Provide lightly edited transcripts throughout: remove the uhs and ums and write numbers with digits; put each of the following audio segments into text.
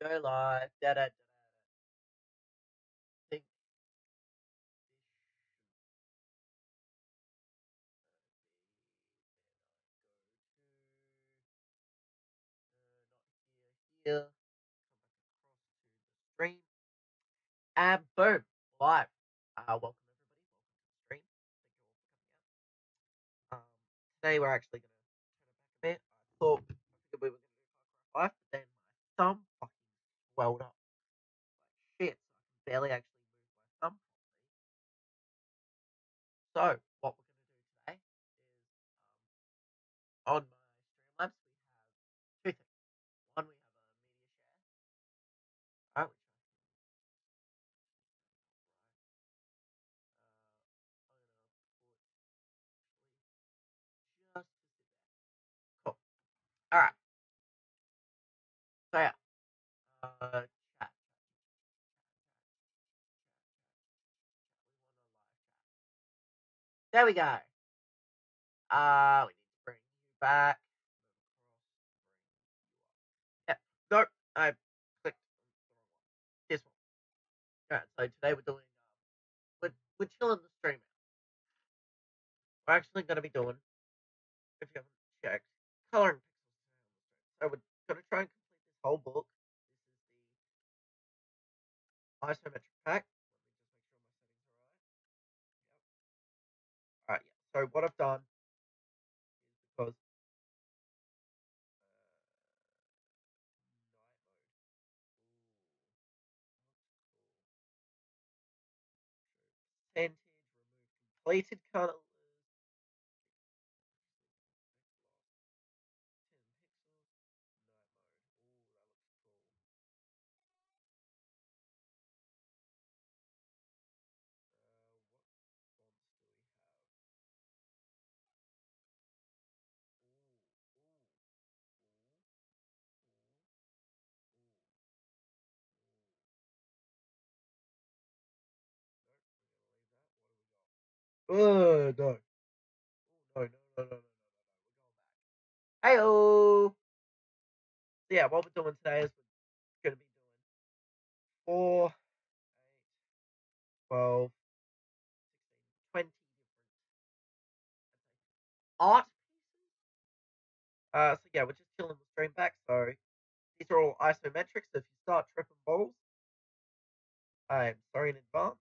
Go live. Da, da, da, da. Think this should not here. Come back across to the stream. And boom, live. Welcome everybody. Welcome to the stream. Thank you all for coming out. Today we're actually going to turn it back a bit. I figured we were going to do Far Cry 5, but then my thumb fucking swelled up like shit, so I can barely actually move my thumb properly. So what we're going to do today is on my Streamlabs we have two things. One, we have a media share, which I'm going to put just cool. All right. So yeah, chat. There we go. We need to bring you back. Yep. Nope. I clicked this one. Alright, so today we're doing we're chilling the stream out. We're actually gonna be doing, if you haven't checked, coloring pixels. So we're gonna try and complete this whole book. This is the isometric pack. Let me just make sure my settings are right. Yep. Alright, yeah. So what I've done is because night mode. Ooh, percentage, remove completed colors. 10 pixels, night mode. Ooh, that looks cool. No. No, no, no, no, no, no. We're going back. Hey-oh! So yeah, what we're doing today is we're going to be doing 4, 8, 12, 16, 20 different art pieces. So yeah, we're just chilling the stream back. So these are all isometrics. So if you start tripping balls, I'm sorry in advance.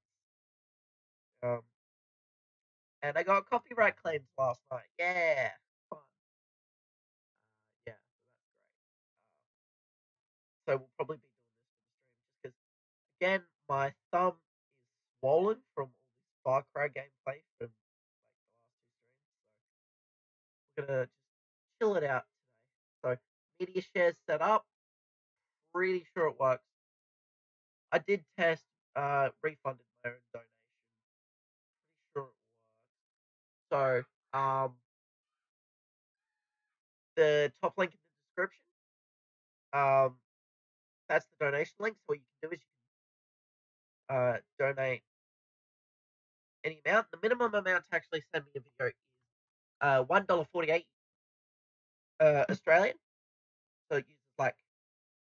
And I got copyright claims last night. Yeah, fun. Yeah, so that's great. So we'll probably be doing this for the stream just because, again, my thumb is swollen from all this Far Cry gameplay from like the last 2 streams. So we're gonna just chill it out today. So media shares set up. Pretty sure it works. I did test, refunded my own donation. Pretty sure it works. So, the top link in the description, that's the donation link. So what you can do is you can donate any amount. The minimum amount to actually send me a video is $1.48 Australian. So it uses like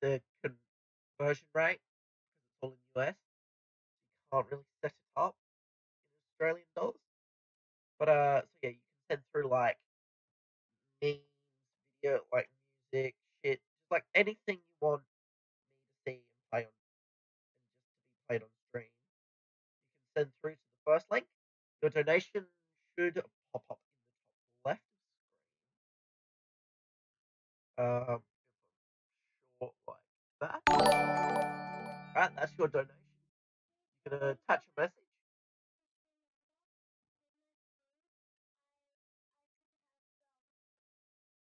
the conversion rate because it's all in US. You can't really set it up in Australian dollars. But so yeah, you can send through like memes, video, like music, shit, just like anything you want me to see and play on, and just to be played on stream. You can send through to the first link. Your donation should pop up in the top left of the screen. Short like that. Right, that's your donation. You're gonna attach a message.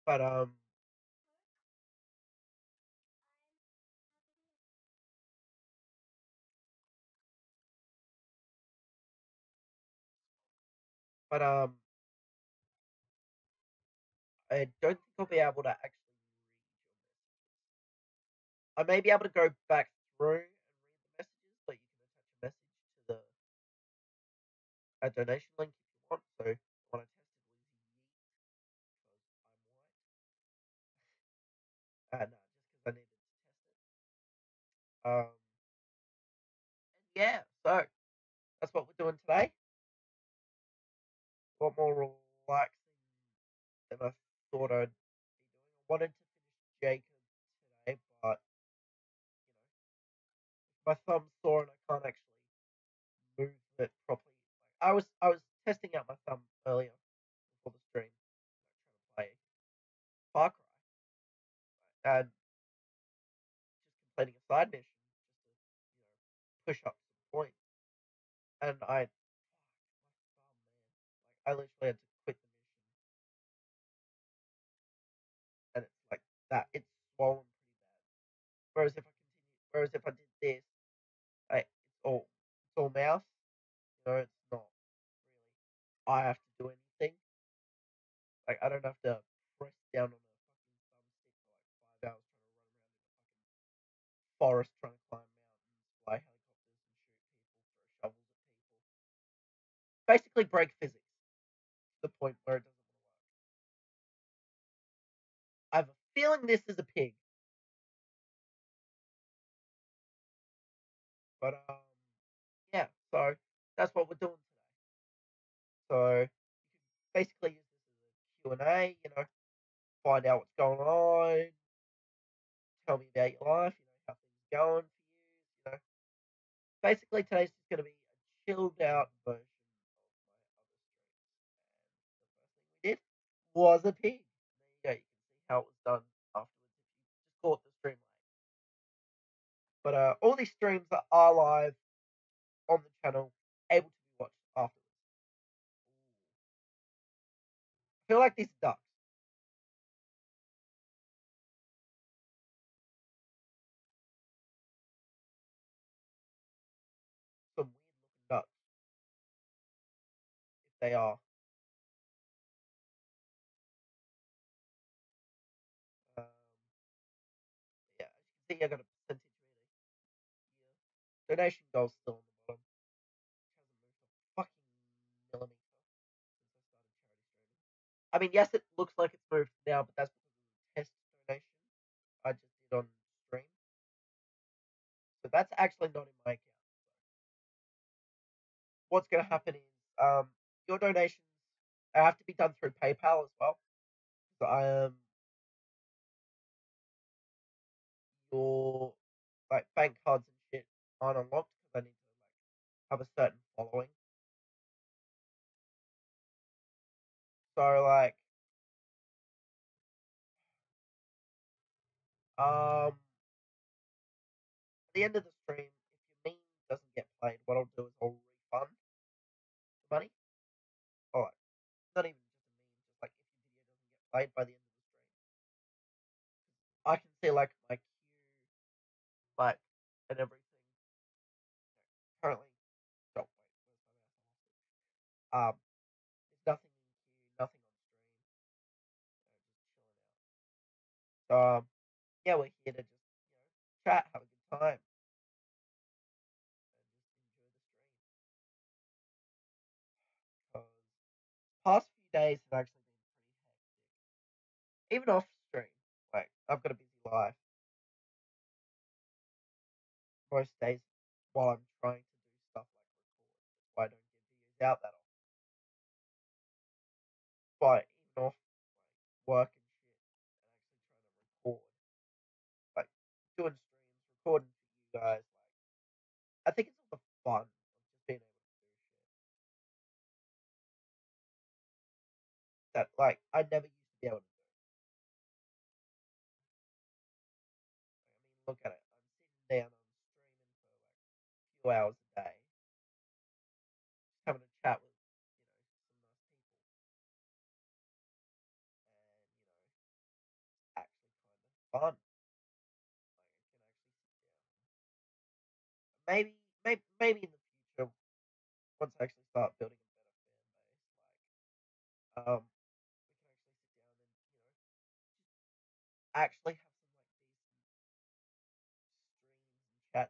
But but I don't think I'll be able to actually read your messages. I may be able to go back through and read the messages, but you can attach a message to the donation link if you want. So I want to test it with Yeet because I'm white. No, just because I needed to test it. Um, yeah, so that's what we're doing today. A lot more relaxing than I thought I'd be doing. I wanted to finish Jacob today, but my thumb's sore and I can't actually move it properly. I was testing out my thumb earlier before the stream, trying to play Far Cry, and just completing a side mission just to push up some points. And I, I literally had to quit the mission, and it's like that. It's swollen pretty bad. Whereas if I did this, like it's all mouse. It's not really. I have to do anything. Like I don't have to press down on a fucking thumbstick for like 5 hours trying to run around in a fucking forest trying to climb mountains, fly helicopters, and shoot people, throw shovels at people. Basically, break physics to the point where it doesn't want to work. I have a feeling this is a pig, but yeah. So that's what we're doing today. So you can basically use this as a Q&A. Find out what's going on. Tell me about your life. How things are going for you. Basically today's just going to be a chilled out version of my other streams. And the first thing we did was a pig. There you go. You can see how it was done afterwards if you just caught the stream late. But all these streams are live on the channel, able to be watched afterwards. I feel like these ducks. Some weird looking ducks. If they are. Um, yeah, as you can see, I got a percentage really. Yeah. Donation goal's still on the bottom. Hasn't moved a fucking millimeter since I started charity streaming. I mean, yes, it looks like it's moved now, but that's because of the test donation I just did on stream. So that's actually not in my account. What's going to happen is your donations have to be done through PayPal as well. So your like bank cards and shit aren't unlocked because I need to have a certain following. So like at the end of the stream, if your meme doesn't get played, what I'll do is I'll refund the money. Alright, not even just a meme, just like if your video doesn't get played by the end of the stream, I can see like my queue, like and everything. Currently, oh wait, there's nothing in queue, nothing on stream. Just chilling out. So yeah, we're here to just chat, have a good time, and just enjoy the stream. Because past few days have actually been pretty hectic, even off stream. Like I've got a busy life most days while I'm trying to do stuff like record. That's why I don't get videos out that often. But even off work and shit, and actually trying to record, like doing streams, recording for you guys, like I think it's all the fun of just being able to do shit that like I never used to be able to do. Like, I mean, look at it. I'm sitting down, I'm streaming for like a few hours a day, just having a chat with some nice people, and actually kind of fun. Like, it can actually sit down. Maybe in the future, once I actually start building a better fan base, we can actually sit down and actually have some like decent streams and chats and shit. Like,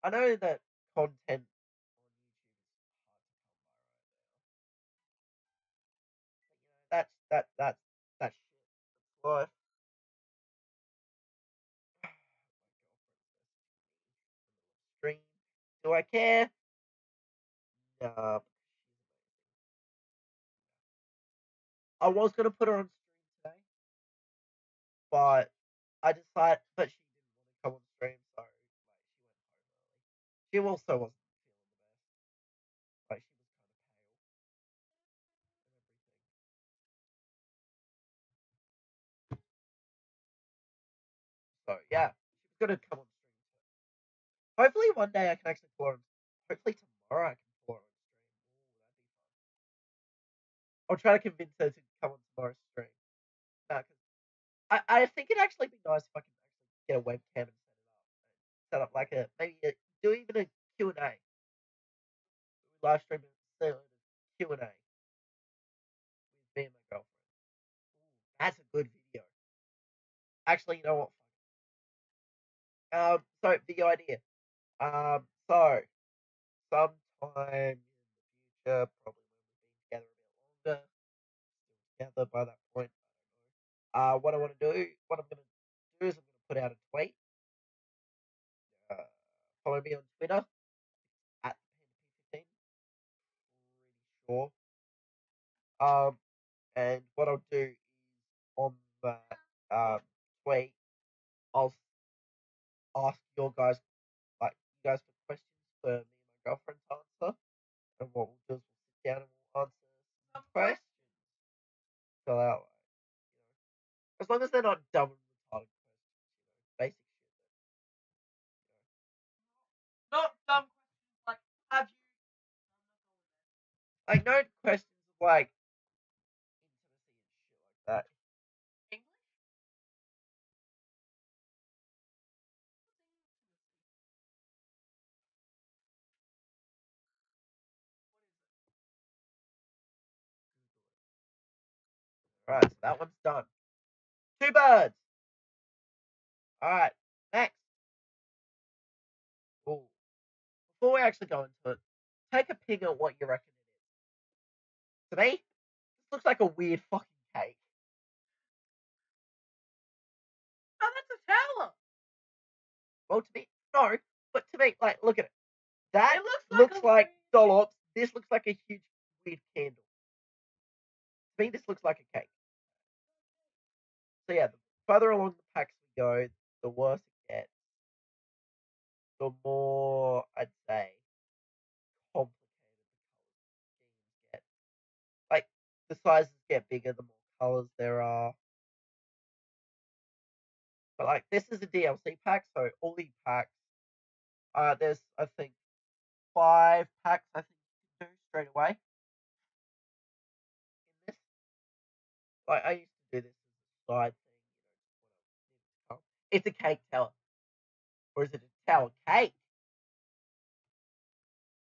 I know that content on YouTube is hard to come by right now, but that's shit. That's life. stream. Do I care? Nah. I was gonna put her on stream today, but I decided, but she didn't want to come on stream, so like, she went home early. She also wasn't feeling the best. Like, she was kind of pale and everything. So yeah, she was gonna come on stream. Hopefully one day I can actually pull her. Hopefully tomorrow I can pull her on stream. Ooh, that'd be fun. I'll try to convince her to come on tomorrow's stream. Cause I think it'd actually be nice if I can actually get a webcam and set up like a maybe do even a Q&A. Live stream a Q&A with me and my girlfriend. Ooh, that's a good video. Actually, you know what? So the idea. So sometime in the future, probably when we've been together a bit longer, still together by that point. What I want to do, what I'm gonna do is I'm gonna put out a tweet. Uh, Follow me on Twitter at P15. Pretty sure. And what I'll do is on that tweet, I'll ask your guys, like you guys, for questions for me and my girlfriend to answer. And what we'll do is we'll sit down and we'll answer some questions. So that way, as long as they're not dumb and retarded questions, basic shit. Not dumb questions like have you? Like no questions of like intimacy and shit like that. English? Alright, so that one's done. 2 birds. Alright, next. Ooh. Before we actually go into it, take a ping at what you reckon it is. To me, this looks like a weird fucking cake. Oh, that's a tower. Well, to me, no. But to me, like, look at it. That looks like dollops. This looks like a huge weird candle. To me, this looks like a cake. So yeah, the further along the packs we go, the worse it gets. The more, I'd say, complicated the get. Like, the sizes get bigger, the more colors there are. But like, this is a DLC pack, so all these packs, there's, I think, 5 packs I think you can do straight away in this. Like, I used to do this as a side thing, it's a cake tower. Or is it a tower cake?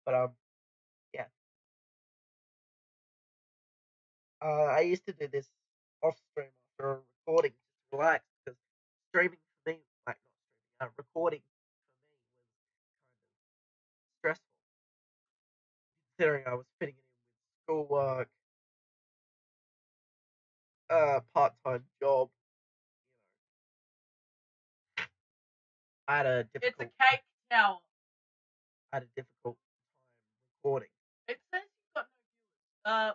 But yeah. I used to do this off stream after a recording just to relax because streaming for me, like not streaming, recording for me was kind of stressful considering I was fitting it in with schoolwork, part-time job. I had a difficult. It's a cake tower. I had a difficult time recording. It says you've got no viewers.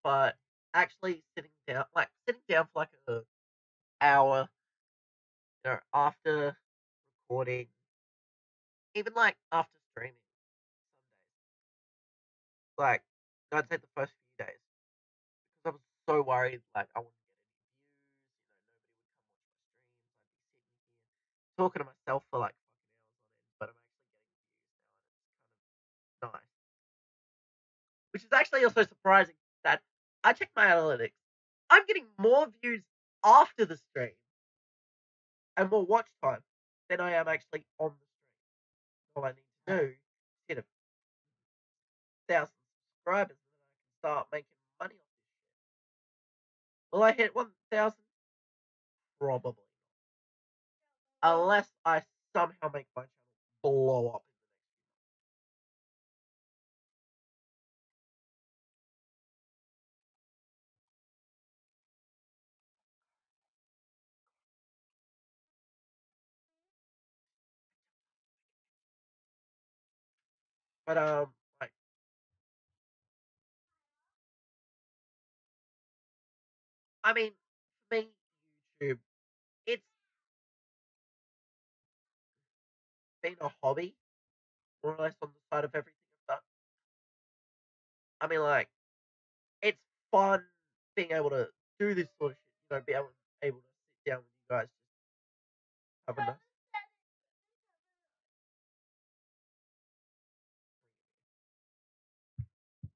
But actually sitting down for like an hour, after recording, even like after streaming, some days, like I'd say the first few days, because I was so worried, like I wouldn't get any views, nobody would come watch my streams. I'd be sitting here talking to myself for like fucking hours on end, but I'm actually getting views now, and it's kind of nice. Which is actually also surprising that I check my analytics. I'm getting more views after the stream and more watch time than I am actually on the stream. All I need to do is hit 1,000 subscribers and then I can start making money off this shit. Will I hit 1,000? Probably. Unless I somehow make my channel blow up. But like I mean, for me, YouTube, it's been a hobby more or less on the side of everything I've done. I mean, like it's fun being able to do this sort of shit. Be able to sit down with you guys, just have a nice.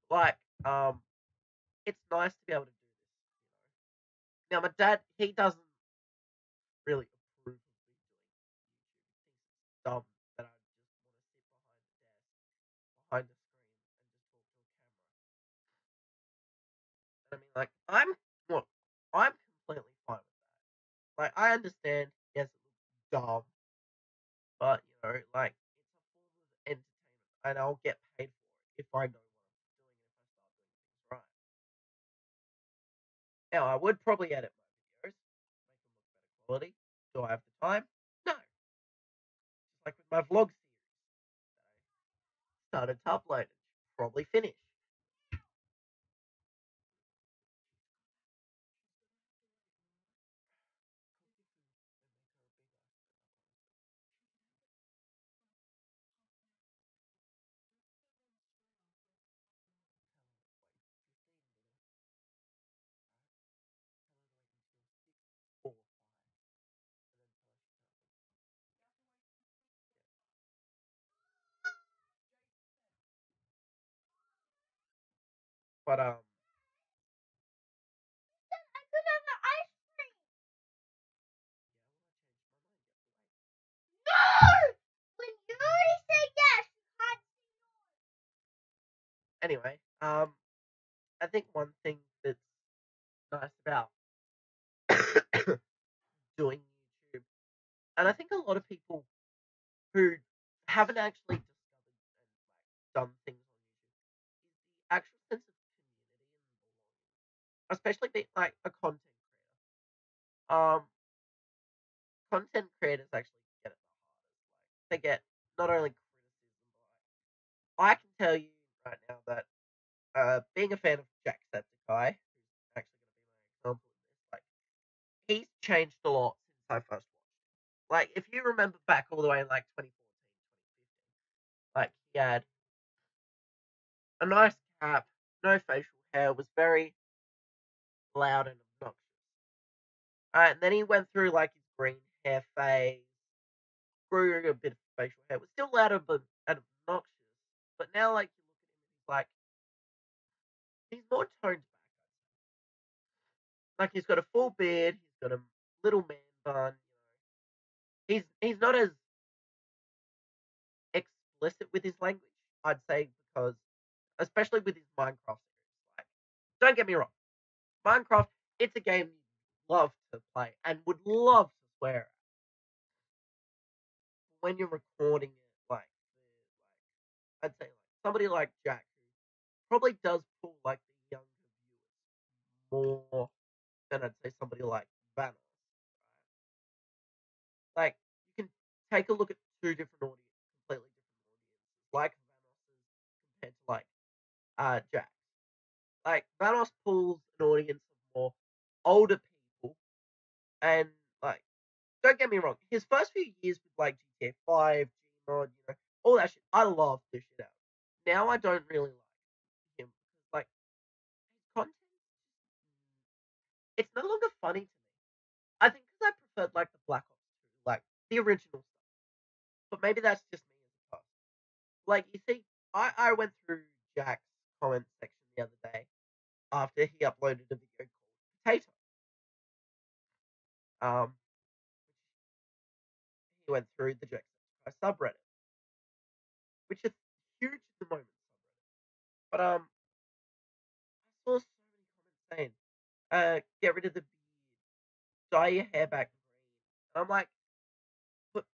Like it's nice to be able to do this. Now, my dad, he doesn't really approve of me doing YouTube. He thinks it's dumb that I just want to sit behind the screen and just talk to a camera. And I mean, like, look, I'm completely fine with that. Like, I understand, yes, it looks dumb, but like, it's a form of entertainment, and I'll get paid for it if I know what I'm doing and if I start doing things right. Now, I would probably edit my videos, make them look better quality. Do I have the time? No. Just like with my vlog series that I started to upload and should probably finish. But anyway, I think one thing that's nice about doing YouTube, and I think a lot of people who haven't actually discovered and done things on YouTube, is the actual sense of community and belonging, especially being like a content creator. Content creators actually get it the hardest. Like they get not only criticism, but like I can tell you right now that being a fan of Jacksepticeye, who's actually going to be my example in this, like he's changed a lot since I first watched him. Like if you remember back all the way in like 2014, 2015, like he had a nice cap, no facial hair, was very loud and obnoxious. And then he went through like his green hair phase, grew a bit of facial hair, was still loud and obnoxious. But now, like you look at him, and he's more toned back. Like he's got a full beard, he's got a little man bun. He's not as explicit with his language, I'd say, because especially with his Minecraft series. Like, don't get me wrong, Minecraft, it's a game you love to play and would love to swear at. When you're recording it, I'd say like somebody like Jack, who probably does pull like the younger viewers more than I'd say somebody like Vanos. Right? Like you can take a look at two different audiences, completely different audiences, like Vanos compared to like Jack. Like Vanos pulls an audience of more older people, and like don't get me wrong, his first few years with like GTA 5, Gmod, all that shit, I love this shit out. Now I don't really like him. Like his content, it's no longer funny to me. I think because I preferred like the Black Ops 2, like the original stuff. But maybe that's just me as a person. Like you see, I went through Jack's comment section the other day after he uploaded a video called Potato. Um, he went through the Jacksepticeye subreddit, which is huge at the moment. But I saw so many comments saying, get rid of the beard, dye your hair back green. And I'm like, but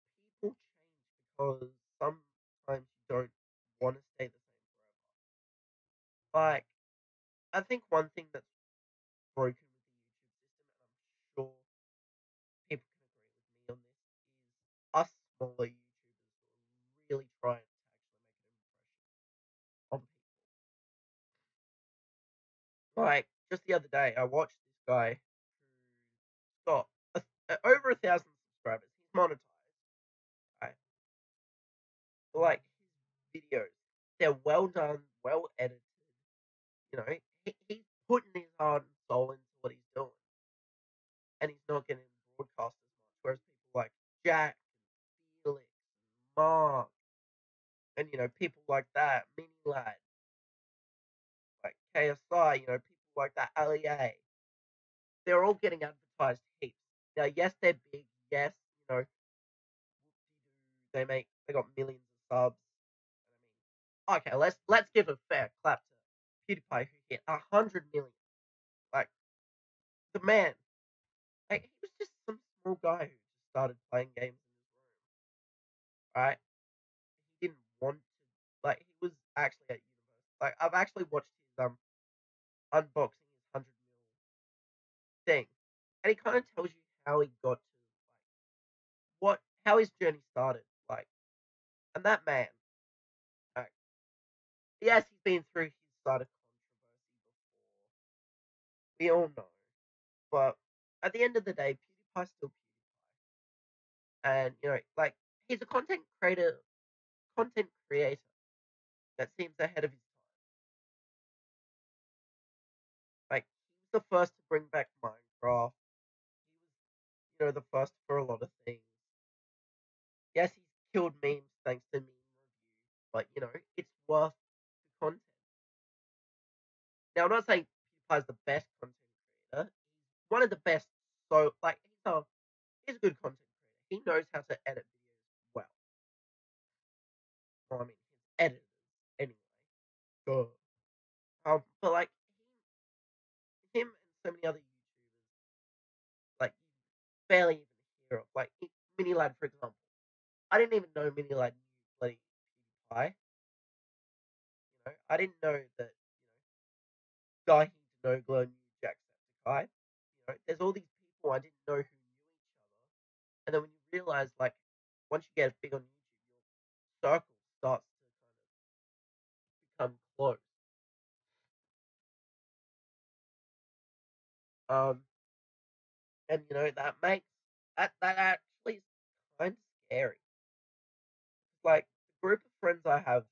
people change because sometimes you don't want to stay the same forever. Like, I think one thing that's broken with the YouTube system, and I'm sure people can agree with me on this, is us smaller YouTubers who are really trying to actually make an impression. Like just the other day, I watched this guy who's got over 1,000 subscribers. He's monetized, right? Like his videos, they're well done, well edited. You know, he's putting his heart and soul into what he's doing, and he's not getting broadcast as much. Whereas people like Jack, Felix, Mark, and people like that, Mini Lad, like KSI, people like that, LEA, they're all getting advertised heaps. Now, yes, they're big. Yes, they got millions of subs. I mean, okay, let's give a fair clap to PewDiePie who hit 100 million. Like the man, like he was just some small guy who just started playing games in his room, right? He didn't want to, like he was actually at university. Like I've actually watched his unboxing his 100 mil thing, and he kind of tells you how he got to how his journey started. Like, and that man, like, yes, he's been through his side of controversy before. We all know, but at the end of the day, PewDiePie's still PewDiePie, and like he's a content creator that seems ahead of his time. Like he was the first to bring back Minecraft. He was, the first for a lot of things. Yes, he's killed memes thanks to meme reviews, but it's worth the content. Now, I'm not saying PewDiePie's the best content creator. He's one of the best. So, like, he's a good content creator. He knows how to edit videos well. Well, I mean, his editors anyway. Sure. But like him and so many other YouTubers, like you barely even hear of. Like Mini Lad, for example. I didn't even know Mini Lad knew bloody PewDiePie. I didn't know that Guy Nogler knew Jacksepticeye. There's all these people I didn't know who knew each other, and then when you realize, like, once you get big on YouTube, your circle starts to kind of become close. Um, and that makes that actually is kind of scary. Like the group of friends I have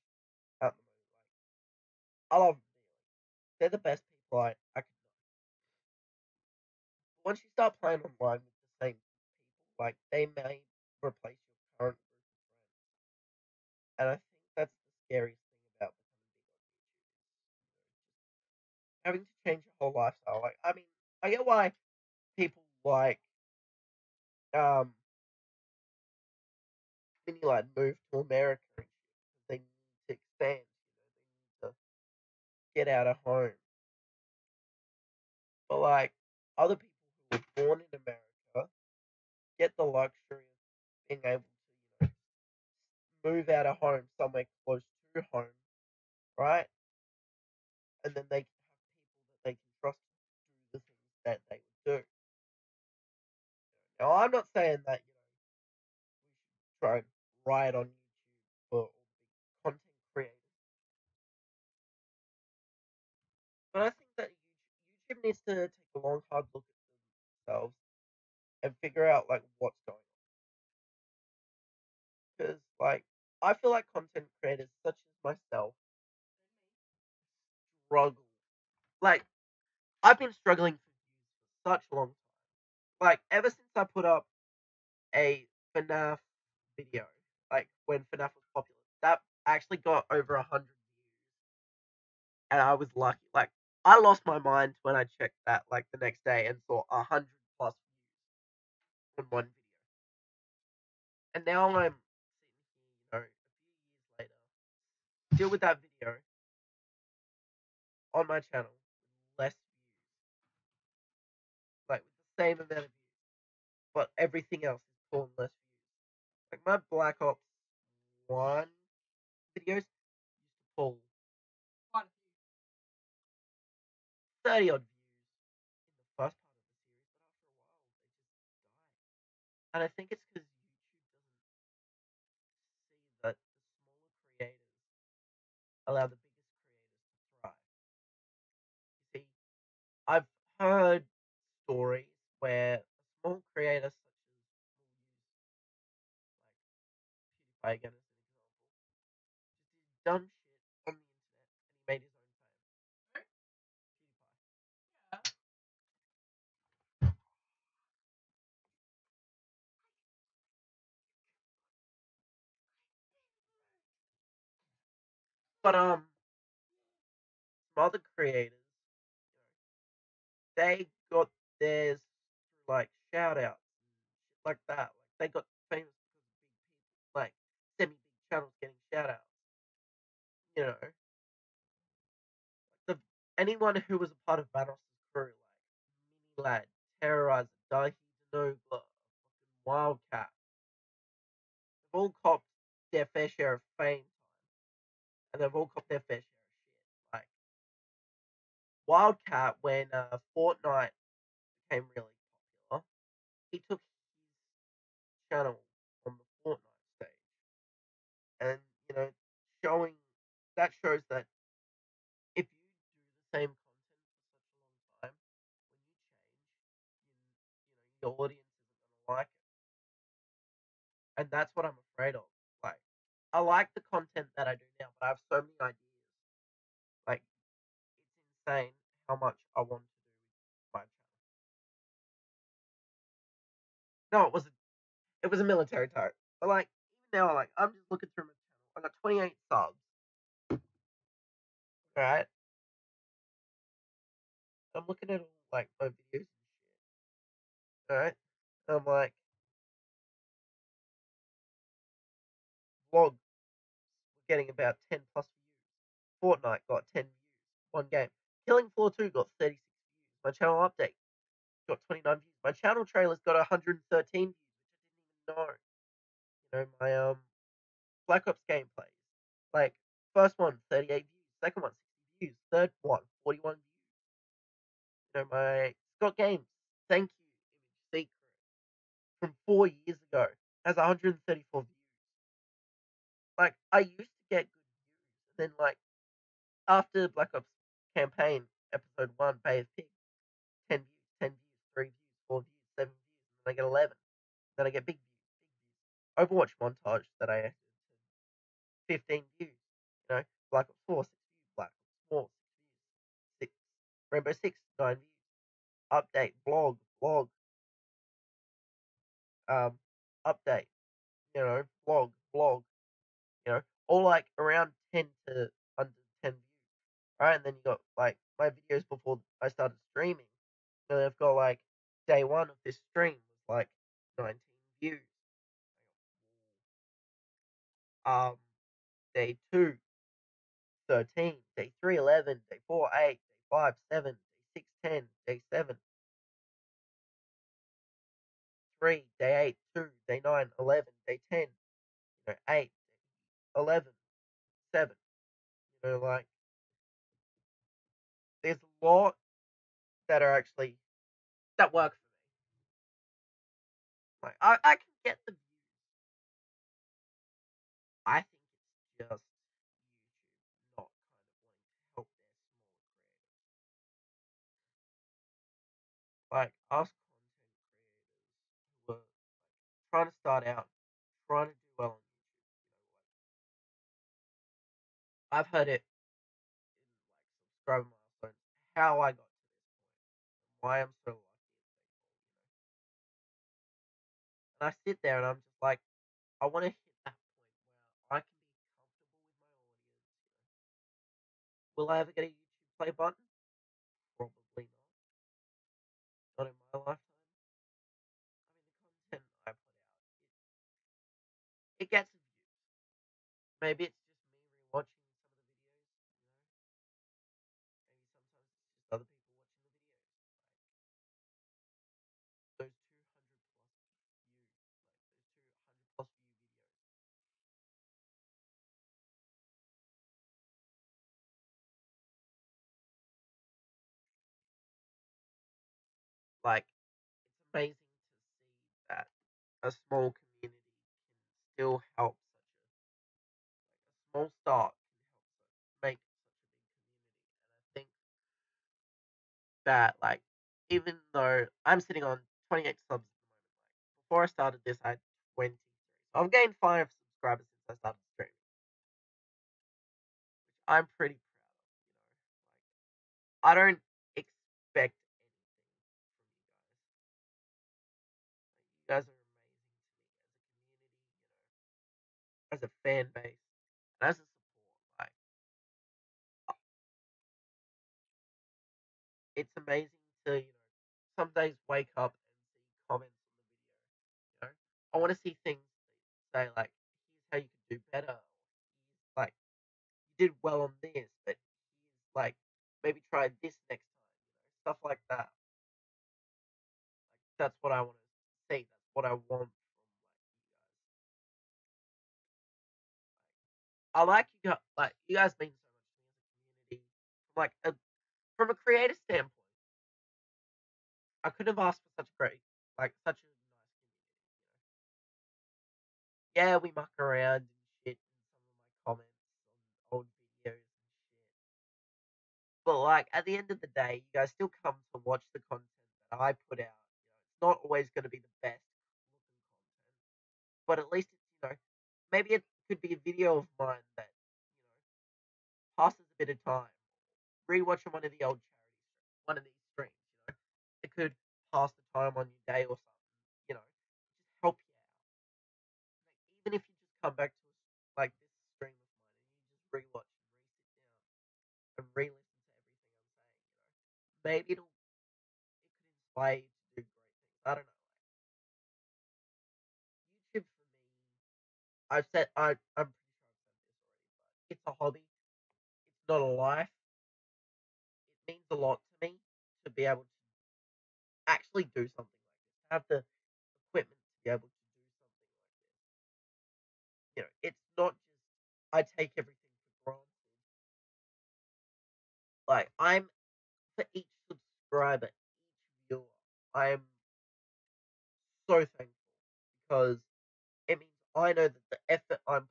at the moment, like I love them dearly. They're the best people I could know. But once you start playing online with the same people, like they may replace your current group of friends. And I think that's the scariest thing about becoming big on YouTube is, having to change your whole lifestyle. Like, I mean, I get why people like um Minilad move to America and shit, 'cause they need to expand. They need to get out of home. But like other people who were born in America get the luxury of being able to, move out of home somewhere close to home, right? And then they can have people that they can trust to do the things that they would do. Now, I'm not saying that we should try and riot on YouTube for all the content creators, but I think that YouTube needs to take a long, hard look at themselves and figure out like what's going on. Because like I feel like content creators such as myself struggle. Like I've been struggling for such a long time. Like ever since I put up a FNAF video, like when FNAF was popular, that actually got over 100 views, and I was lucky. Like I lost my mind when I checked that like the next day and saw 100 plus views on one video, and now I'm sitting here, a few years later, still with that video on my channel, with less views, like with the same amount of views, but everything else is pulling less views. Like my Black Ops 1 videos used to pull 30 odd views in the first part of the series, but after a while they just die. And I think it's because YouTube doesn't see that the smaller creators allow the biggest creators to thrive. You see, I've heard stories where a small creator such as we'll use like PewDiePie again as an example, just did dumb shit on the internet and he made his own fame. PewDiePie. But some other creators, they got theirs through like shout outs and shit like that. Like they got famous because of big people, like semi big channels getting shout outs. You know, the anyone who was a part of Banos' crew, like Mini Lad, Terrorizer, Dahi Denogla, fucking Wildcat, they've all copped their fair share of fame and they've all copped their fair share of shit. Like Wildcat, when Fortnite became really popular, he took his channel on the Fortnite stage, and you know, showing that shows that if you do the same content for such a long time, when you change, your audience isn't gonna like it, and that's what I'm afraid of. Like, I like the content that I do now, but I have so many ideas. Like, it's insane how much I want to do with my channel. No, it was a military turret, but like even now, like I'm just looking through my channel. I got 28 subs. All right, I'm looking at all like my videos and shit. All right, I'm like vlogs were getting about 10 plus views. Fortnite got 10 views. One game. Killing Floor 2 got 36 views. My channel update got 29 views. My channel trailer's got 113 views, which I didn't even know. You know, my Black Ops gameplays. Like first one, 38 views. Second one, 60 views. Third one, 41 views. You know, my Scott Games, thank you, Image Secret, from 4 years ago, has 134 views. Like, I used to get good views, and then, like, after Black Ops campaign, episode 1, Bay of Pigs, 10 views, 10 views, 3 views, 4 views, 7 views, and then I get 11. Then I get big views, big views. Overwatch montage that I edited, 15 views. You know, Black Ops 4, 6 views, Black Ops 4, 6 views, 6, Rainbow Six, 9 views. Update, vlog, um, update, vlog, all like around 10 to under 10 views, right? And then you got like my videos before I started streaming. So they've got like day one of this stream was like 19 views. Um, day two, 13, day three, 11, day four, 8, day five, 7, day six, 10, day seven, 3, day 8, 2, day 9, 11, day 10, 8, 11, 7. Like there's a lot that are actually that work for me. Like I can get the views. I think it's just YouTube not kind of wanting to help their smaller creators. Like us content creators who are like, trying to start out, trying to do well on YouTube. I've heard it in like subscriber milestones how I got to this point, why I'm so lucky and I sit there and I'm just like, I want to hit that point where I can be comfortable with my audience. Will I ever get a YouTube play button? Probably not. Not in my lifetime. I mean, the content I put out, it gets views. Maybe it's just me rewatching some of the videos. Maybe sometimes it's just other people watching the videos. Like those 200 plus views, like it's amazing to see that a small community can still help such a small start can help make such a big community. And I think that like even though I'm sitting on 28 subs at the moment, like before I started this I had 23. So I've gained 5 subscribers since I started streaming, which I'm pretty proud of. I don't expect anything from you guys. Like, you guys are amazing to me as a community, as a fan base, and as a support. Like it's amazing to some days wake up and see comments on the video. I want to see things that say like, here's how you can do better. Or here's like you did well on this, but here's like maybe try this next time. Stuff like that. Like that's what I want to see. That's what I want from like you guys. I like you guys. Like you guys mean so much to me as a community. From a creative standpoint, I couldn't have asked for such great, like such a nice community. Yeah, we muck around and shit in some of my comments on old videos and shit. But like at the end of the day, you guys still come to watch the content that I put out. It's not always going to be the best looking content, but at least it's maybe it could be a video of mine that passes a bit of time. Rewatching one of the old charities, one of these streams. It could pass the time on your day or something. Just help you out. Like, even if you just come back to like this stream of mine and you just rewatch and re-sit down and re-listen to everything I'm saying, maybe it could inspire you to do great things. I don't know. Like, YouTube for me, I'm pretty sure I've said this already, but it's a hobby. It's not a life. It means a lot to me to be able to actually do something like this. Have the equipment to be able to do something like this. It's not just I take everything for granted. Like I'm for each subscriber, each viewer, I am so thankful because it means I know that the effort I'm putting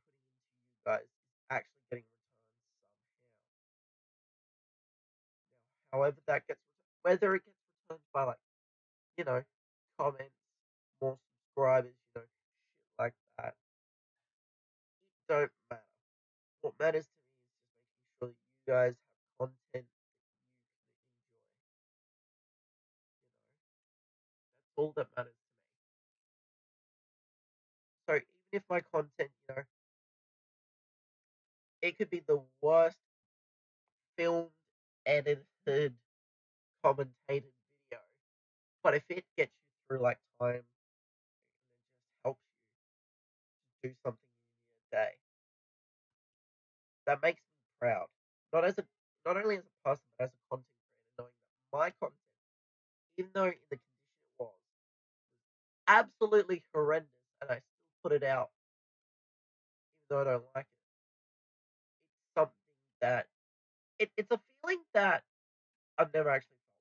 into you guys is actually getting returned somehow. Now, however that gets returned, whether it gets returned by like, you know, comments, more subscribers, shit like that, it don't matter. What matters to me is just making sure that you guys have content that you can enjoy. That's all that matters to me. So even if my content, it could be the worst filmed, edited, commentated video, but if it gets you through like time and it just helps you to do something in your day, that makes me proud. Not as a not only as a person but as a content creator, knowing that my content, even though in the condition it was absolutely horrendous, and I still put it out, even though I don't like it. It's something that it's a feeling that I've never actually felt before.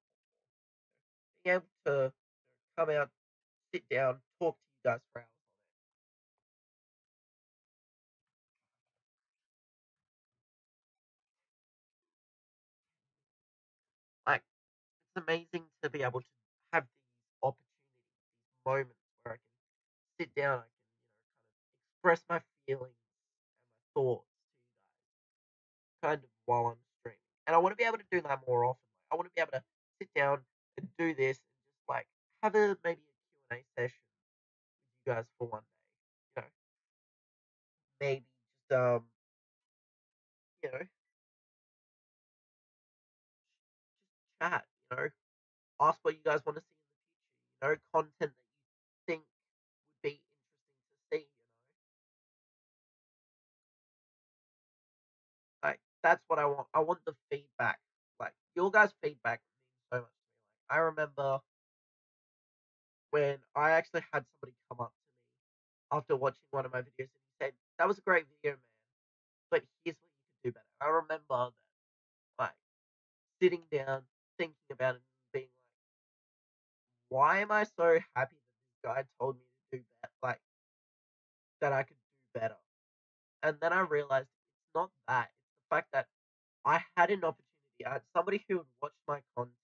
Being able to come out, sit down, talk to you guys for hours on end. Like it's amazing to be able to have these opportunities, these moments where I can sit down, I can kind of express my feelings and my thoughts to you guys, kind of while I'm streaming. And I want to be able to do that more often. Like, I want to be able to sit down and do this and just like have a maybe a Q and A session with you guys for one day. Maybe just just chat. Ask what you guys want to see in the future. Content that you think would be interesting to see. Like that's what I want. I want the feedback. Like your guys' feedback means so much to me. Like I remember when I actually had somebody come up to me after watching one of my videos and he said, "That was a great video, man, but here's what you could do better." I remember that, like sitting down, thinking about it, and being like, "Why am I so happy that this guy told me to do that? Like that I could do better?" And then I realized it's not that. It's the fact that I had an opportunity. I had somebody who would watch my content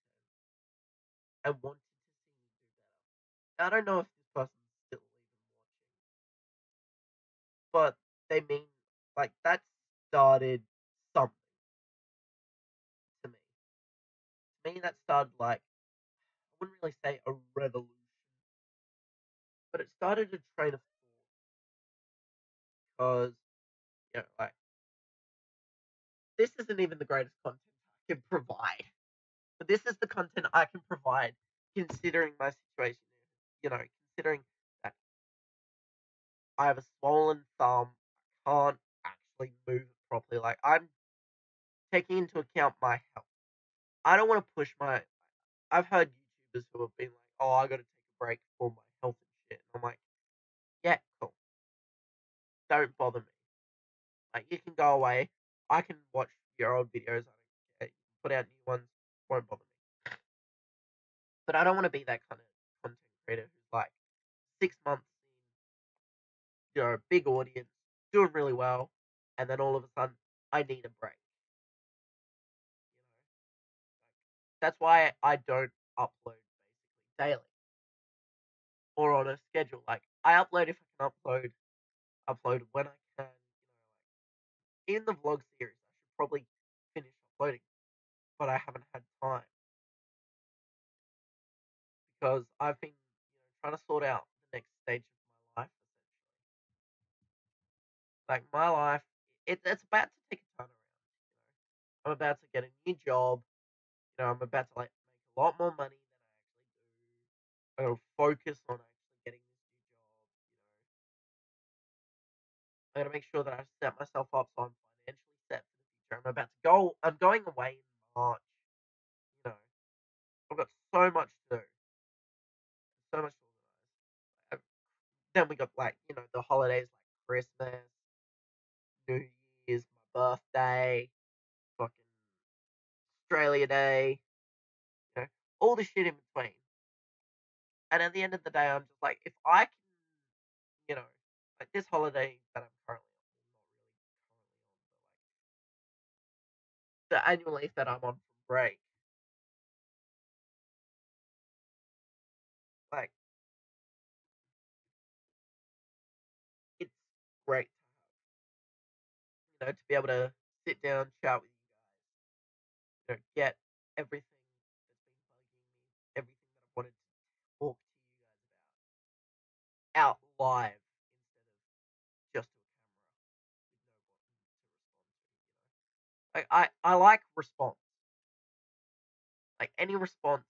and wanted to see me do better. I don't know if this person's still even watching, but they mean like that started something to me. To me, that started like I wouldn't really say a revolution, but it started a train of thought because like this isn't even the greatest content I can provide, but this is the content I can provide considering my situation. Considering that I have a swollen thumb, I can't actually move it properly. Like I'm taking into account my health. I don't want to push my. I've heard YouTubers who have been like, "Oh, I got to take a break for my health and shit." And I'm like, "Yeah, cool. Don't bother me. Like, you can go away. I can watch your old videos. I don't care. You can put out new ones. Won't bother me." But I don't want to be that kind of content creator who's like 6 months in, big audience, doing really well, and then all of a sudden I need a break. That's why I don't upload basically daily or on a schedule. Like I upload if I can upload when I can. In the vlog series, I should probably finish uploading, but I haven't had time because I've been trying to sort out the next stage of my life. Like my life, it's about to take a turnaround. I'm about to get a new job. I'm about to like make a lot more money than I actually do. I'm gonna focus on actually getting this new job. I gotta make sure that I set myself up so I'm financially set for the future. I'm going away in March. You know, I've got so much to do, so much to organize. Then we got like the holidays like Christmas, New Year's, my birthday, fucking Australia Day, you know, all the shit in between. And at the end of the day, I'm just like, if I can, like this holiday that I'm currently on, not really currently on, but like the annual leave that I'm on from break, like it's great to be able to sit down, chat with get everything that's been bugging me, everything that I've wanted to talk to you guys about out live instead of just to a camera with no one to respond to. Like I like response. Like any response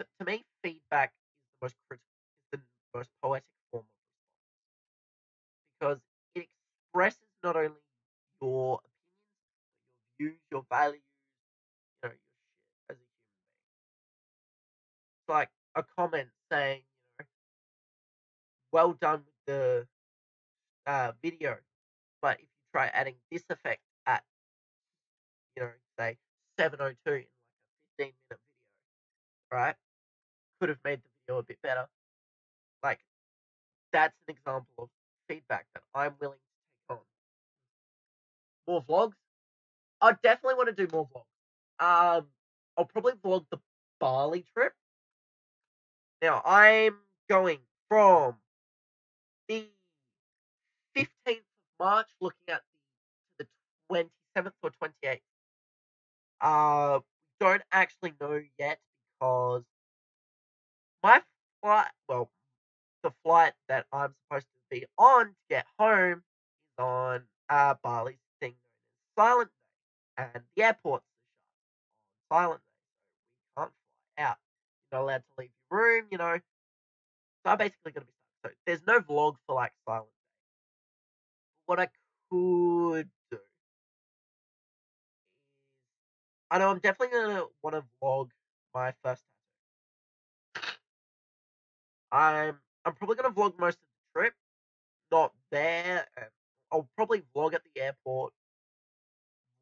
to me, feedback is the most critical, is the most poetic form of response because it expresses not only your opinions, but your views, your values, your shit as a human being. It's like a comment saying, well done with the video, but if you try adding this effect at, say 7:02 in like a 15-minute video, right? Could have made the video a bit better. Like that's an example of feedback that I'm willing to take on. More vlogs. I definitely want to do more vlogs. I'll probably vlog the Bali trip. Now I'm going from the 15th of March, looking at the 27th or 28th. Don't actually know yet because my flight, the flight that I'm supposed to be on to get home is on Bali's thing known as Silent Day, and the airport's shut on Silent Day, so we can't fly out. You're not allowed to leave your room. So I'm basically going to be stuck. So there's no vlog for like Silent Day. What I could do is, I know I'm definitely going to want to vlog my first tattoo. I'm probably going to vlog most of the trip, not there. And I'll probably vlog at the airport,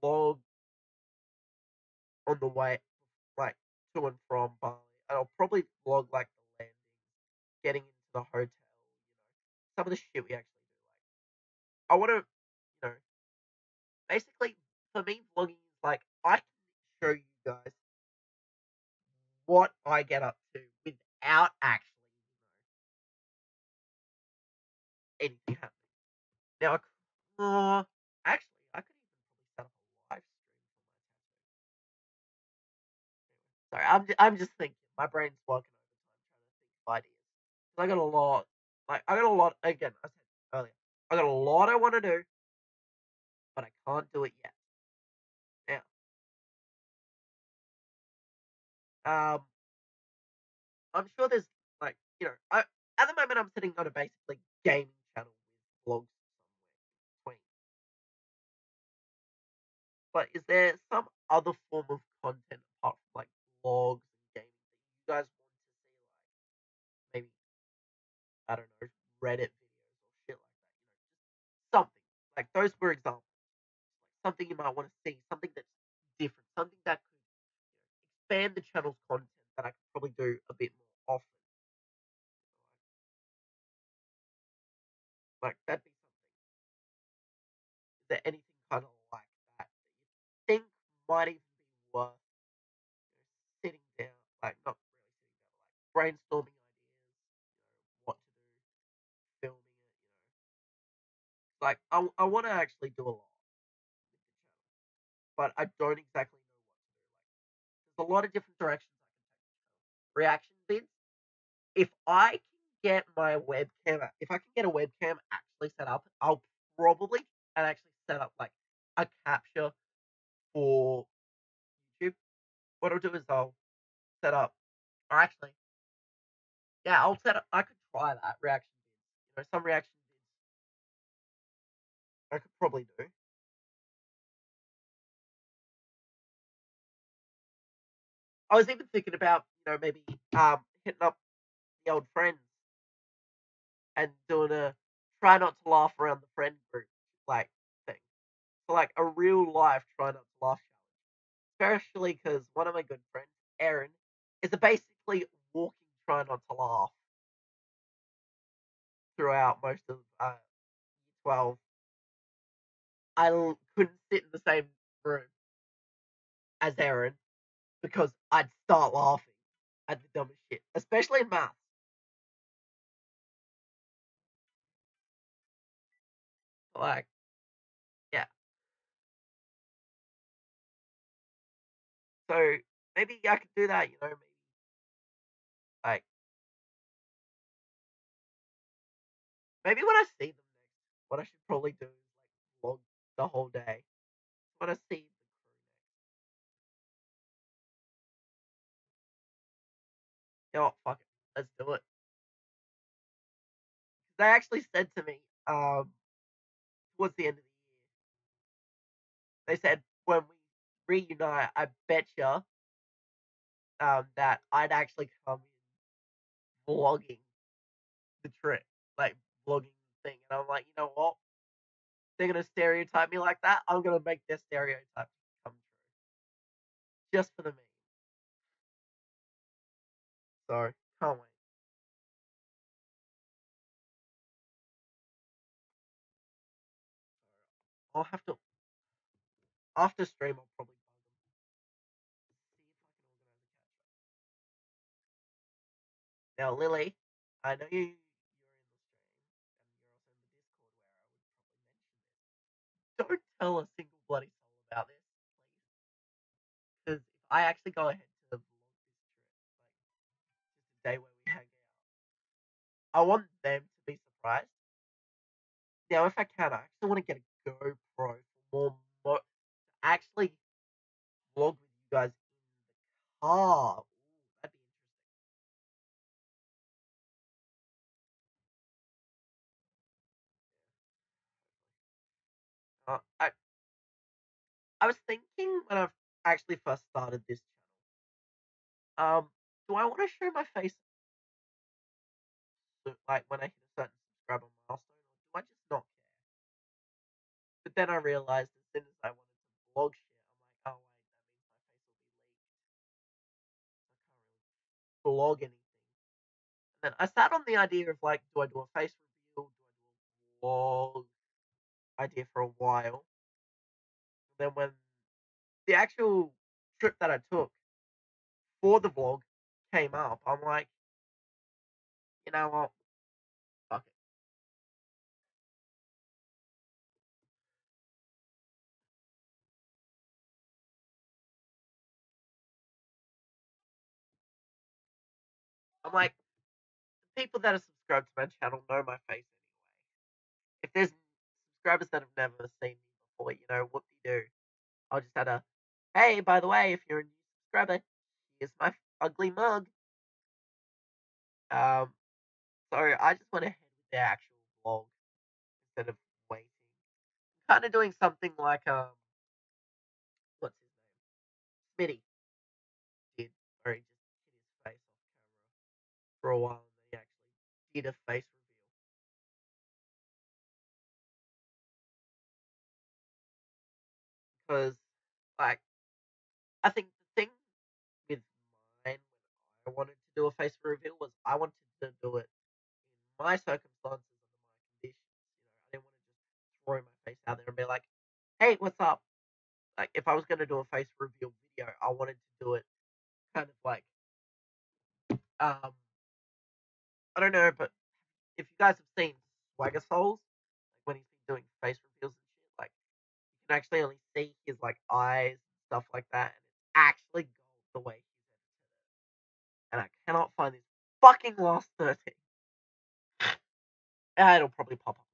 vlog on the way, like to and from Bali, and I'll probably vlog like the landing, getting into the hotel, some of the shit we actually do. Like, I want to, basically, for me, vlogging is like I can show you guys what I get up to without actually anything happening. Now, actually, I could even probably set up a live stream for my tattoo. Sorry, I'm just thinking. My brain's working overtime trying to think of ideas. I got a lot. I got a lot. Again, I said earlier, I got a lot I want to do, but I can't do it yet. Now, I'm sure there's like at the moment I'm sitting on a basically gaming channel with vlogs somewhere in between. But is there some other form of content apart from like vlogs and gaming that you guys want to see, like maybe I don't know Reddit videos or shit like that? Just something like those were examples. Like something you might want to see, something that's different, something that could expand the channel's content that I could probably do a bit more often. Like that'd be something. Is there anything kind of like that that you think might even be worth sitting down, like not really sitting down, like brainstorming ideas, what to do, filming it. Like I want to actually do a lot with the channel, but I don't exactly know what to do. Like there's a lot of different directions I can take the channel. Reaction vids. If I can get my webcam, if I can get a webcam actually set up, I'll probably and actually set up like a capture for YouTube. What I'll do is I'll set up, or actually, yeah, I'll set up. I could try that reaction vids. Some reaction vids I could probably do. I was even thinking about, maybe hitting up the old friends and doing a try not to laugh around the friend group like thing. So like a real life try not to laugh challenge. Especially because one of my good friends, Aaron, is a basically walking try not to laugh throughout most of year 12. Couldn't sit in the same room as Aaron because I'd start laughing at the dumbest shit, especially in maths. Like, yeah. So maybe I could do that, maybe like maybe when I see them next, what I should probably do is like vlog the whole day. When I see the crew next. You know what, fuck it. Let's do it. They actually said to me, towards the end of the year, they said when we reunite, I bet you that I'd actually come in vlogging the trip, like vlogging the thing. And I'm like, you know what? They're gonna stereotype me like that. I'm gonna make their stereotype come true, just for the meme. So can't wait. I'll have to after stream. I'll probably bug them. See if I can organize a catch up. Now, Lily, I know you're in the stream and you're also in the Discord where I would probably mention this. Don't tell a single bloody soul about this, please. Because if I actually go ahead to vlog this trip, like just a day where we hang out, I want them to be surprised. Now, if I can, I actually want to get a GoPro for more actually vlog with you guys in the car. Ooh, that'd be interesting. I was thinking when I actually first started this channel, do I want to show my face like when I hit a certain subscriber milestone, or do I just not care? But then I realized as soon as I wanted to vlog shit, I'm like, oh wait, that means my face will be leaked. I can't really vlog anything. And then I sat on the idea of like, do I do a face reveal? Do I do a vlog idea for a while? And then when the actual trip that I took for the vlog came up, I'm like, you know what? Fuck it. I'm like, people that are subscribed to my channel know my face anyway. If there's subscribers that have never seen me before, what do you do? I'll just add a, hey, by the way, if you're a new subscriber, here's my ugly mug. Um, so I just went ahead with the actual vlog instead of waiting. Kind of doing something like what's his name, Smitty did, where he just hid his face off camera for a while, and then he actually did a face reveal. Because, like, I think the thing with mine when I wanted to do a face reveal was I wanted to do it in my circumstances under my conditions. I didn't want to just throw my face out there and be like, "Hey, what's up?" Like, if I was going to do a face reveal video, I wanted to do it kind of like, um, I don't know, but if you guys have seen Swagger Souls, like when he's been doing face reveals and shit, like you can actually only see his like eyes and stuff like that, and it's actually gold the way he's edited it. And I cannot find this fucking last 13. It'll probably pop up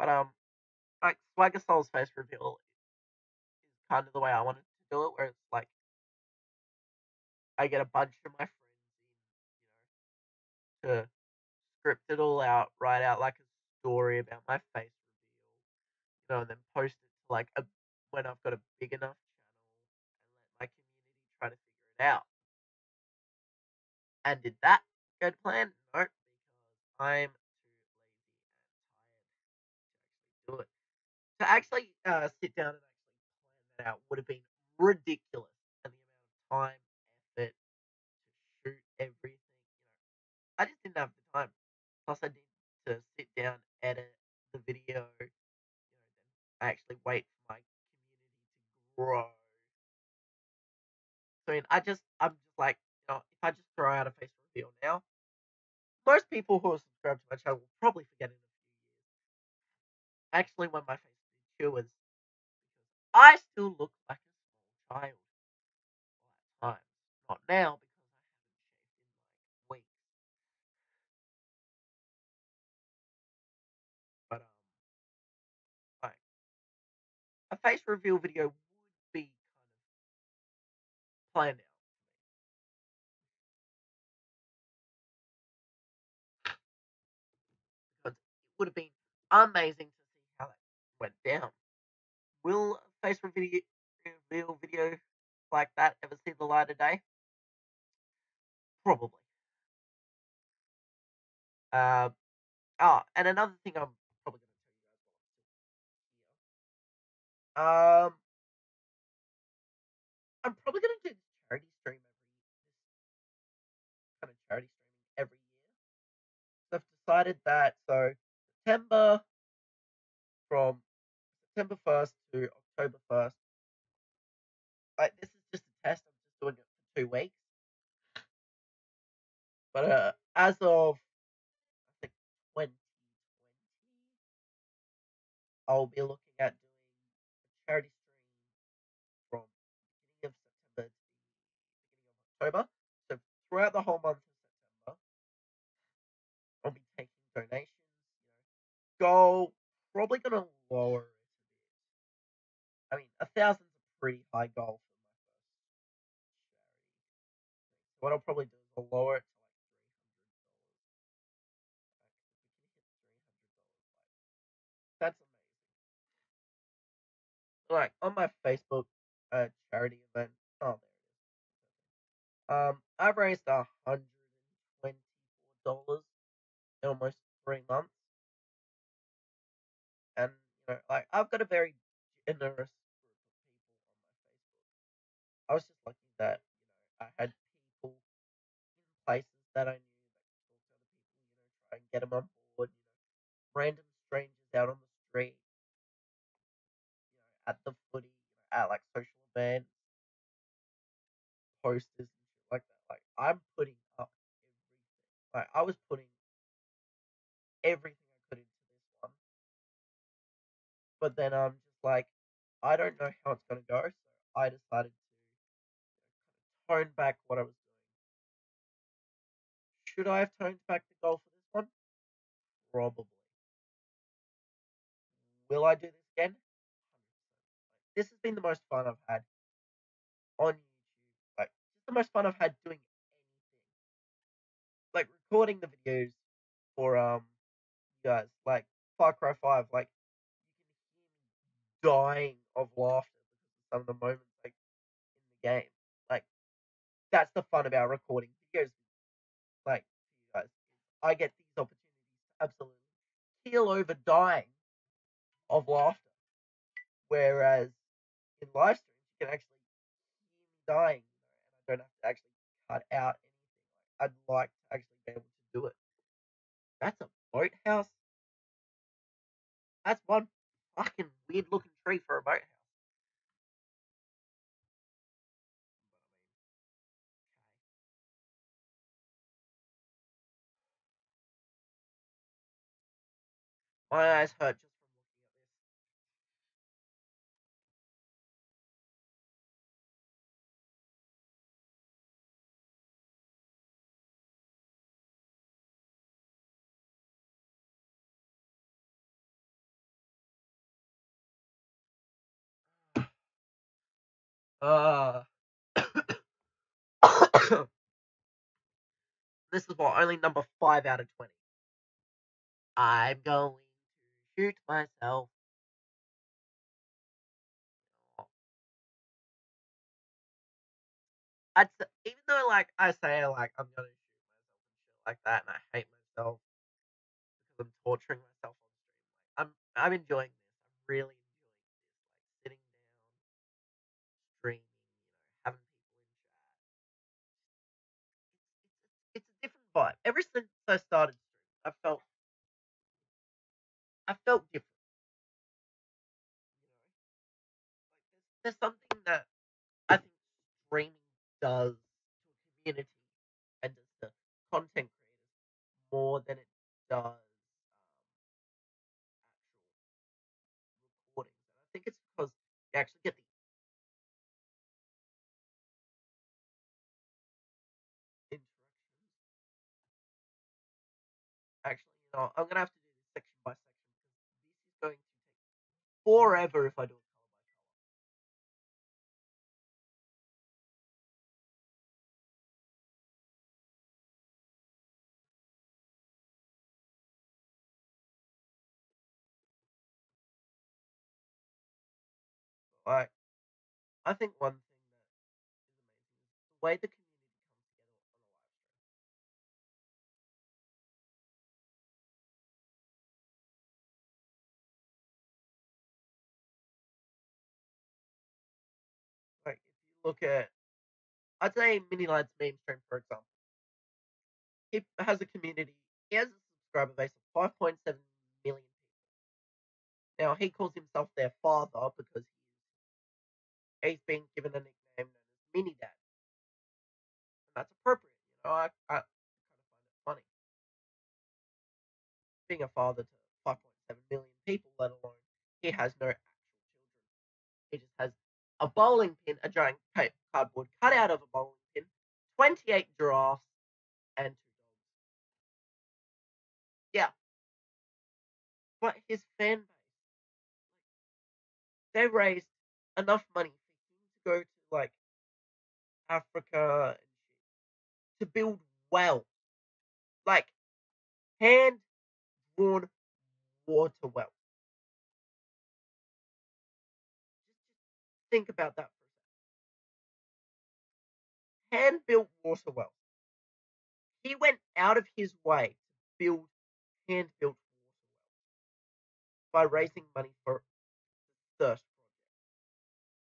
later. But like Swagger Soul's face reveal is kind of the way I wanted to do it, where it's like I get a bunch of my friends in, to script it all out, write out like a story about my face reveal, and then post it to like when I've got a big enough channel and let my community try to figure it out. And did that go to plan? No, because I'm too lazy and tired to actually do it. To actually sit down and actually plan that out would have been ridiculous, and the amount of time, effort to shoot everything. I just didn't have the time. Plus, I need to sit down, edit the video, then I actually wait for my community to grow. So, I mean, I'm just like, if I just throw out a face reveal now, most people who are subscribed to my channel will probably forget it in a few years. Actually, when my face matures, because I still look like a small child at times. Not now, because I haven't shaved in like weeks. But like a face reveal video would be kind of planned out because it would have been amazing to see how that went down. Will a face reveal video like that ever see the light of day? Probably. Uh, and another thing I'm probably going to tell you guys while I'm still here. I'm probably going to do this charity stream this kind of charity streaming every year. So I've decided that September from September 1st to October 1st. Like this is just a test. I'm just doing it for 2 weeks. But as of I think 2020, I'll be looking at doing a charity stream from the beginning of September to the beginning of October. So throughout the whole month of September, I'll be taking donations. Goal probably gonna lower it a bit. I mean, 1,000's a pretty high goal for my first charity. So what I'll probably do is I'll lower it to like $300. Like, if we can hit $300, that's amazing. Like on my Facebook charity event. Oh, there it is. I've raised $124 in almost 3 months, and like I've got a very generous group of people on my Facebook. I was just lucky that I had people in places that I knew that could talk to other people, try and get them on board. Random strangers out on the street, at the footy, at like social events, posters and shit I'm putting up everything. Like I was putting everything I could into this one, but then I'm just like, I don't know how it's gonna go, so I decided to tone back what I was doing. Should I have toned back the goal for this one? Probably. Will I do this again? 100%. This has been the most fun I've had on YouTube. Like, just the most fun I've had doing anything. Like recording the videos for you guys. Like Far Cry 5. Like you can hear me dying of laughter because of some of the moments like in the game. Like that's the fun about recording videos. Like you guys, I get these opportunities to absolutely keel over dying of laughter. Whereas in live streams, you can actually hear me dying, and I don't have to actually cut out anything. Like, I'd like to actually be able to do it. That's a boathouse. That's one fucking weird looking tree for a boathouse. My eyes hurt just from looking at this. This is what only number 5 out of 20. I'm going to shoot myself. Even though like I say like I'm gonna shoot myself and shit like that, and I hate myself because I'm torturing myself on stream. Like I'm enjoying this. I'm really enjoying this. Like sitting down, streaming, having people in chat. It's a different vibe. Ever since I started streaming, I felt different. There's something that I think streaming does to a community and does to content creators more than it does actual recordings. And I think it's because you actually get the interactions. Actually, I'm gonna have to do this section by section because this is going to take forever if I do it color by color. Like, I think one thing that is amazing is the way the community comes together on a live stream. Like, if you look at, I'd say Mini Lads meme stream for example, he has a community. He has a subscriber base of 5.7 million people. Now he calls himself their father because he's been given a nickname known as Mini Dad, and that's appropriate. I kind of find it funny being a father to 5.7 million people, let alone he has no actual children. He just has a bowling pin, a giant cardboard cutout of a bowling pin, 28 giraffes, and 2 dogs. Yeah, but his fan base, they raised enough money for him to go to like Africa and shit to build wells, like hand drawn water wells. Just think about that for a second. Hand built water wells. He went out of his way to build hand built water wells by raising money for the thirst project.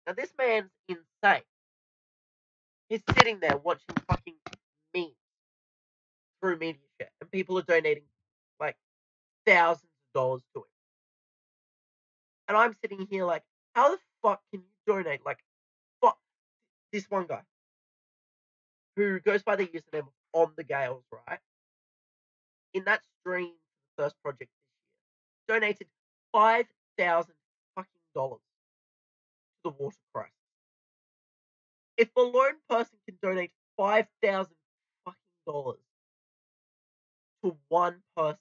Now this man's insane. He's sitting there watching fucking memes through media chat, and people are donating like thousands of dollars to him. And I'm sitting here like, how the fuck can you donate like fuck this one guy who goes by the username of On the Gales, right? In that stream for the first project this year, donated $5,000 to the water crisis. If a lone person can donate $5,000 to one person,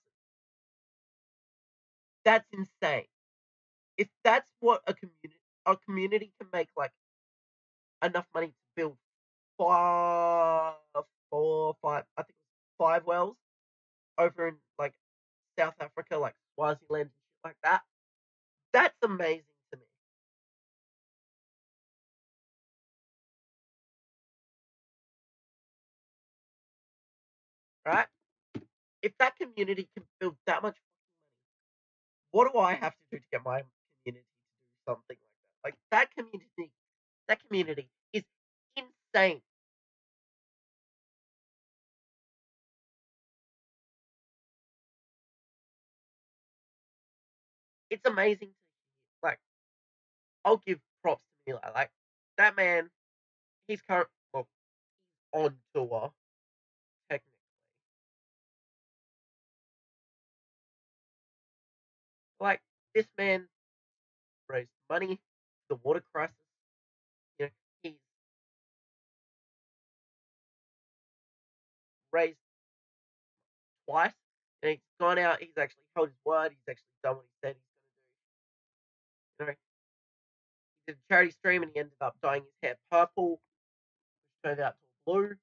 that's insane. If that's what a community can make like enough money to build four, five, I think it was 5 wells over in like South Africa, like Swaziland and shit like that. That's amazing to me. Right? If that community can build that much money, what do I have to do to get my community to do something like that? Like that community is insane. It's amazing to hear. Like, I'll give props to Mila. Like, that man, he's well, on tour, technically. Like, this man raised money for the water crisis. You know, he's raised twice, and he's gone out. He's actually held his word. He's actually done what he said he's going to do. You know, he did a charity stream, and he ended up dyeing his hair purple, which turned out to blue.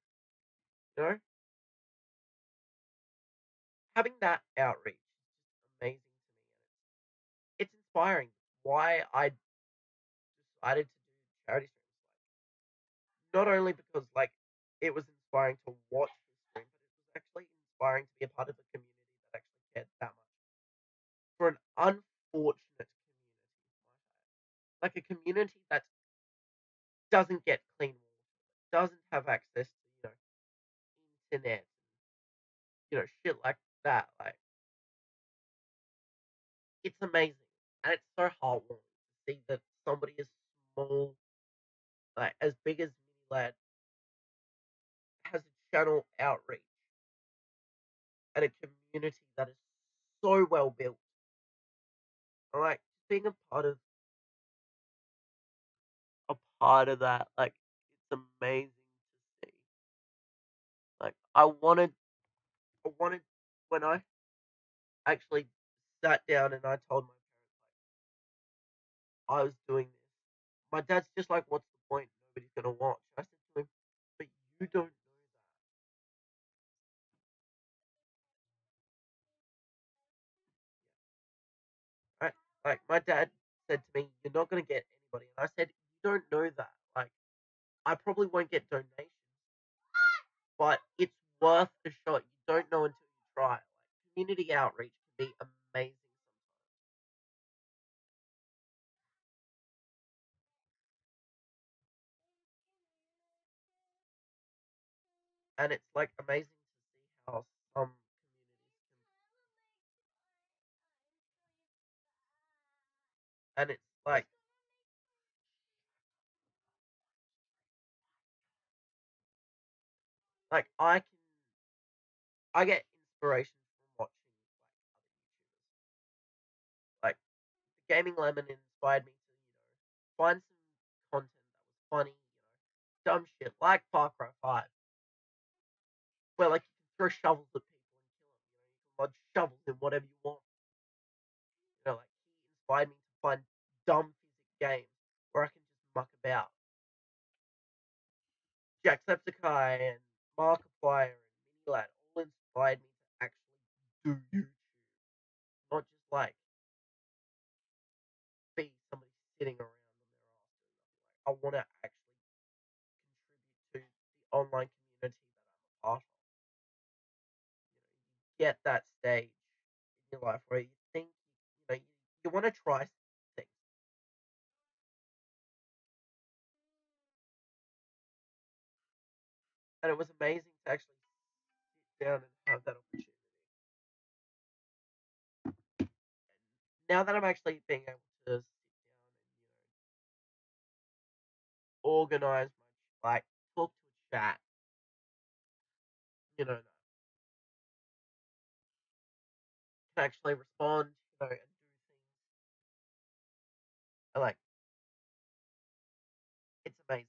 You know, having that outreach is amazing to me, and it's inspiring. Why I decided to do charity streams, not only because like it was inspiring to watch his stream, but it was actually inspiring to be a part of a community that actually cared that much for an unfortunate community, like a community that doesn't get clean water, doesn't have access to internet, shit like that. Like it's amazing, and it's so heartwarming to see that somebody as small, like as big as Mini Lad, has a channel outreach and a community that is so well built. Like being a part of that, like it's amazing to see. Like I wanted when I actually sat down and I told my parents like I was doing this. My dad's just like, "What's the point? Nobody's gonna watch." I said to him, "But you don't know that, right?" Like my dad said to me, "You're not gonna get anybody," and I said, "You don't know that. Like I probably won't get donations, but it's worth the shot. You don't know until you try. Like community outreach can be amazing sometimes, and it's like amazing to see how some communities can, and it's like I get inspiration from watching like the Gaming Lemon inspired me to find some content that was funny, dumb shit like Far Cry 5, where like you can throw shovels at people and kill them. You can lodge shovels in whatever you want. Like he inspired me to find dumb physics games where I can just muck about. Jacksepticeye and Markiplier and Minilad all inspired me to actually do YouTube, not just like be somebody sitting around on their ass. I want to actually contribute to the online community that I'm a part of. You get that stage in your life where you think you want to try things, and it was amazing to actually sit down and have that opportunity. Now that I'm actually being able to sit down and organize my like talk to a chat that can actually respond, and do things. Like, it's amazing.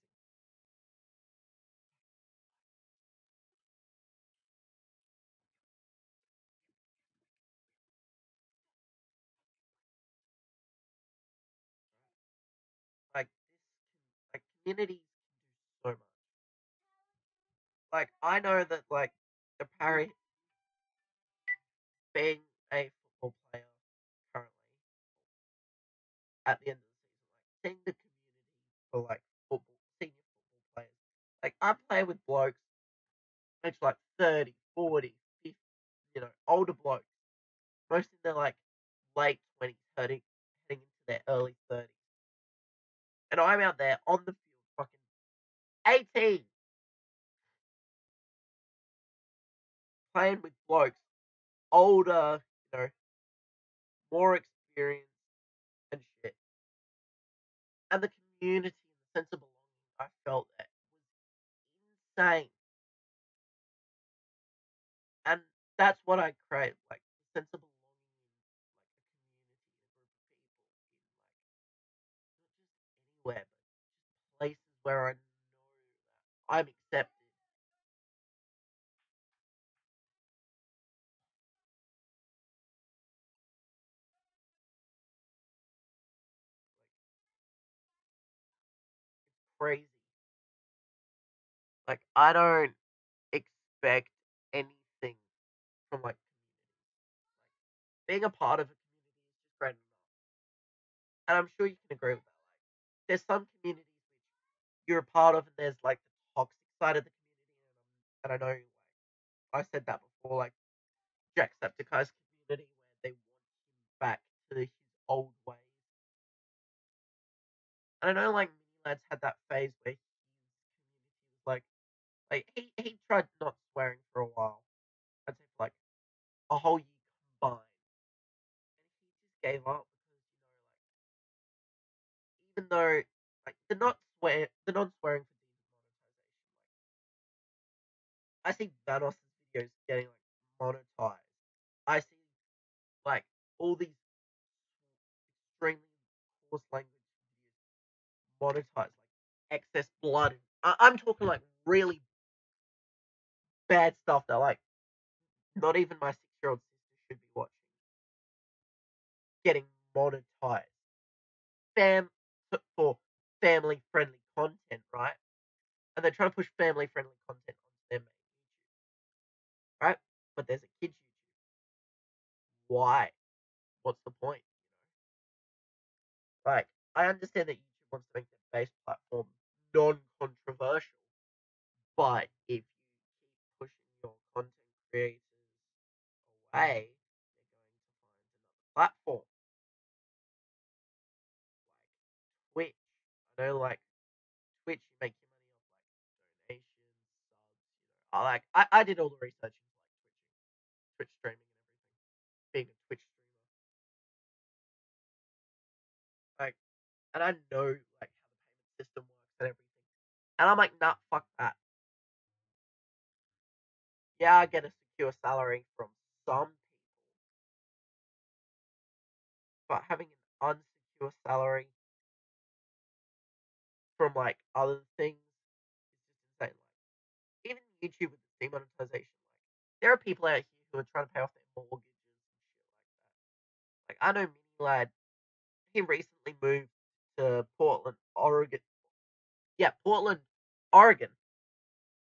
Like communities can do so much. Like, I know that, like, the parry being a football player currently at the end of the season, like seeing the community for like senior football players. Like, I play with blokes, it's like 30, 40, 50, older blokes, most in their like late 20s, heading into their early 30s. And I'm out there on the field, fucking 18, playing with blokes, older, more experienced and shit. And the community and the sense of belonging I felt that was insane. And that's what I crave, like the sense of belonging in like a community, a group of people, in like not just anywhere, but just places where I know that I'm accepted. Like, crazy. Like, I don't expect anything from like being a part of a community is just great enough. And I'm sure you can agree with that. Like, there's some communities which you're a part of, and there's like the toxic side of the community, and I know, like, I said that before, like Jacksepticeye's community, where they want him back to his old ways. And I know, like, Mini Lads had that phase where his community was like he tried not swearing for a while. I'd say for like a whole year combined, and he just gave up because, like, even though, like, the non swearing for demonetization, like, I see Vanos' videos getting like monetized. I see, like, all these extremely coarse language videos monetized, like excess blood. I'm talking like really bad stuff that, like, not even my 6-year-old sister should be watching. Getting monetized, fam for family friendly content, right? And they're trying to push family friendly content onto their main YouTube, right? But there's a kids YouTube. Why? What's the point? Like, I understand that YouTube wants to make their base platform non-controversial, but if you keep pushing your content creators away, they're going to find another platform like Twitch. I know, like, Twitch, you make your money off like donations, subs. I did all the research into like Twitch streaming and everything, being a Twitch streamer. Like, and I know like how the payment system works and everything. And I'm like, nah, fuck that. Yeah, I get a secure salary from some people, but having an unsecure salary from like other things is just insane. Like, even YouTube with the demonetization, like, there are people out here who are trying to pay off their mortgages and shit like that. Like, I know Mini Lad, he recently moved to Portland, Oregon. Yeah, Portland, Oregon,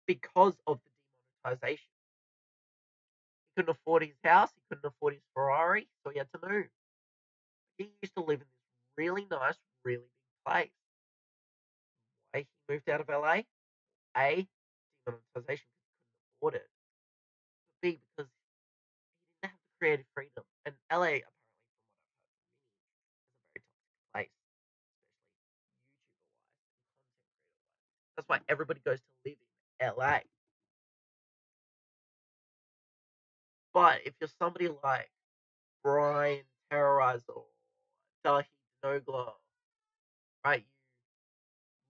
because of the demonetization. He couldn't afford his house, he couldn't afford his Ferrari, so he had to move. He used to live in this really nice, really big place. Why he moved out of LA? A, demonetization because he couldn't afford it. But B, because he didn't have the creative freedom. And LA, apparently, from what I've heard from Mini, is a very toxic place, especially YouTuber wise and content creator wise. That's why everybody goes to live in LA. But if you're somebody like Brian Terrorizer or Dahi Nogla, right?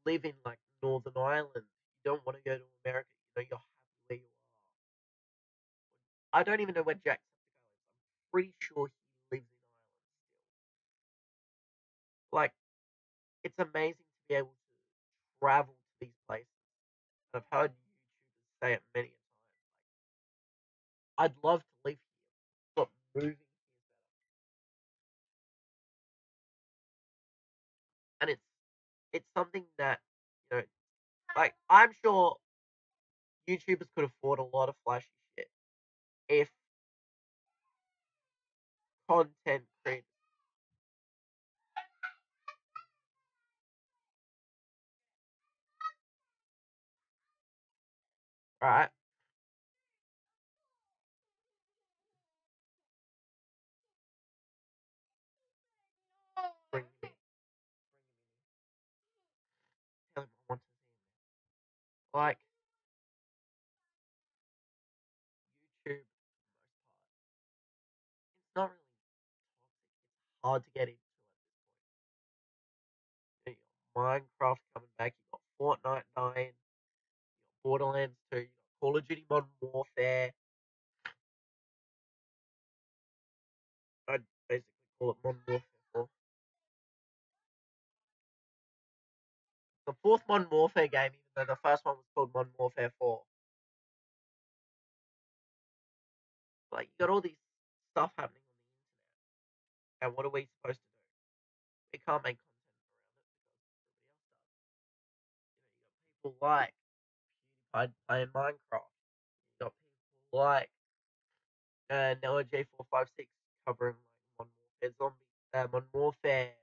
You live in like Northern Ireland. You don't want to go to America. You're happy where you are. I don't even know where Jacksepticeye is. I'm pretty sure he lives in Ireland still. Like, it's amazing to be able to travel to these places. And I've heard YouTubers say it many a time. I'd love to live here, but moving here is better. And it's something that, you know, like, I'm sure YouTubers could afford a lot of flashy shit if content creators, right? Bring me, tell him I want to see him. Like YouTube, for the most part, it's not really toxic. It's hard to get into at this point. You got Minecraft coming back. You got Fortnite 9. You got Borderlands 2. You got Call of Duty Modern Warfare. I'd basically call it Modern Warfare 4. The fourth Modern Warfare game, even though the first one was called Modern Warfare 4. Like, you got all these stuff happening on the internet. And what are we supposed to do? We can't make content around it because everybody else does. You got people like PewDiePie playing Minecraft. You got people like Noah J456 covering like Modern Warfare.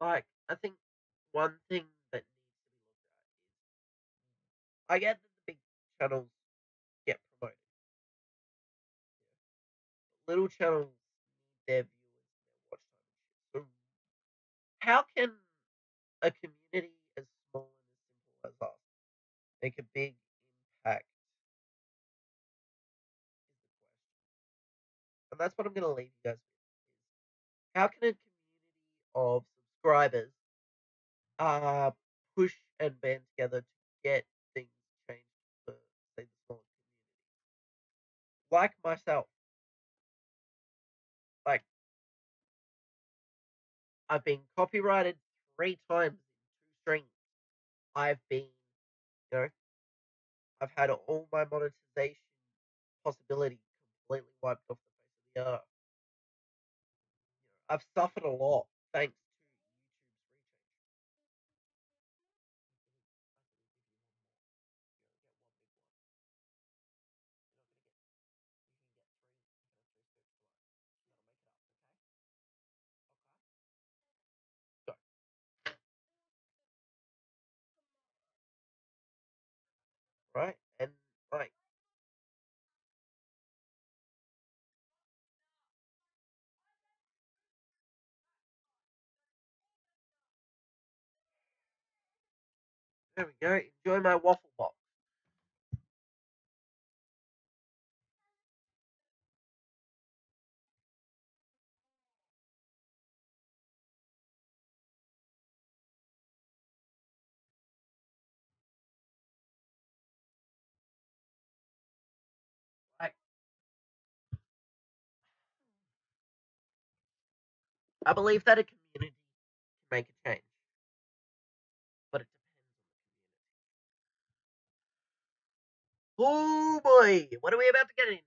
Like, I think one thing that needs to be looked at is I get that the big channels get promoted. Little channels need their viewers and their watch time and shit. So how can a community as small and as simple as us make a big impact is the question. And that's what I'm gonna leave you guys with. How can a community of subscribers uh push and band together to get things changed for say the smallest community? Like myself, like I've been copyrighted 3 times in 2 streams. I've been, you know, I've had all my monetization possibility completely wiped off the face of the earth. I've suffered a lot thanks to YouTube's reach. Right? And like, there we go. Enjoy my waffle box. Like, I believe that a community can make a change, but it depends on the community. Oh boy, what are we about to get into?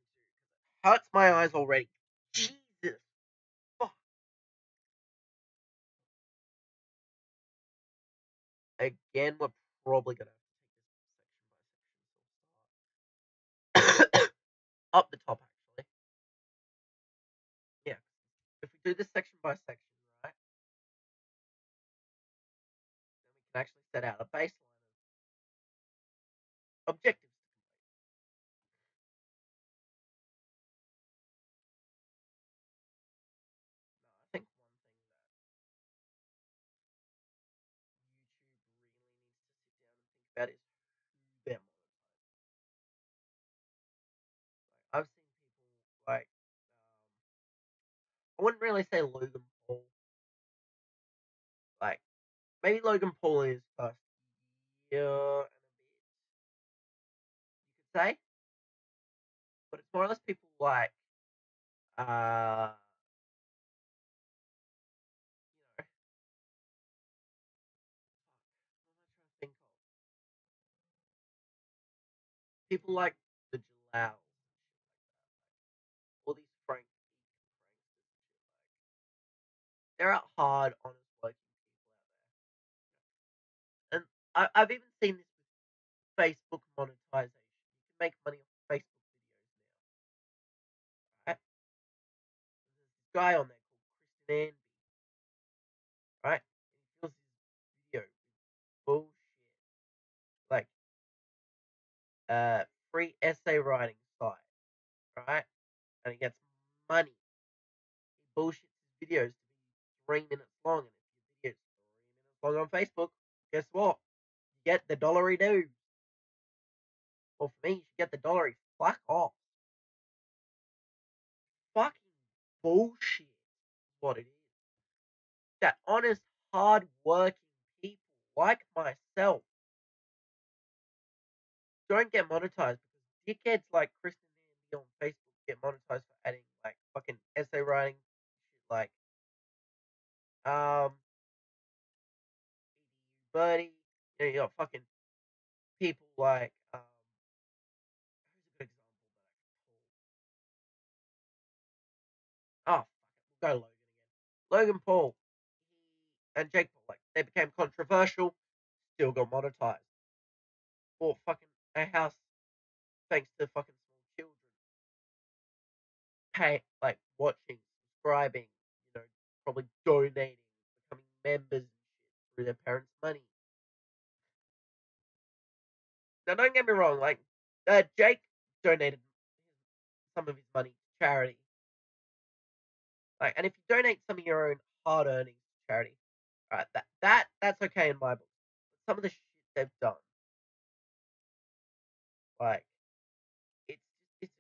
Hurts my eyes already. Jesus. Fuck. Again, we're probably gonna have to take this section by section. Up the top, actually. Yeah. If we do this section by section, right, then we can actually set out a baseline of objectives. I think one thing about is who they're monetizing. I've seen people like I wouldn't really say Logan Paul. Like maybe Logan Paul in his first year and a bit, you could say. But it's more or less people like uh you know, what am I trying to think of? People like the Jalal, all these Frank they're out hard, honest working people out there. And I've even seen this with Facebook monetization. You can make money off Facebook videos now, right? There's this guy on there called Kristen Anby, right? And he fills his video with bullshit. Like free essay writing site, right? And he gets money. He bullshits his videos to be 3 minutes long, and if your video's 3 minutes long on Facebook, guess what? You get the dollary dues. Well, for me, you should get the dollary. Fuck off. Fucking bullshit is what it is. That honest, hard-working people like myself don't get monetized because dickheads like Kristen Andy on Facebook get monetized for adding like fucking essay writing shit like EDU Buddy. You got fucking people like who's a good example that I could pull? Oh fuck it, we'll go Logan again. Logan Paul. He and Jake Paul, like they became controversial, still got monetized. Bought fucking a house thanks to fucking small children. Pay like watching, subscribing, probably donating, becoming members and shit through their parents' money. Now don't get me wrong, like Jake donated some of his money to charity. Like, and if you donate some of your own hard earnings to charity, right, that's okay in my book. But some of the shit they've done, like, it's ridiculous.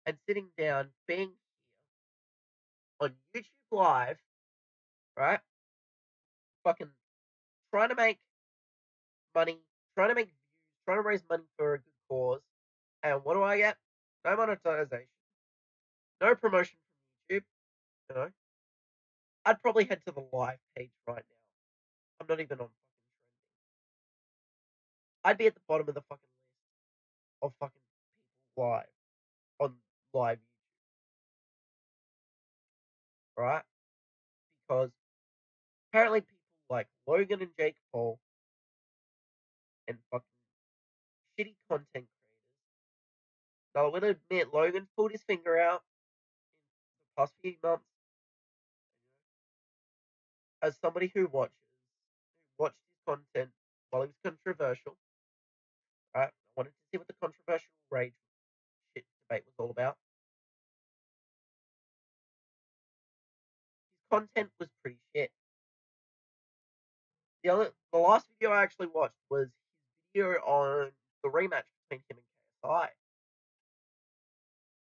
And sitting down, being here on YouTube Live, right, fucking trying to make money, trying to make views, trying to raise money for a good cause, and what do I get? No monetization, no promotion from YouTube. You know, I'd probably head to the live page right now. I'm not even on fucking trending. I'd be at the bottom of the fucking list of fucking people live on live YouTube, right? Because apparently people like Logan and Jake Paul and fucking shitty content creators. Now, I'm gonna admit, Logan's pulled his finger out in the past few months. As somebody who watched his content while he was controversial, right? I wanted to see what the controversial rage shit debate was all about. His content was pretty shit. The last video I actually watched was his video on the rematch between him and KSI.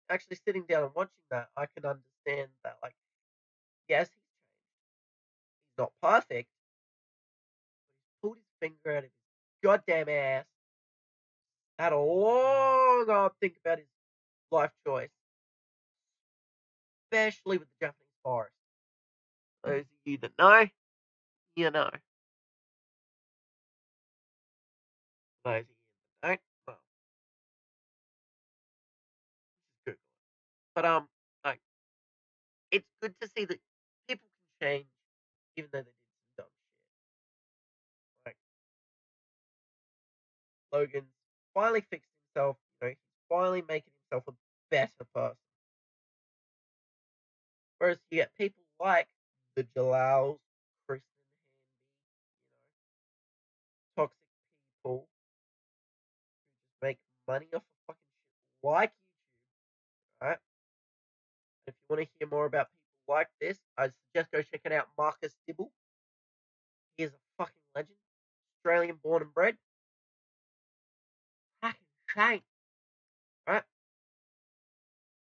Actually sitting down and watching that, I can understand that, like, yes, he's changed. He's not perfect, but he's pulled his finger out of his goddamn ass, had a long hard think about his life choice, especially with the Japanese forest. Those of you that know, you know. Those of you that don't, well, just Google it. But like, it's good to see that people can change, even though they did some dumb shit. Like Logan's finally fixed himself. He's finally making himself a better person. Whereas you get people like the Jalals, Kristen Handy, toxic people who just make money off of fucking shit like YouTube, right? If you want to hear more about people like this, I suggest go checking out Marcus Dibble. He is a fucking legend. Australian born and bred. Fucking shame, right?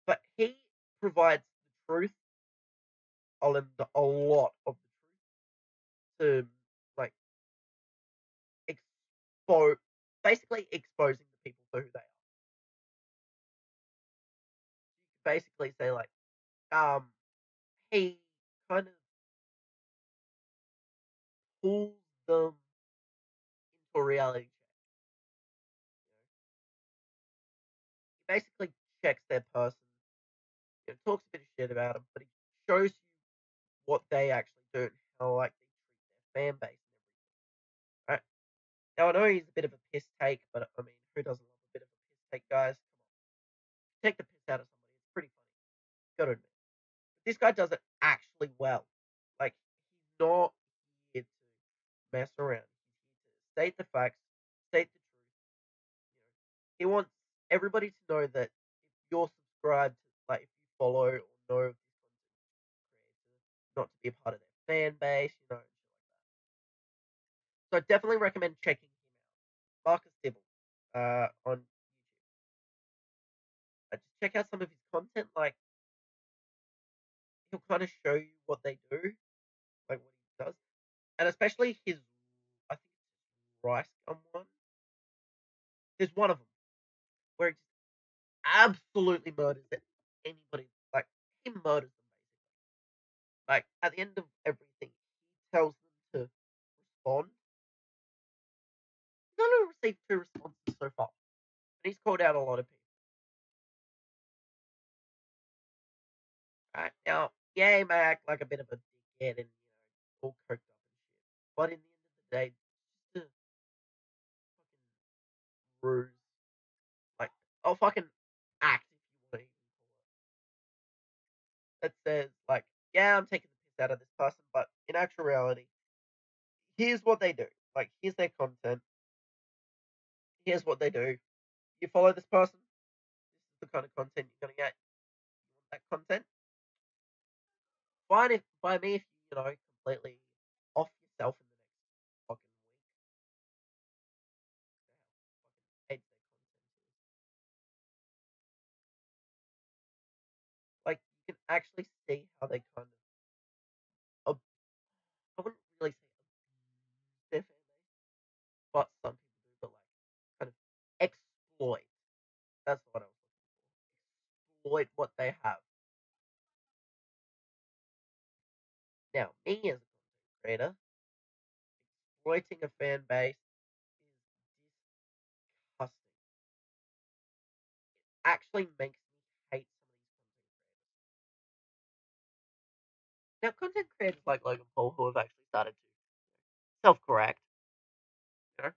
But he provides the truth, a lot of the truth to like expose, basically exposing the people for who they are. You could basically say like, he kind of pulls them into a reality check. He basically checks their person, talks a bit of shit about them, but he shows you what they actually do and how like they treat their fan base and everything. Right? Now I know he's a bit of a piss take, but I mean, who doesn't love a bit of a piss take, guys? Come on, take the piss out of somebody. It's pretty funny. Gotta admit. But this guy does it actually well. Like he's not here to mess around. He's here to state the facts, state the truth. He wants everybody to know that if you're subscribed, like if you follow or know of this content creator, not to be a part of their fan base, and shit like that. So I definitely recommend checking him out. Marcus Dibble, on YouTube. Just check out some of his content. Like he'll kind of show you what they do, like what he does, and especially his, I think it's rice gum one. There's one of them where he just absolutely murders anybody. Like he murders them basically. Like at the end of everything, he tells them to respond. He's only received 2 responses so far, and he's called out a lot of people. Right now, yeah, he may act like a bit of a dickhead and all coked up and shit, but in the end of the day, it's just a fucking ruse. Like, I'll fucking act if you want to even call it. That says like, yeah, I'm taking the piss out of this person, but in actual reality, here's what they do. Like, here's their content. Here's what they do. You follow this person. This is the kind of content you're gonna get. You want that content? Fine if by me if you completely off yourself in the next fucking week. Fucking hate their content. Like you can actually see how they kind of I wouldn't really say abuse their fan base, but some people do, but like kind of exploit. That's what I was looking for. Exploit what they have. Now, me as a content creator, exploiting a fan base is disgusting. It actually makes me hate some of these content creators. Now, content creators like Logan Paul who have actually started to self-correct, you know,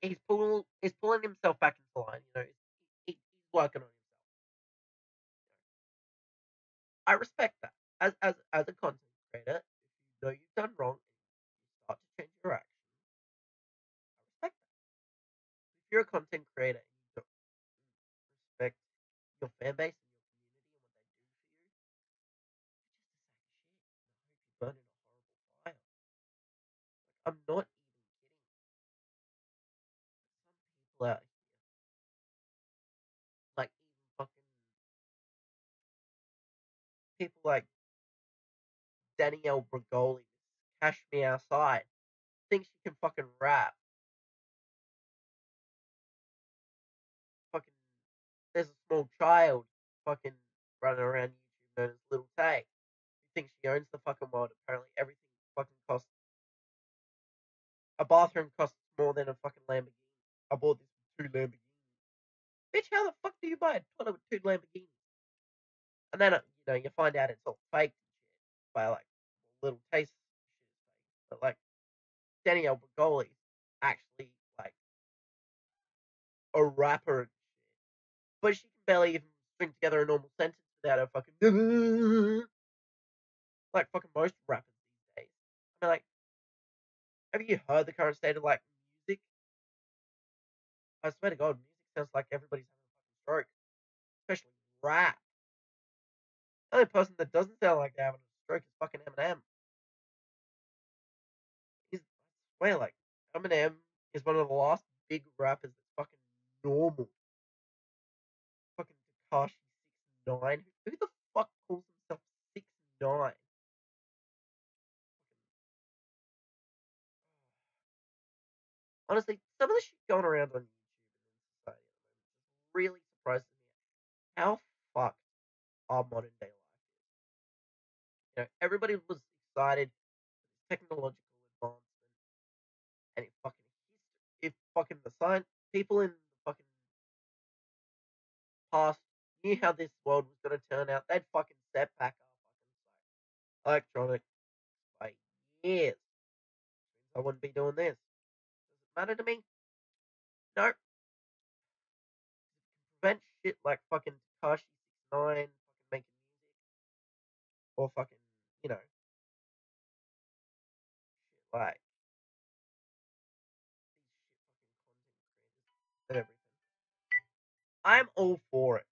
he's pulling himself back into line. He's working on himself. I respect that as a content creator. If you know you've done wrong and you start to change your action, I respect that. If you're a content creator and you don't respect your fan base and your community and what they do for you, you're just a sack of shit. And I hope you burn in a horrible fire. Like, I'm not even kidding. Some people out here, like even fucking people like Danielle Bregoli, Cash Me Outside, thinks she can fucking rap. Fucking, there's a small child fucking running around YouTube known as Little Tay. She thinks she owns the fucking world. Apparently, everything fucking costs. A bathroom costs more than a fucking Lamborghini. I bought this with 2 Lamborghinis. Bitch, how the fuck do you buy a toilet with 2 Lamborghinis? And then, you find out it's all fake shit by like Little Taste shit is fake. But like Danielle Bregoli's actually like a rapper and shit. But she can barely even string together a normal sentence without her fucking like fucking most rappers these days. I mean, like, have you heard the current state of like music? I swear to God, music sounds like everybody's having a fucking stroke, especially rap. The only person that doesn't sound like they're having a stroke is fucking Eminem. I swear, like, Eminem is one of the last big rappers that's fucking normal. Fucking Takashi 6ix9ine. Who the fuck calls himself 6ix9ine? Honestly, some of the shit going around on YouTube and in society at the moment really surprises me how fucked our modern day life is. Everybody was excited for technological advancement and if fucking the science people in the fucking past knew how this world was gonna turn out, they'd fucking set back our fucking electronics by years. I wouldn't be doing this. Does it matter to me? No. Prevent shit like fucking Takashi 6ix9ine fucking making music or fucking, you know, shit like these shit fucking content creators and everything. I'm all for it.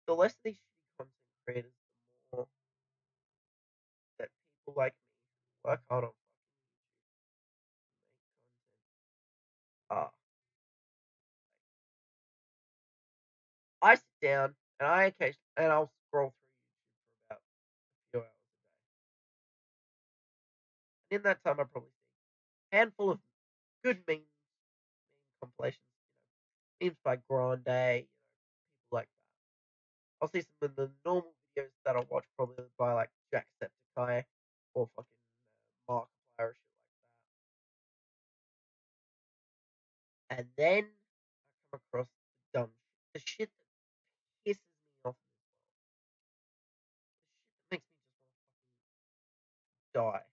The less of these shitty content creators, the more that people like me who work hard on fucking YouTube make content. I sit down and I'll scroll through YouTube for about a few hours a day. And in that time I probably see a handful of good meme compilations, memes by Grande, people like that. I'll see some of the normal videos that I'll watch probably by like Jacksepticeye or fucking Markiplier or shit like that. And then I come across the dumb shit. The shit that pisses me off in this world. The shit that makes me just want to fucking die.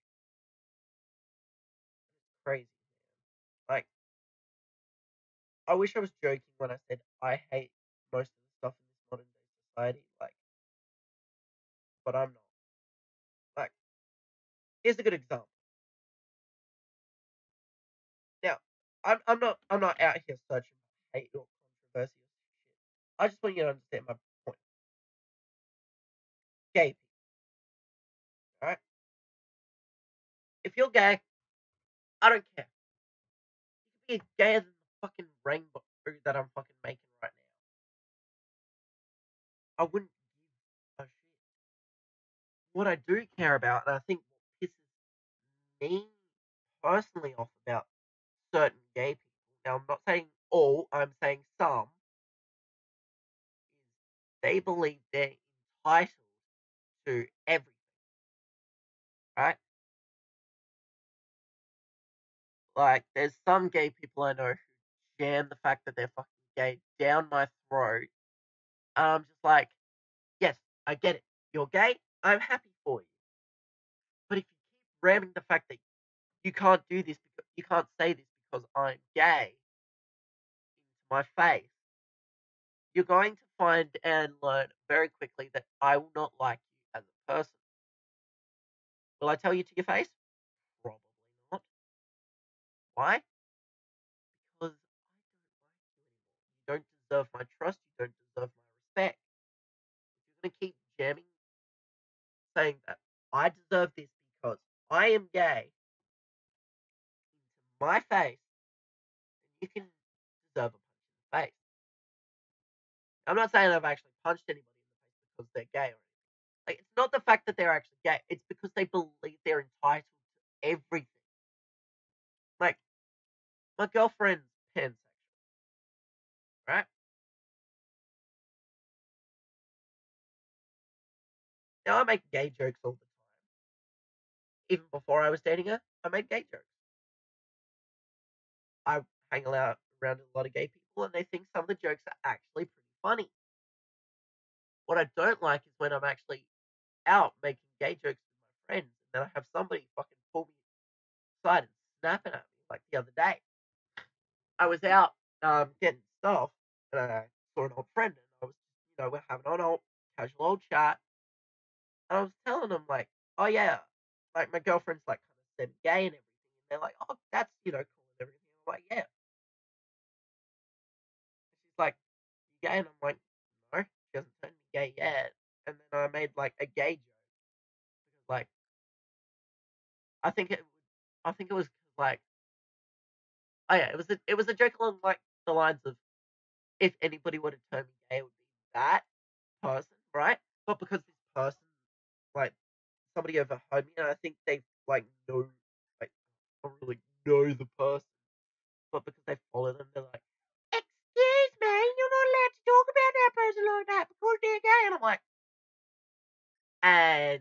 It's crazy, man. Like, I wish I was joking when I said I hate most of the stuff in this modern day society, like, but I'm not. Like, here's a good example. Now, I'm not out here searching for hate or controversy or shit. I just want you to understand my point. Gay people, alright? If you're gay, I don't care. You can be gayer than the fucking rainbow that I'm fucking making right now. I wouldn't give a shit. What I do care about, and I think what pisses me personally off about certain gay people, now I'm not saying all, I'm saying some, is they believe they're entitled to everything, right? Like, there's some gay people I know who jam the fact that they're fucking gay down my throat. And I'm just like, yes, I get it. You're gay. I'm happy for you. But if you keep ramming the fact that you can't do this, because you can't say this because I'm gay into my face, you're going to find and learn very quickly that I will not like you as a person. Will I tell you to your face? Probably not. Why? Because I don't like you anymore. You don't deserve my trust. You don't deserve my respect. If you're going to keep jamming, saying that I deserve this because I am gay into my face, then you can deserve a punch in the face. I'm not saying I've actually punched anybody in the face because they're gay or anything. Like, it's not the fact that they're actually gay. It's because they believe they're entitled to everything. Like, my girlfriend's pansexual, right? Now, I make gay jokes all the time. Even before I was dating her, I made gay jokes. I hang out around a lot of gay people, and they think some of the jokes are actually pretty funny. What I don't like is when I'm actually out making gay jokes with my friends, and then I have somebody fucking pull me aside and snapping at me. Like the other day, I was out getting stuff, and I saw an old friend, and I was, we're having an old casual old chat, and I was telling them like, oh yeah, like my girlfriend's like kind of semi-gay and everything, and they're like, oh, that's cool and everything. I'm like, yeah. And she's like, you gay? And I'm like, no, she hasn't turned me gay yet. And then I made like a gay joke because like I think it was like Oh yeah, it was a joke along like the lines of if anybody were to turn me gay, it would be that person, right? But because this person, like somebody overheard me, and I think they like know, like, don't really know the person, but because they follow them, they're like, "Excuse me, you're not allowed to talk about that person like that because they're gay." And I'm like, and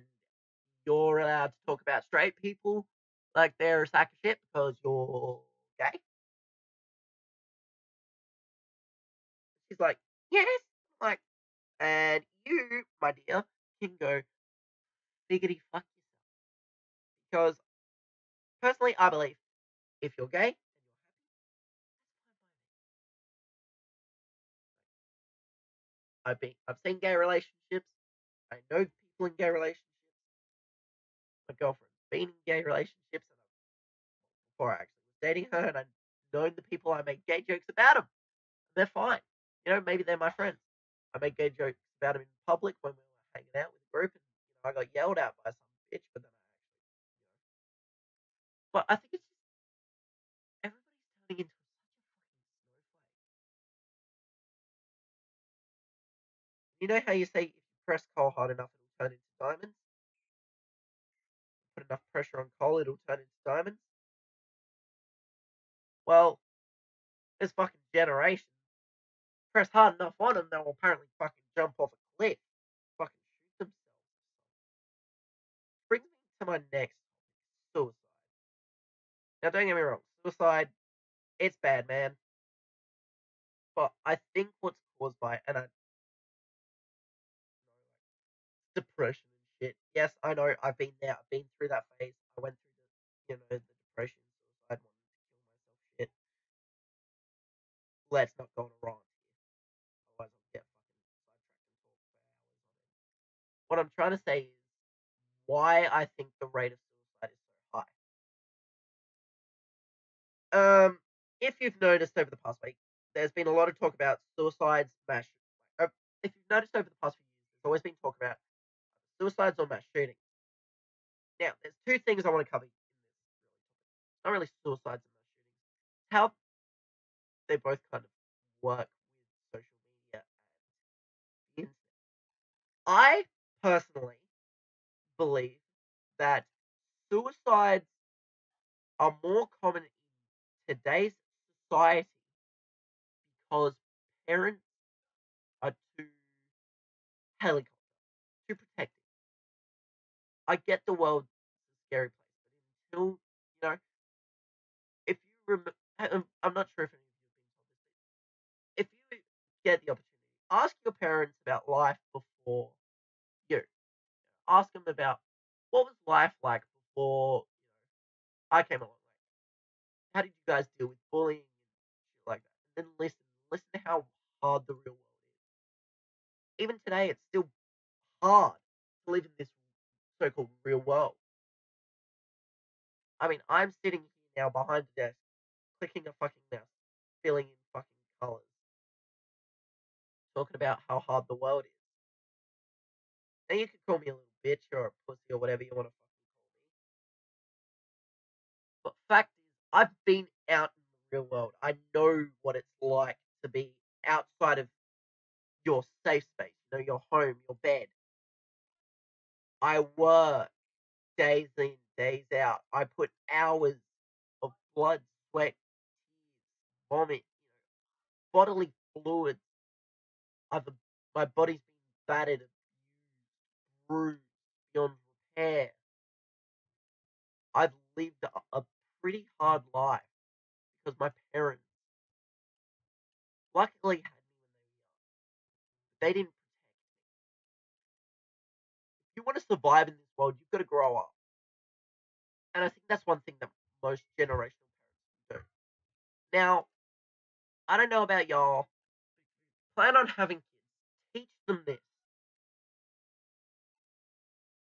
you're allowed to talk about straight people like they're a sack of shit because you're gay. She's like, yes. I'm like, and you, my dear, can go biggity fuck yourself. Because personally, I believe if you're gay, I've seen gay relationships. I know people in gay relationships. My girlfriend's been in gay relationships, and before I actually was dating her, and I've known the people I make gay jokes about them. They're fine. You know, maybe they're my friends. I make gay jokes about them in public when we were hanging out with a group, and I got yelled at by some bitch, but then but I think it's just everybody's turning into such a fucking snowflake. You know how you say if you press coal hard enough, it'll turn into diamonds? Put enough pressure on coal, it'll turn into diamonds? Well, this fucking generation, press hard enough on them, they'll apparently fucking jump off a cliff, fucking shoot themselves. Brings me to my next topic, suicide. Now, don't get me wrong, suicide, it's bad, man. But I think what's caused by it, and I know, like, depression and shit. Yes, I know, I've been there, I've been through that phase. I went through the depression, suicide, wanting to kill myself shit. Let's not go on a rant here, otherwise I'll get fucking sidetracked and talk for hours on end. What I'm trying to say is why I think the rate of suicide is so high. Um, if you've noticed over the past week, there's been a lot of talk about suicides, mass. Uh, if you've noticed over the past few years, there's always been talk about suicides or mass shootings. Now, there's two things I want to cover in this. Not really suicides and mass shootings. How they both kind of work with social media and the internet. I personally believe that suicides are more common in today's society because parents are too helicopter, too protective. I get the world's a scary place, but until if you remember, I'm not sure if any of you have been told this, but if you get the opportunity, ask your parents about life before you. Ask them about what was life like before I came along. Like, how did you guys deal with bullying and shit like that? And then listen to how hard the real world is. Even today, it's still hard to live in this so-called real world. I mean, I'm sitting here now behind the desk, clicking a fucking mouse, filling in fucking colors, talking about how hard the world is. Now you can call me a little bitch or a pussy or whatever you want to fucking call me. But fact is, I've been out in the real world. I know what it's like to be outside of your safe space, your home, your bed. I work days in, days out. I put hours of blood, sweat, tears, vomit, bodily fluids. I've my body's been battered, abused, bruised beyond repair. I've lived a pretty hard life because my parents luckily had me when they were young. They didn't protect me. If you want to survive in this world, you've got to grow up. And I think that's one thing that most generational parents do. Now, I don't know about y'all. Plan on having kids. Teach them this.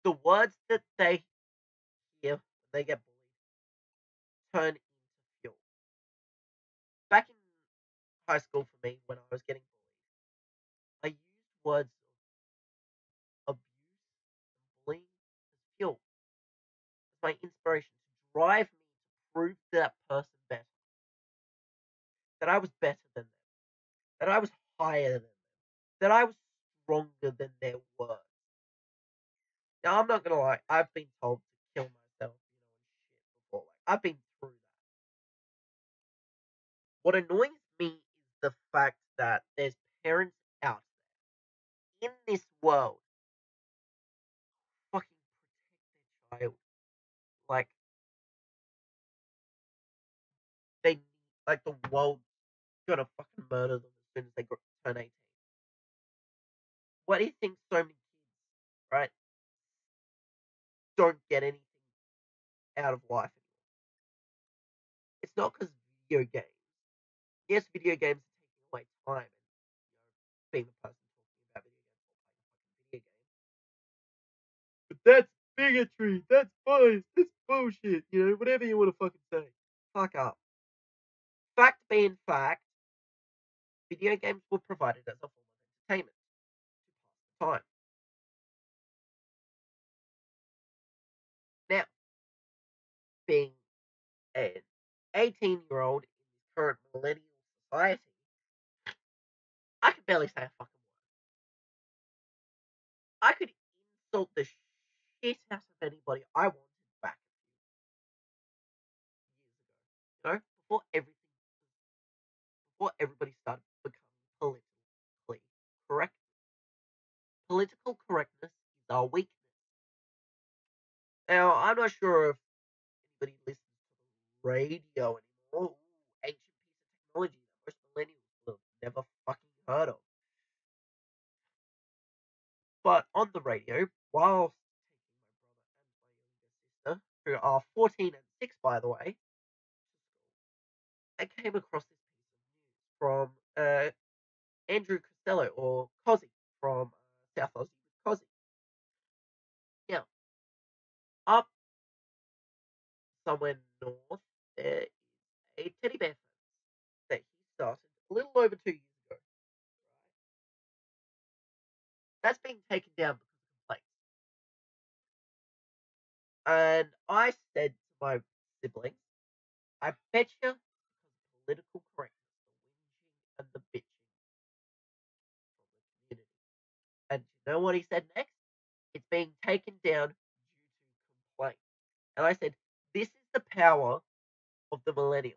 The words that they hear when they get bullied turn into fuel. Back in high school for me, when I was getting bullied, I used words of abuse and bullying as fuel, as my inspiration to drive me to prove to that person better. that I was better than them, that I was higher than them, that I was stronger than their words. Now, I'm not gonna lie, I've been told to kill myself, and shit before. I've been through that. What annoys me is the fact that there's parents out there in this world fucking protect their child. Like, they like the world's gonna fucking murder them as soon as they turn 18. What do you think so many kids, right, don't get anything out of life anymore? It's not because video games. Yes, video games are taking away time and being the person talking about video games or playing a fucking video game. But that's bigotry. That's bias. That's bullshit. Whatever you want to fucking say. Fuck up. Fact being fact, video games were provided as a form of entertainment to pass the time. Now, being an 18-year-old in this current millennial society, I could barely say a fucking word. I could insult the shit out of anybody I wanted back a few years ago. Before everybody started becoming politically correct. Political correctness is our weakness. Now, I'm not sure if anybody listens to the radio anymore. Ooh, ancient piece of technology that most millennials will have never fucking heard of. But on the radio, whilst taking my brother and my younger sister, who are 14 and 6 by the way, I came across this piece of news from Andrew Costello, or Cozzy, from South Aussie with Cozzy. Now, up somewhere north, there is a teddy bear fence that he started a little over 2 years ago. That's being taken down because of complaints. And I said to my siblings, I bet you because of political correctness, the whinging and the bitching from the community. And you know what he said next? It's being taken down due to complaints. And I said, this is the power of the millennials.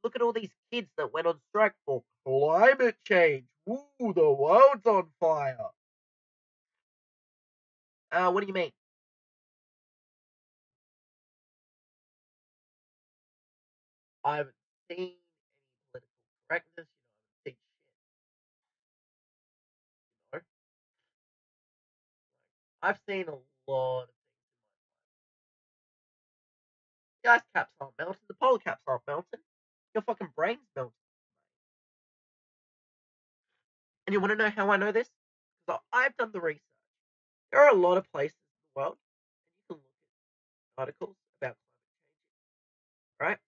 Look at all these kids that went on strike for climate change. Ooh, the world's on fire. What do you mean? I haven't seen any political correctness. I haven't seen shit. I've seen a lot of things in my life. The ice caps aren't melting. The polar caps aren't melting. Your fucking brain's melting. And you want to know how I know this? Because I've done the research. There are a lot of places in the world, and you can look at articles about climate change, right?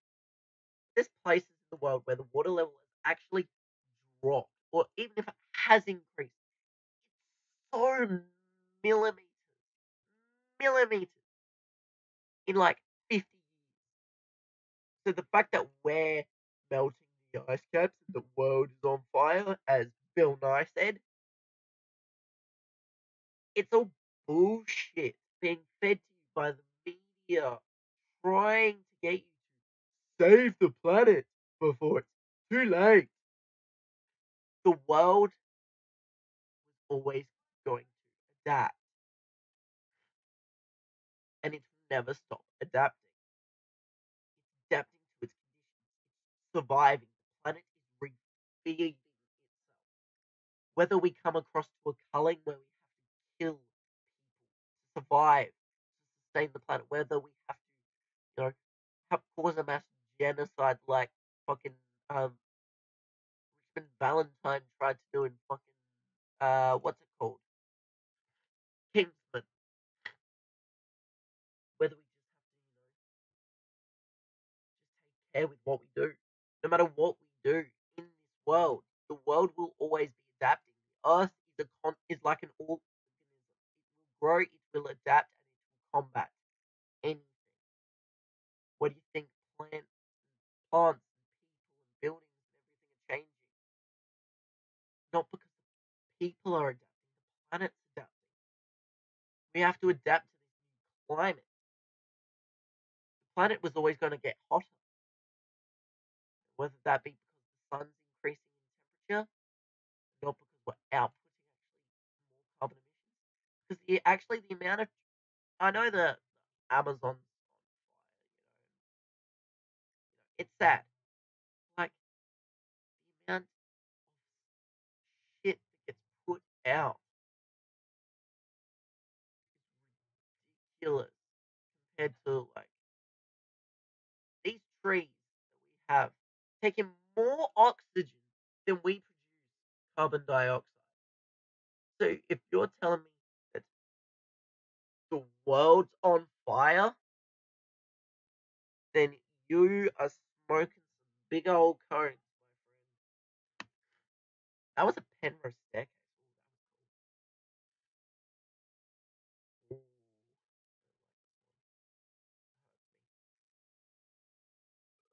There's places in the world where the water level has actually dropped, or even if it has increased, so millimeters, millimeters in like 50 years. So the fact that we're melting the ice caps and the world is on fire, as Bill Nye said, it's all bullshit being fed to you by the media, trying to get you to save the planet before it's too late. The world was always going to adapt, and it will never stop adapting. It's adapting to its conditions. It's surviving. The planet is refeeding itself. Whether we come across to a culling where we have to kill people to survive, to sustain the planet, whether we have to, cause a mass genocide like fucking Richmond Valentine tried to do in fucking what's it called? Kingsman. Whether we just have to, just take care with what we do. No matter what we do in this world, the world will always be adapting. The earth is like an organism. It will grow, it will adapt, and it will combat anything. What do you think plants and people and buildings and everything people are adapting. The planet's adapting. We have to adapt to this new climate. The planet was always going to get hotter, whether that be because the sun's increasing in temperature, not because we're outputting actually more carbon emissions. Because the amount of I know the Amazon's on fire, it's sad. Like the amount of shit that gets put out is ridiculous compared to like these trees that we have taking more oxygen than we produce carbon dioxide. So if you're telling me that the world's on fire, then you are smoking some big old cones, my friend. That was a Penrose staircase. Ooh,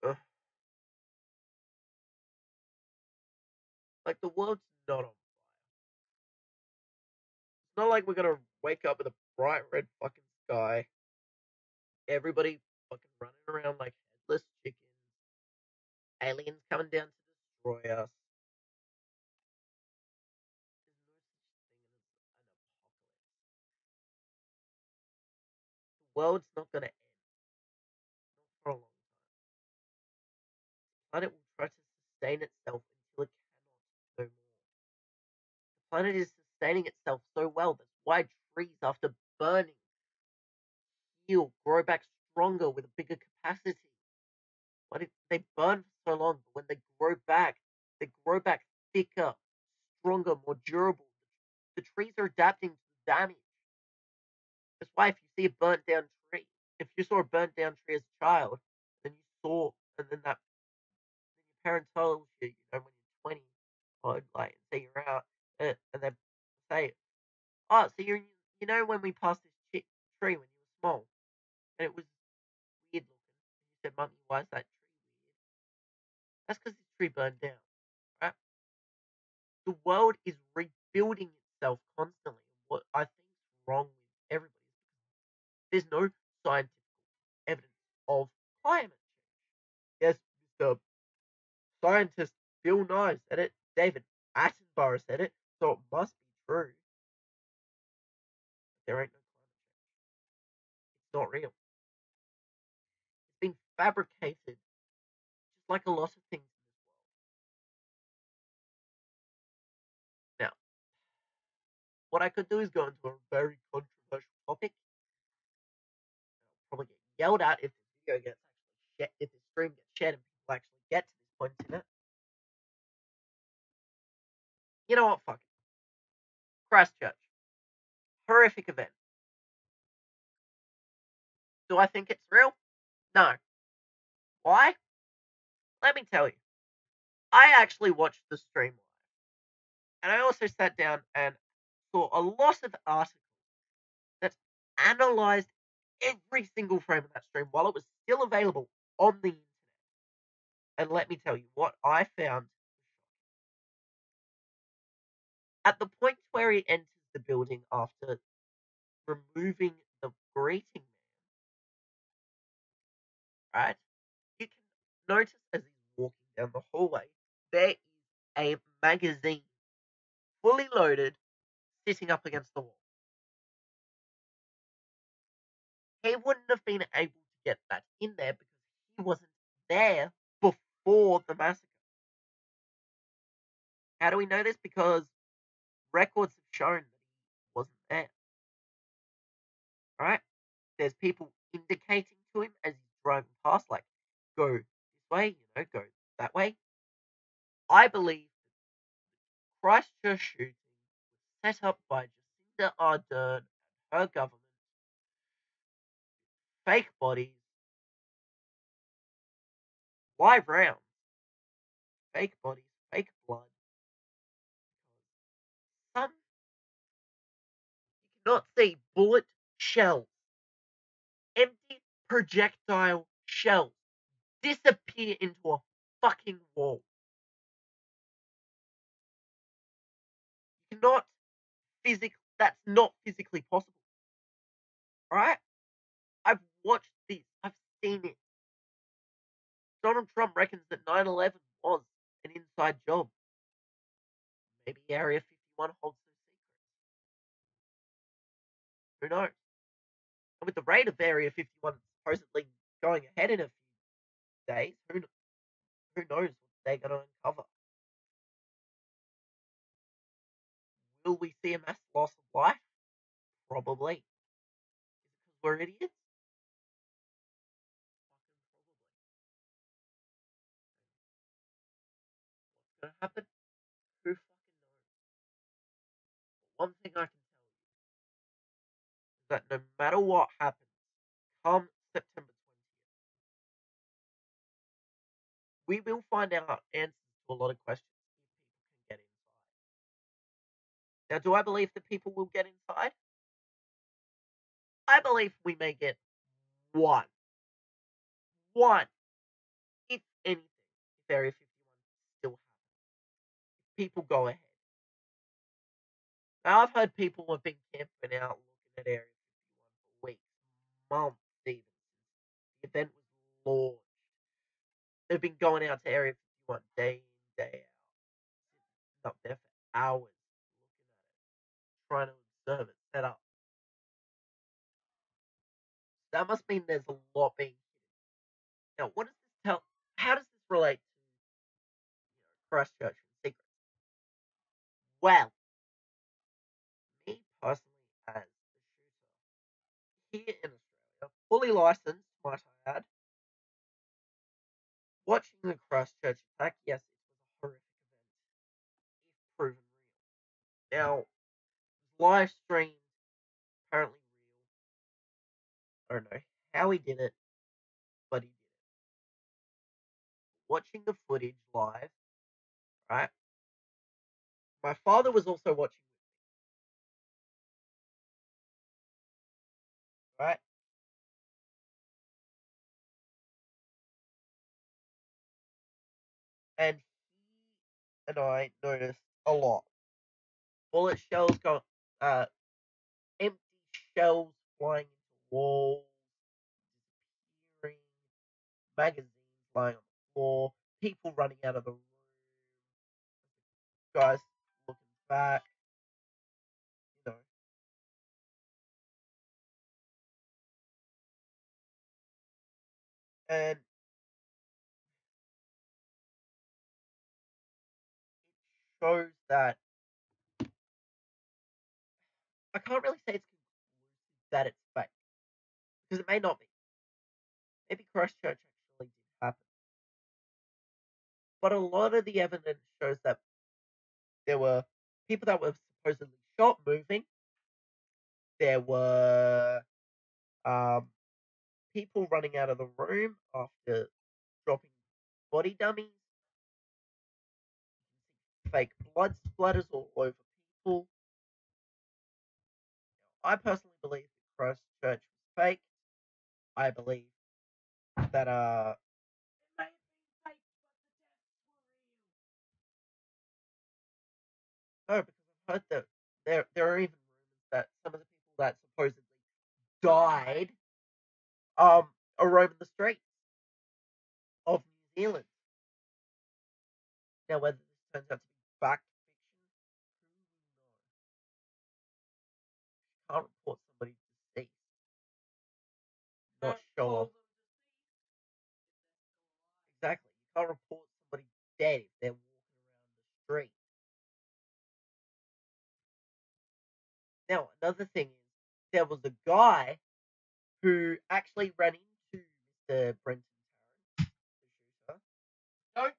ugh. Like the world's not on fire. It's not like we're gonna wake up with a bright red fucking sky. Everybody fucking running around like headless chickens. Aliens coming down to destroy us. There's no such thing as an apocalypse. The world's not gonna end. Not for a long time. The planet will try to sustain itself until it cannot no more. The planet is sustaining itself so well that's why trees, after burning, heal, grow back stronger with a bigger capacity. But if they burn for so long, but when they grow back thicker, stronger, more durable. The trees are adapting to the damage. That's why if you see a burnt down tree, if you saw a burnt down tree as a child, then you saw, and then that, then your parents told you, when you're 20, or like, say you're out, and they say, oh, so when we passed this tree when you were small, and it was weird looking, and you said, Mummy, why is that tree weird? That's because this tree burned down, right? The world is rebuilding itself constantly. What I think is wrong with everybody is there's no scientific evidence of climate change. Yes, Mr. Scientist Bill Nye said it, David Attenborough said it, so it must be true. There ain't no climate change. It's not real. It's been fabricated, just like a lot of things in this world. Now, what I could do is go into a very controversial topic. I'll probably get yelled at if this video gets if this stream gets shared and people actually get to this point in it. You know what? Fuck it. Christchurch. Horrific event. Do I think it's real? No. Why? Let me tell you. I actually watched the stream live. And I also sat down and saw a lot of articles that analysed every single frame of that stream while it was still available on the internet. And let me tell you what I found. At the point where he enters the building after removing the greeting man, right? You can notice as he's walking down the hallway, there is a magazine fully loaded sitting up against the wall. He wouldn't have been able to get that in there because he wasn't there before the massacre. How do we know this? Because records have shown that he wasn't there. Right? There's people indicating to him as he's driving past, like, go this way, go that way. I believe that Christchurch shooting was set up by Jacinda Ardern and her government. Fake bodies, live rounds, fake bodies, fake blood. Some you cannot see bullet shells, empty projectile shells disappear into a fucking wall. You That's not physically possible. Right? I've watched this. I've seen it. Donald Trump reckons that 9/11 was an inside job. Maybe Area 51 holds those secrets. Who knows? And with the rate of Area 51 supposedly going ahead in a few days, who knows what they're going to uncover? Will we see a mass loss of life? Probably. Is it because we're idiots? Fucking probably. What's going to happen? Who fucking knows? But one thing I can tell you is that no matter what happens, come September 20th, we will find out answers to a lot of questions if people can get inside. Now, do I believe that people will get inside? I believe we may get one. One. If anything, if Area 51 still happens. If people go ahead. Now, I've heard people have been camping out looking at Area 51 for weeks, months even, since the event was launched. They've been going out to Area 51 day in, day out, sitting up there for hours, looking at it, trying to observe it set up. That must mean there's a lot being hidden. Now, what does this tell? How does this relate to Christchurch and secrets? Well, me personally, as a shooter here in Australia, fully licensed, might I add, watching the Christchurch attack, yes, it was a horrific event, if proven real. Now, it was live streamed, apparently real. I don't know how he did it, but he did it. Watching the footage live, right? My father was also watching with me, right? And he and I noticed a lot. Bullet shells going, empty shells flying into walls, disappearing, magazines lying on the floor, people running out of the room, guys looking back, you know. And it shows that I can't really say it's conclusive that it's fake, because it may not be. Maybe Christchurch actually did happen. But a lot of the evidence shows that there were people that were supposedly shot moving. There were people running out of the room after dropping body dummies. Fake blood splatters all over people. I personally believe that Christchurch was fake. I believe that it may have been fake, but the deaths were real. No, because I've heard that there are even rumors that some of the people that supposedly died are roaming the streets of New Zealand. Now, whether this turns out to be fact fiction, who will know? You can't report somebody deceased, not show off. Exactly. You can't report somebody dead if they're walking around the street. Now, another thing is, there was a guy who actually ran into Mr. Brenton Tarrant, the shooter. Don't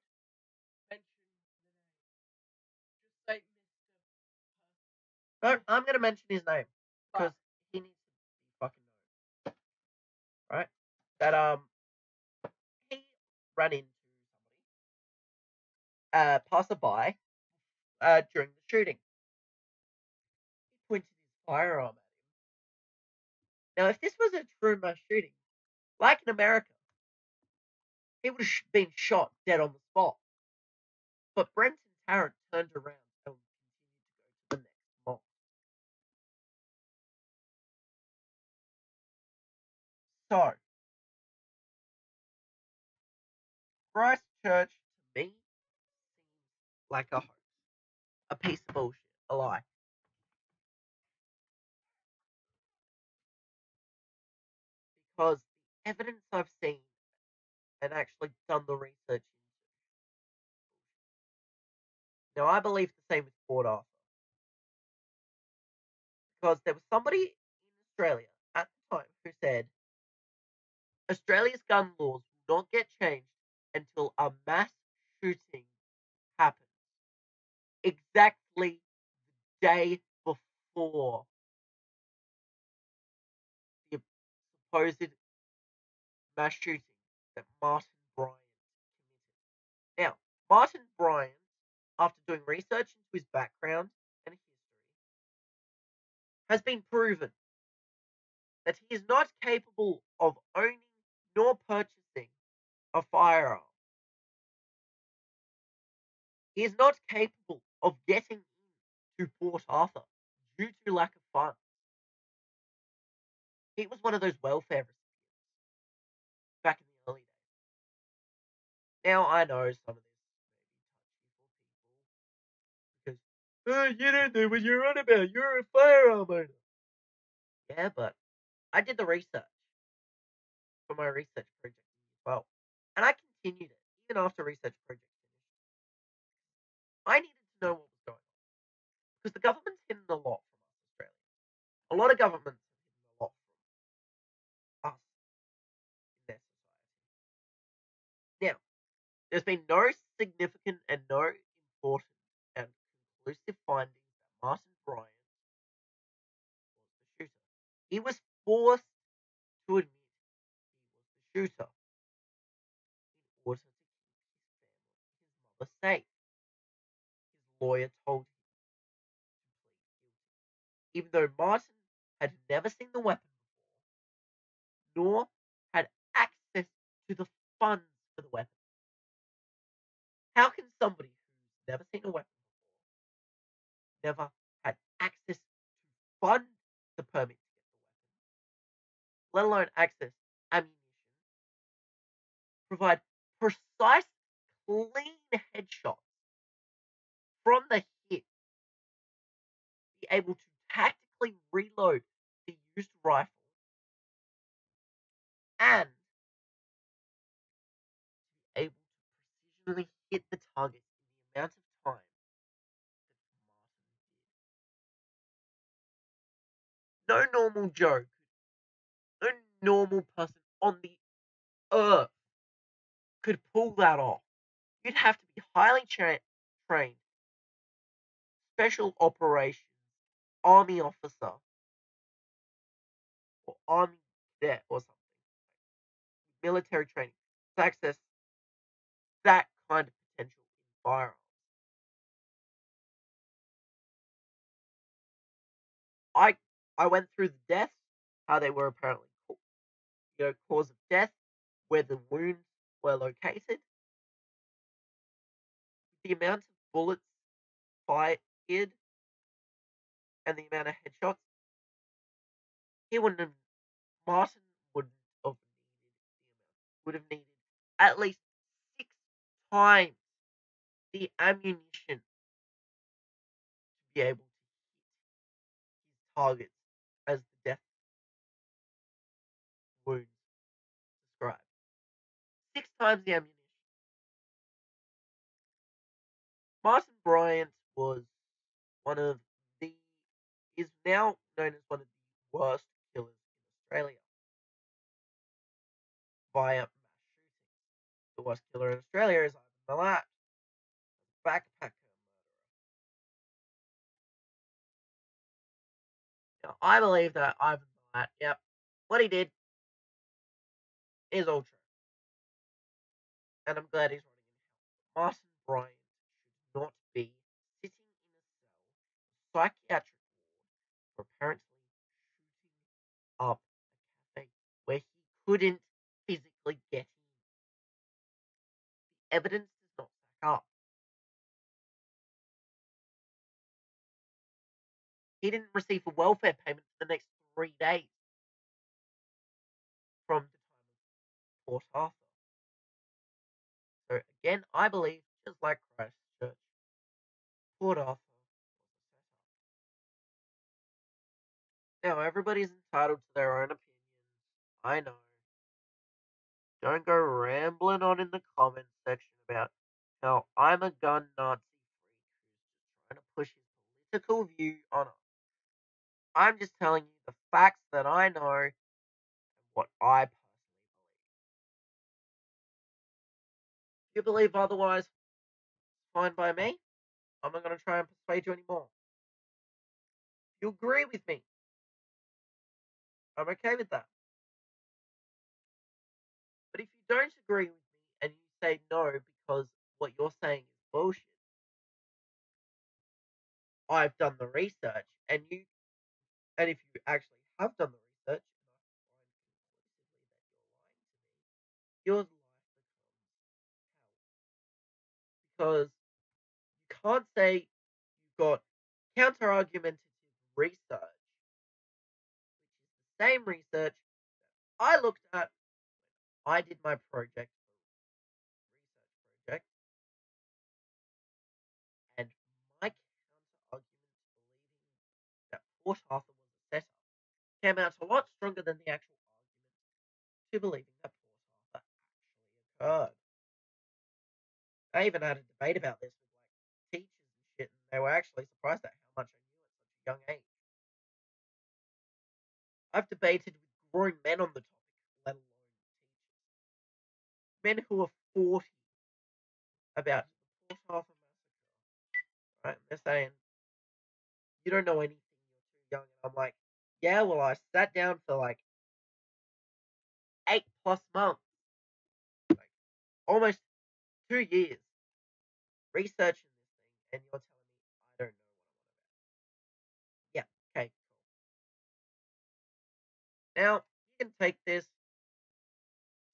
mention the name. Just say Mr. No, I'm going to mention his name because he needs to be fucking known. Right? That he ran into somebody, passerby, during the shooting. He pointed his firearm at him. Now, if this was a true mass shooting, like in America, he would have been shot dead on the spot. But Brenton Tarrant turned around and continued to go to the next So, Christchurch to me seems like a hoax, a piece of bullshit, a lie. Because the evidence I've seen and actually done the research into. Now, I believe the same with Port Arthur. Because there was somebody in Australia at the time who said Australia's gun laws will not get changed until a mass shooting happens. Exactly the day before the supposed mass shooting that Martin Bryant committed. Now, Martin Bryant, after doing research into his background and history, has been proven that he is not capable of owning nor purchasing a firearm. He is not capable of getting into Port Arthur due to lack of funds. He was one of those welfare recipients back in the early days. Now I know some of this may be touchy for people because you don't know what you're on about. You're a firearm owner. Yeah, but I did the research for my research project as well, and I continued it even after research project finished. I needed to know what was going on because the government's hidden a lot from us, Australia. A lot of governments have hidden a lot from us in their society. Now, there's been no significant and no important and conclusive findings that Martin Bryant was the shooter. He was forced to admit he was the shooter in order to keep his mother safe. His lawyer told him to plead guilty, even though Martin had never seen the weapon before, nor had access to the funds for the weapon. How can somebody who's never seen a weapon before, never had access to fund the permit to get the weapon, let alone access ammunition, provide precise, clean headshots from the hip, be able to tactically reload the used rifle, and be able to precisionally hit the target in the amount of time that Martin did. No normal Joe, no normal person on the earth could pull that off. You'd have to be highly trained, special operations, army officer, or army cadet or something, military training, to access that kind of potential in firearms. I I went through the deaths, how they were apparently cause of death, where the wounds were located, the amount of bullets fired, and the amount of headshots. He wouldn't have Martin wouldn't have would have needed at least 6 times the ammunition to be able to hit his targets as the death wounds described. 6 times the ammunition. Martin Bryant was one of the is now known as one of the worst killers in Australia via mass shootings. The worst killer in Australia is Ivan Milat, backpacker murderer. Now, I believe that Ivan Milat, yep, what he did is all true, and I'm glad he's running in hell. Martin Bryant should not be sitting in a cell, psychiatric ward, for apparently shooting up a cafe where he couldn't physically get in. The evidence does not stack up. He didn't receive a welfare payment for the next 3 days from the time of Port Arthur. So again, I believe, just like Christchurch, Port Arthur was a setup. Now, everybody's entitled to their own opinions. I know. Don't go rambling on in the comments section about how I'm a gun Nazi freak who's just trying to push his political view on us. I'm just telling you the facts that I know and what I personally believe. If you believe otherwise, it's fine by me. I'm not going to try and persuade you anymore. If you agree with me, I'm okay with that. But if you don't agree with me and you say no because what you're saying is bullshit, I've done the research, and if you actually have done the research, and I find conclusively that you're lying to me, your life becomes hell. Because you can't say you've got counter-argumentative research, which is the same research I looked at when I did my project, research project, and my counter-argument believing that Port Arthur was a setup came out a lot stronger than the actual argument to believing that Port Arthur actually occurred. I even had a debate about this with like teachers and shit, and they were actually surprised at how much I knew at such a young age. I've debated with grown men on the topic, let alone teachers. Men who are 40 about the Port Arthur massacre, right? And they're saying, you don't know anything, you're too young. And I'm like, yeah, well, I sat down for like 8+ months, like almost 2 years, researching this thing, and you're telling me I don't know what I'm on about. Yeah, okay, cool. Now, you can take this,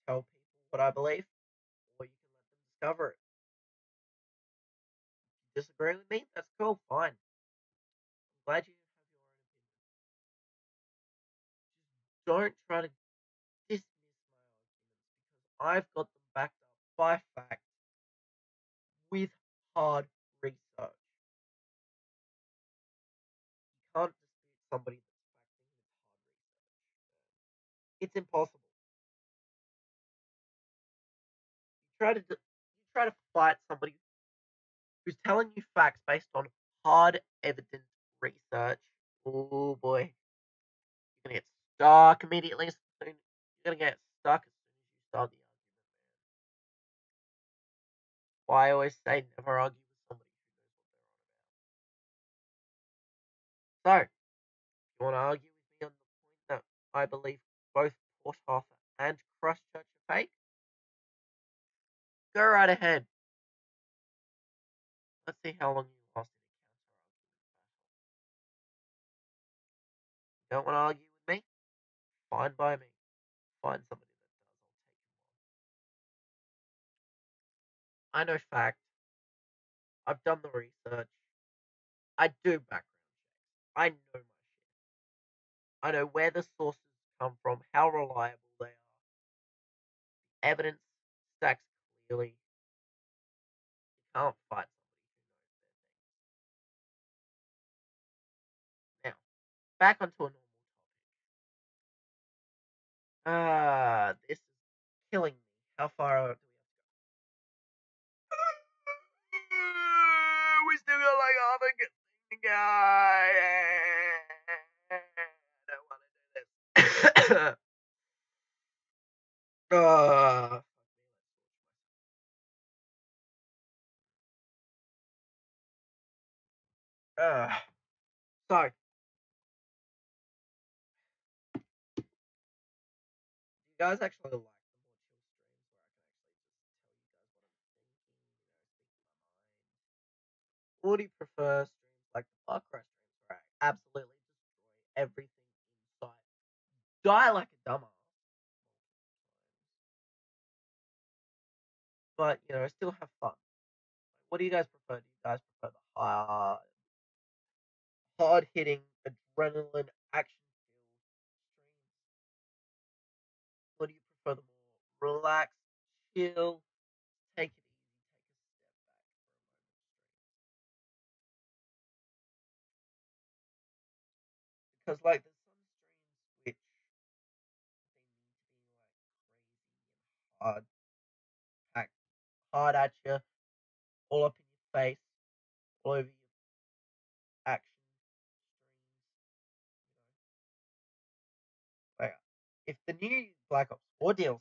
tell people what I believe, or you can let them discover it. If you disagree with me, that's cool, fine. I'm glad you have your own opinion. Just don't try to dismiss my arguments because I've got them backed up by facts with hard research. You can't dispute somebody that's facting with hard research. It's impossible. You try to fight somebody who's telling you facts based on hard evidence research. Oh boy, you're gonna get stuck immediately. You're gonna get stuck as soon as you start the argument. Why I always say never argue with somebody who knows what they're on about. So, if you want to argue with me on the point that I believe both Port Arthur and Christchurch are fake, go right ahead. Let's see how long you last in a counter argument battle. You don't want to argue with me? Fine by me. Find somebody that does. I'll take you on. I know fact. I've done the research. I do background checks. I know my shit. I know where the sources come from, how reliable they are. Evidence stacks clearly. You can't fight somebody who knows their thing. Now, back onto a normal topic. This is killing me. How far do we have to go? We still got like half a thing to go. I don't want to do this. uh, uh, so, you guys actually like the more chill streams where I can actually just tell you guys what I'm thinking, speak my mind? Or do you prefer streams like the Far Cry streams where I absolutely destroy everything in sight? Die like a dumbass. But, still have fun. What do you guys prefer? Do you guys prefer the hard hitting, adrenaline, action filled streams? Or do relax, chill, take it easy, take a step back for a moment. Because like there's some streams which they need to be like crazy and packed hard at you, all up in your face, all over your action streams. Like if the new Black Ops 4 DLC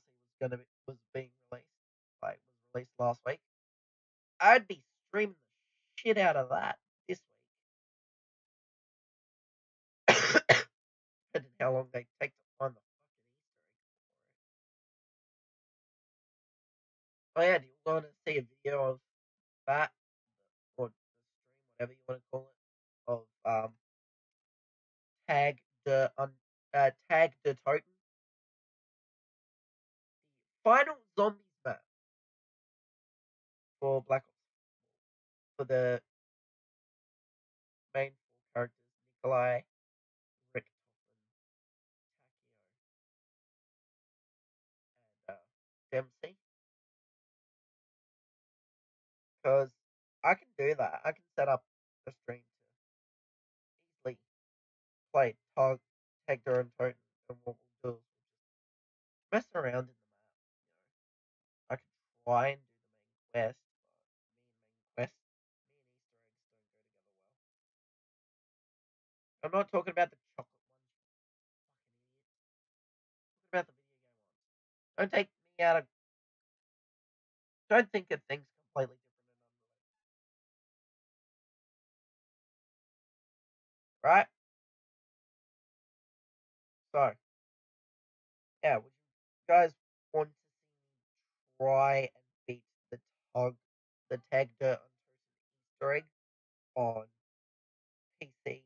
was being released, like was released last week, I'd be streaming the shit out of that this week. Depending how long they take to find the fucking Easter egg for it. Oh yeah, do you want to see a video of that or the stream, whatever you want to call it, of tag the totem, the final zombies map for Black Ops for the main four characters, Nikolai, Rick, and Dempsey, because I can do that. I can set up a stream to easily play tag their own totem, and what we'll do is mess around in the map. I can try and do the main quest, but me and Easter eggs don't go together well. I'm not talking about the chocolate ones, fucking idiots. I'm talking about the video game ones. Don't take me out of. Don't think of things completely different and unrelated. Right? So, yeah, would you guys want to see me try and beat the tag dirt on Easter egg on PC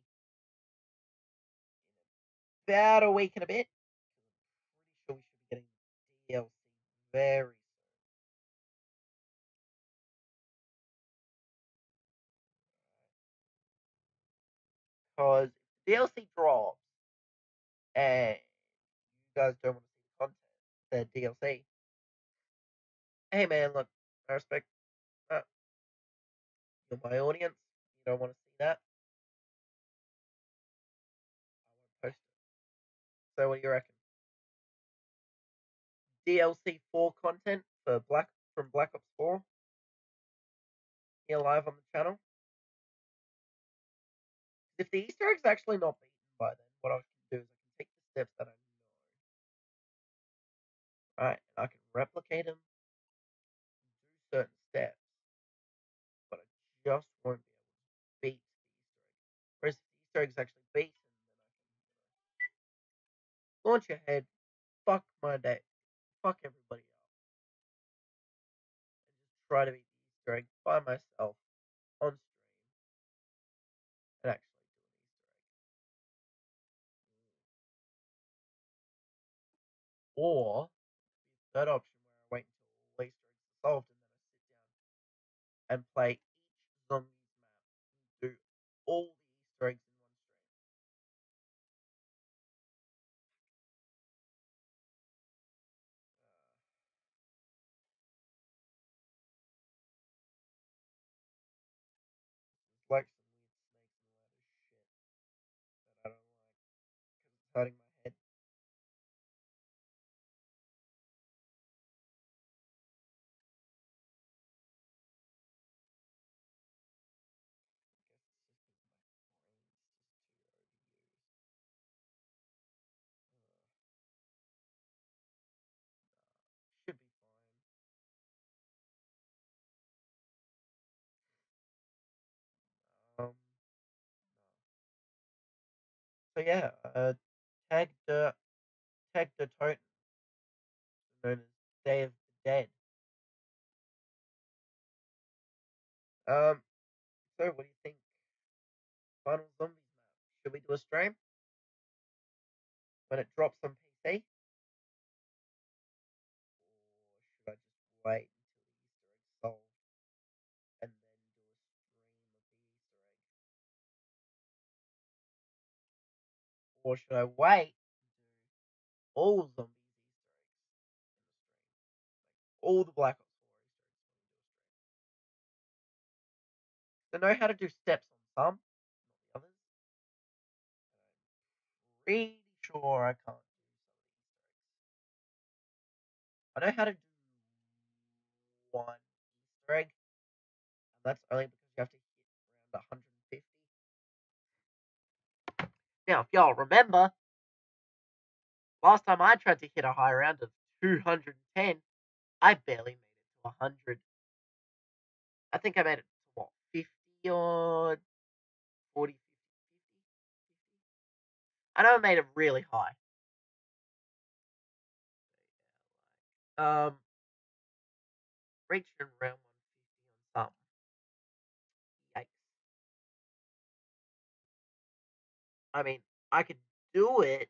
in about a week and a bit? I'm pretty sure we should be getting DLC very soon. Because if the DLC drops and you guys don't want to see the content, the DLC, hey man, look, I respect that. You're my audience. You don't want to see that. I won't post it. So what do you reckon? DLC 4 content for Black Ops 4 here live on the channel. If the Easter egg's actually not beaten by then, what I can do is I can take the steps that I know, right, and I can replicate them, do certain steps, but I just won't be able to beat the Easter egg. Whereas if the Easter egg's actually beaten, then I can launch ahead, fuck my day, fuck everybody up, and just try to beat the Easter egg by myself on stream and actually do an Easter egg. Or third option where I wait until all Easter eggs are solved and then I sit down and play each zombie's map and do all the Easter eggs in one stream. There's like some weird snakes and ladder shit that I don't like because it's hurting my head. I guess it's just because my brain's just too overused. Should be fine. So yeah, tag the tag the totem known as Day of the Dead. Um, so what do you think? Final zombies map. Should we do a stream when it drops on PC? Or should I just wait until the Easter egg solved and then do a stream of the Easter egg? Or should I wait and do all zombies Easter eggs in the stream? all the Black Ops 4 Easter eggs. I know how to do steps on some, not the others. Pretty sure I can't do some of the Easter eggs. I know how to do one Easter egg, and that's only because you have to hit around 150. Now, if y'all remember, last time I tried to hit a high round of 210, I barely made it to 100. I think I made it to what, 50 or 40, 50, 50? I know I made it really high. Reached around 150 on some. Yikes. I mean, I could do it.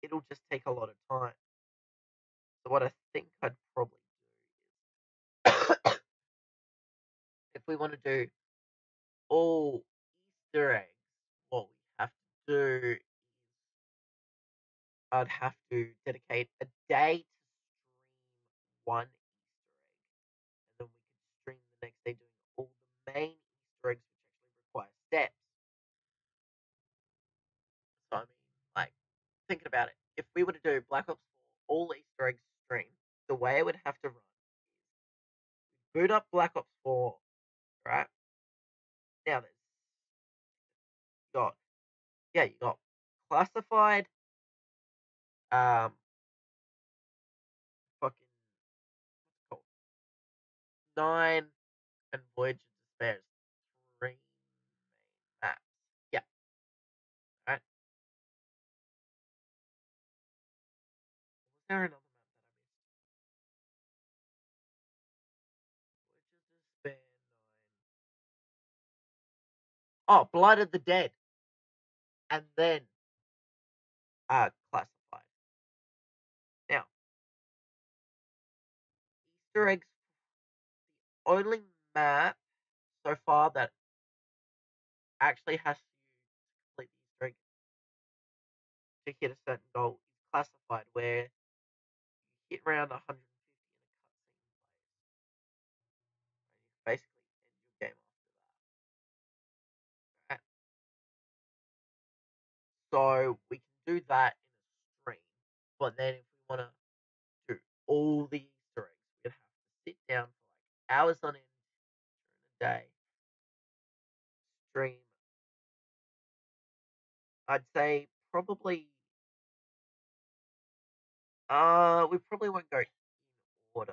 It'll just take a lot of time. So what I think I'd probably do is, if we want to do all Easter eggs, what we have to do is I'd have to dedicate a day to stream one Easter egg, and then we could stream the next day doing all the main Easter eggs, which actually require steps. So I mean, like, thinking about it, if we were to do Black Ops 4 all Easter eggs stream, the way it would have to run is boot up Black Ops 4, right? Now there's got you got classified, um, fucking what's it called? 9 and Voyage of Despair, 3 main maps. Yeah, right. Was there another map that I missed? Voyage of Despair 9. Oh, Blood of the Dead, and then classified. Now, Easter eggs, the only map so far that actually has to complete the Easter egg to hit a certain goal is classified, where you hit around 150 and a cutscene plays. And you basically end your game after that. Right? So we can do that in a stream, but then if we want to do all the Easter eggs, we'd have to sit down for like hours on end during the day, stream. I'd say probably we probably won't go in order.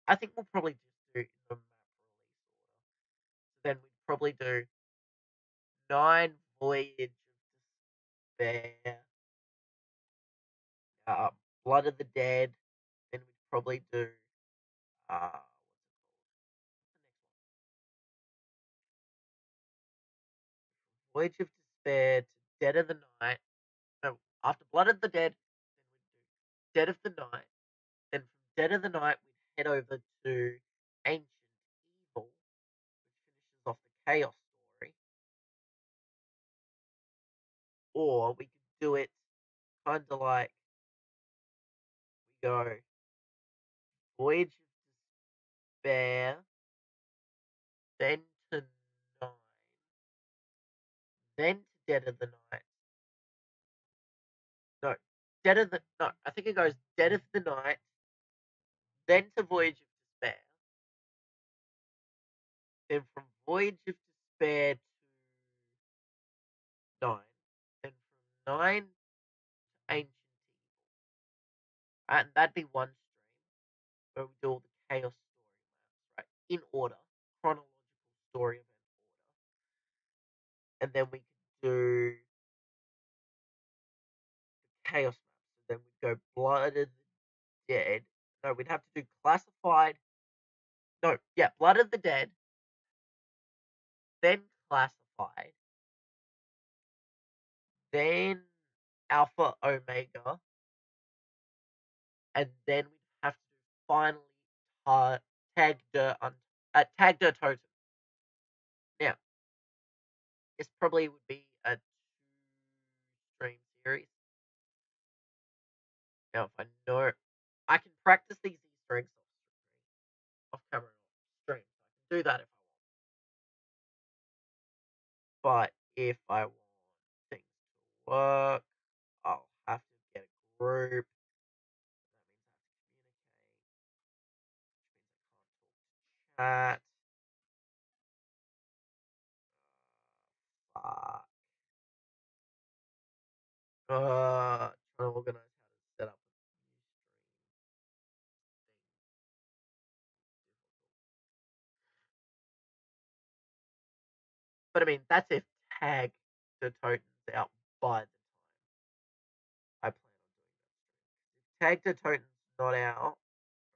I think we'll probably just do in the map release order. So then we'd probably do 9 Voyage of Despair, uh, Blood of the Dead. Then we'd probably do what's it called? Voyage of Despair to Dead of the Night. No, after Blood of the Dead, then we'd do Dead of the Night. Then from Dead of the Night, we'd head over to Ancient Evil, which finishes off the Chaos story. Or we could do it kind of like we go Voyage of Despair, then to 9, then to Dead of the Night. No, no, I think it goes Dead of the Night, then to Voyage of Despair, then from Voyage of Despair to 9, then from 9 to Ancient Evil. Right? And that'd be one stream where we do all the Chaos story maps, right? In order, chronological story event order. And then we could do the Chaos maps. So then we'd go Blood of the Dead. No, we'd have to do Classified. No, yeah, Blood of the Dead, then Classified, then Alpha Omega, and then we'd have to do finally Tag der Totem. Now, this probably would be a 2-stream series. Now, if I know I can practice these Easter eggs off camera or stream. I can do that if I want. But if I want things to work, I'll have to get a group. That means I have to communicate, which means I can't talk to chat. Fuck. Trying to organize how to set up a new stream. But I mean, that's if tag the totens out by the time I plan on doing that stream. If tag the totens not out,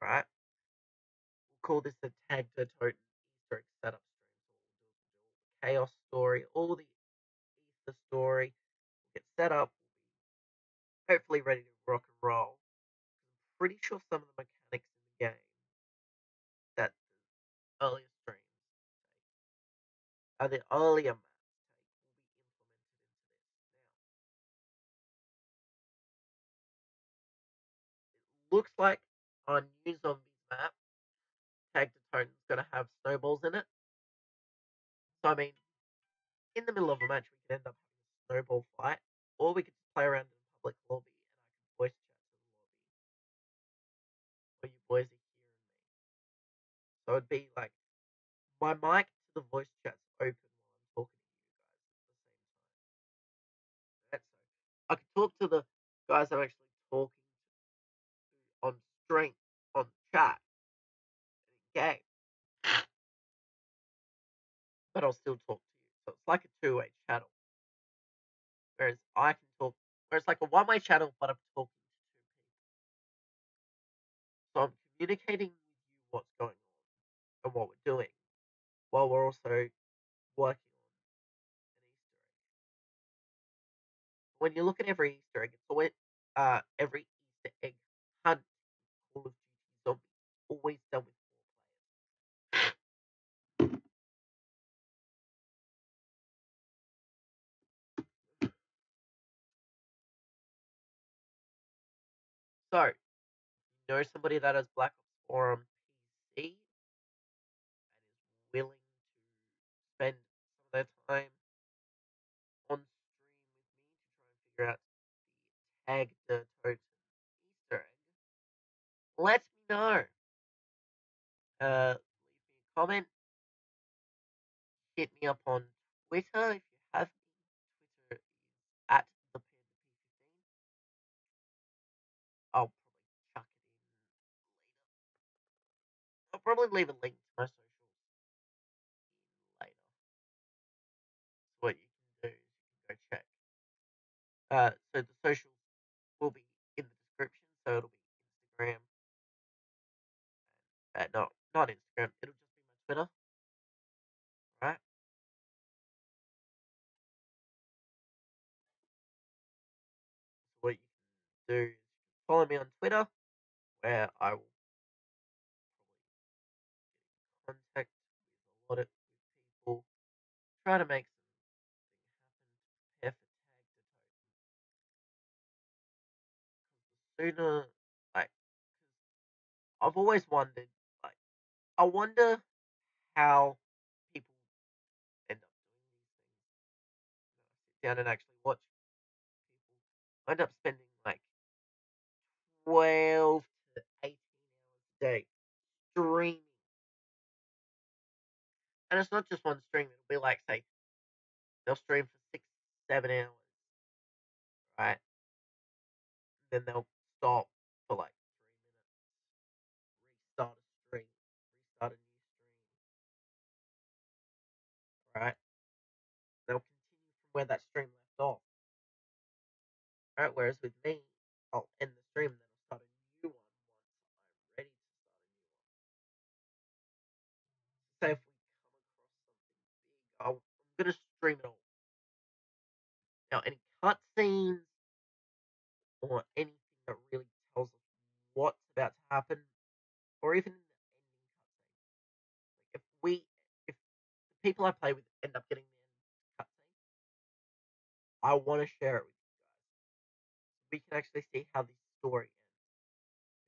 right? We'll call this the tag the toten Easter egg setup stream. So we'll do the chaos story, all the Easter story. We'll get set up. We'll be hopefully ready to rock and roll. I'm pretty sure some of the mechanics in the game that the earlier streams the earlier maps will be implemented into this. Now, it looks like our new zombies map, Tag the Toten's going to have snowballs in it. So, I mean, in the middle of a match, we could end up having a snowball fight, or we could just play around in a public lobby and I can voice chat to the lobby, or you boys are hearing me. So, it'd be like my mic to the voice chat's open while I'm talking to you guys at the same time. That's so I could talk to the guys I'm actually talking to on stream, on chat, in game, but I'll still talk to you. So it's like a two-way channel. Whereas I can talk, whereas like a one-way channel, but I'm talking to two people. So I'm communicating with you what's going on and what we're doing, while we're also working on an Easter egg. When you look at every Easter egg, it's always every Easter egg hunt in Call of Duty Zombie always done with 4 players. So, you know somebody that has Black Ops 4 on PC and is willing to spend some of their time on stream with me to try and figure out the tag the token Easter egg, let me know. Leave me a comment. Hit me up on Twitter if you have me. Twitter is at the Panda P15. I'll probably chuck it in later. I'll probably leave a link to my socials in later. So what you can do is you can go check. So the socials will be in the description. So it'll be Instagram. No, not Instagram. It'll just be my Twitter. Right? So what you can do is you can follow me on Twitter, where I will probably get in contact with a lot of people, try to make something happen to prepare for tag the token. Because the sooner, like, I've always wondered, like, I wonder how people end up doing these things. Sit down and actually watch people end up spending like 12 to 18 hours a day streaming. And it's not just one stream, it'll be like, say, they'll stream for 6, 7 hours, right? Then they'll stop for like 3 minutes, restart a stream, restart a new stream, right? They'll continue from where that stream left off, right? Whereas with me, I'll end the stream and then I'll start a new one once I'm ready to start a new one. Say if we come across something big, I'm gonna stream it all. Now, any cutscenes or anything that really tells us what's about to happen, or even in the ending cutscene. Like if the people I play with end up getting the end cutscene, I want to share it with you guys. So we can actually see how this story ends.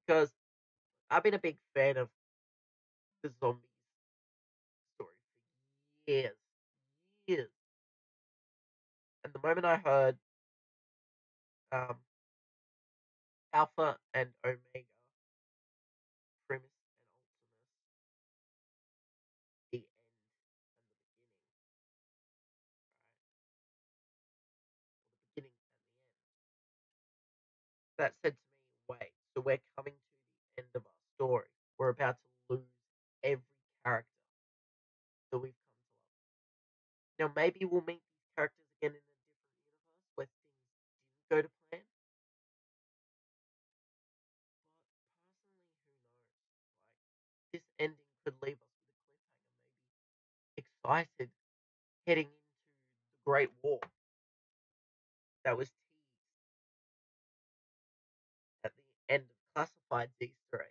Because I've been a big fan of the zombies story for years, years. And the moment I heard um, Alpha and Omega, Primus and Optimus, the end and the beginning, right? Or the beginning and the end. That said to me, wait, so we're coming to the end of our story. We're about to lose every character that we've come to love. Now, maybe we'll meet these characters again in a different universe where things didn't go to plan. But personally, who knows? Like, this ending could leave us with a cliffhanger, maybe excited heading into the Great War that was teased at the end of Classified's Easter egg cutscene.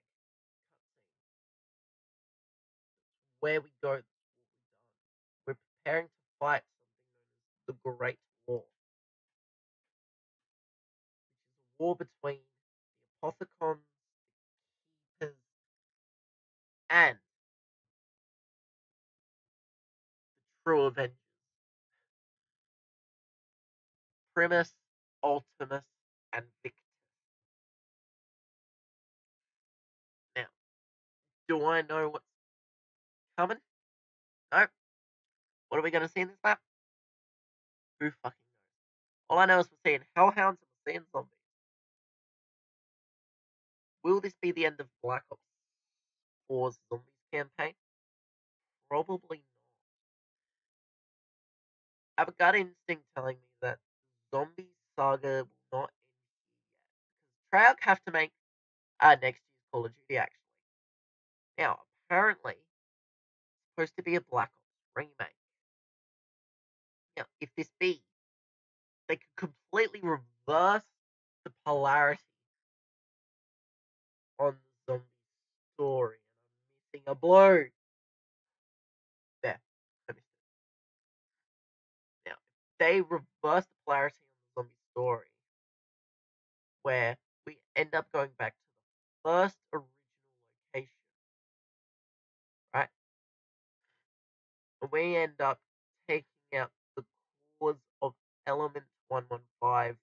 Where we go, that's what we've done. We're preparing to fight something known as the Great War, which is a war between the Apothicons, the Keepers, and the True Avengers. Primus, Ultimus, and Victor. Now, do I know what's coming? No. What are we going to see in this map? Who fucking knows? All I know is we're seeing hellhounds and we're seeing zombies. Will this be the end of Black Ops 4's Zombies campaign? Probably not. I have a gut instinct telling me that the Zombie Saga will not end here yet. Because Treyarch have to make next year's Call of Duty, actually. Now, apparently, it's supposed to be a Black Ops remake. Now, if this be, they could completely reverse the polarity on the zombie story. And I'm missing a blow. There. I missed it. Now, if they reverse the polarity on the zombie story, where we end up going back to the first original location, right? And we end up taking out the cause of Element 115 within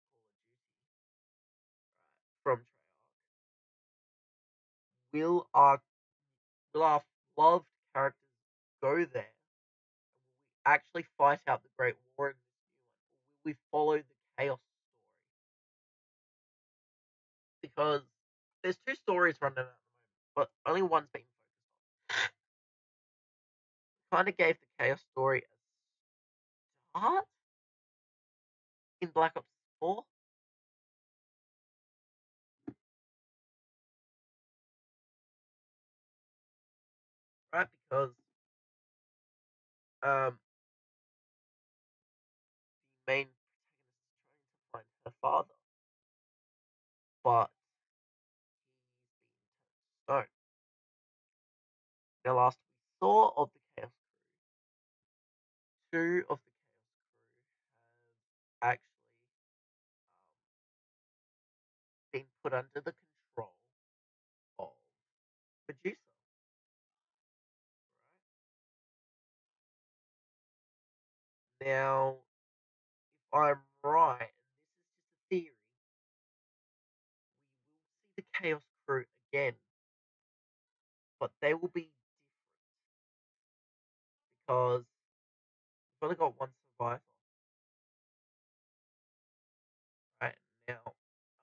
this new Call of Duty, right, from Treyarch. Will our loved characters go there? Will we actually fight out the Great War in this new one? Or will we follow the Chaos story? Because there's two stories running at the moment, but only one's being focused on. Kind of gave the Chaos story a start in Black Ops 4. Right? Because the main protagonist is trying to find her father, but he's been turned to stone. Now, last we saw of the Chaos Crew, two of the Chaos Crew have actually been put under the control of Medusa. Right? Now, if I'm right, and this is just a theory, we will see the Chaos Crew again, but they will be different because we've only got one survivor. Right now, I'm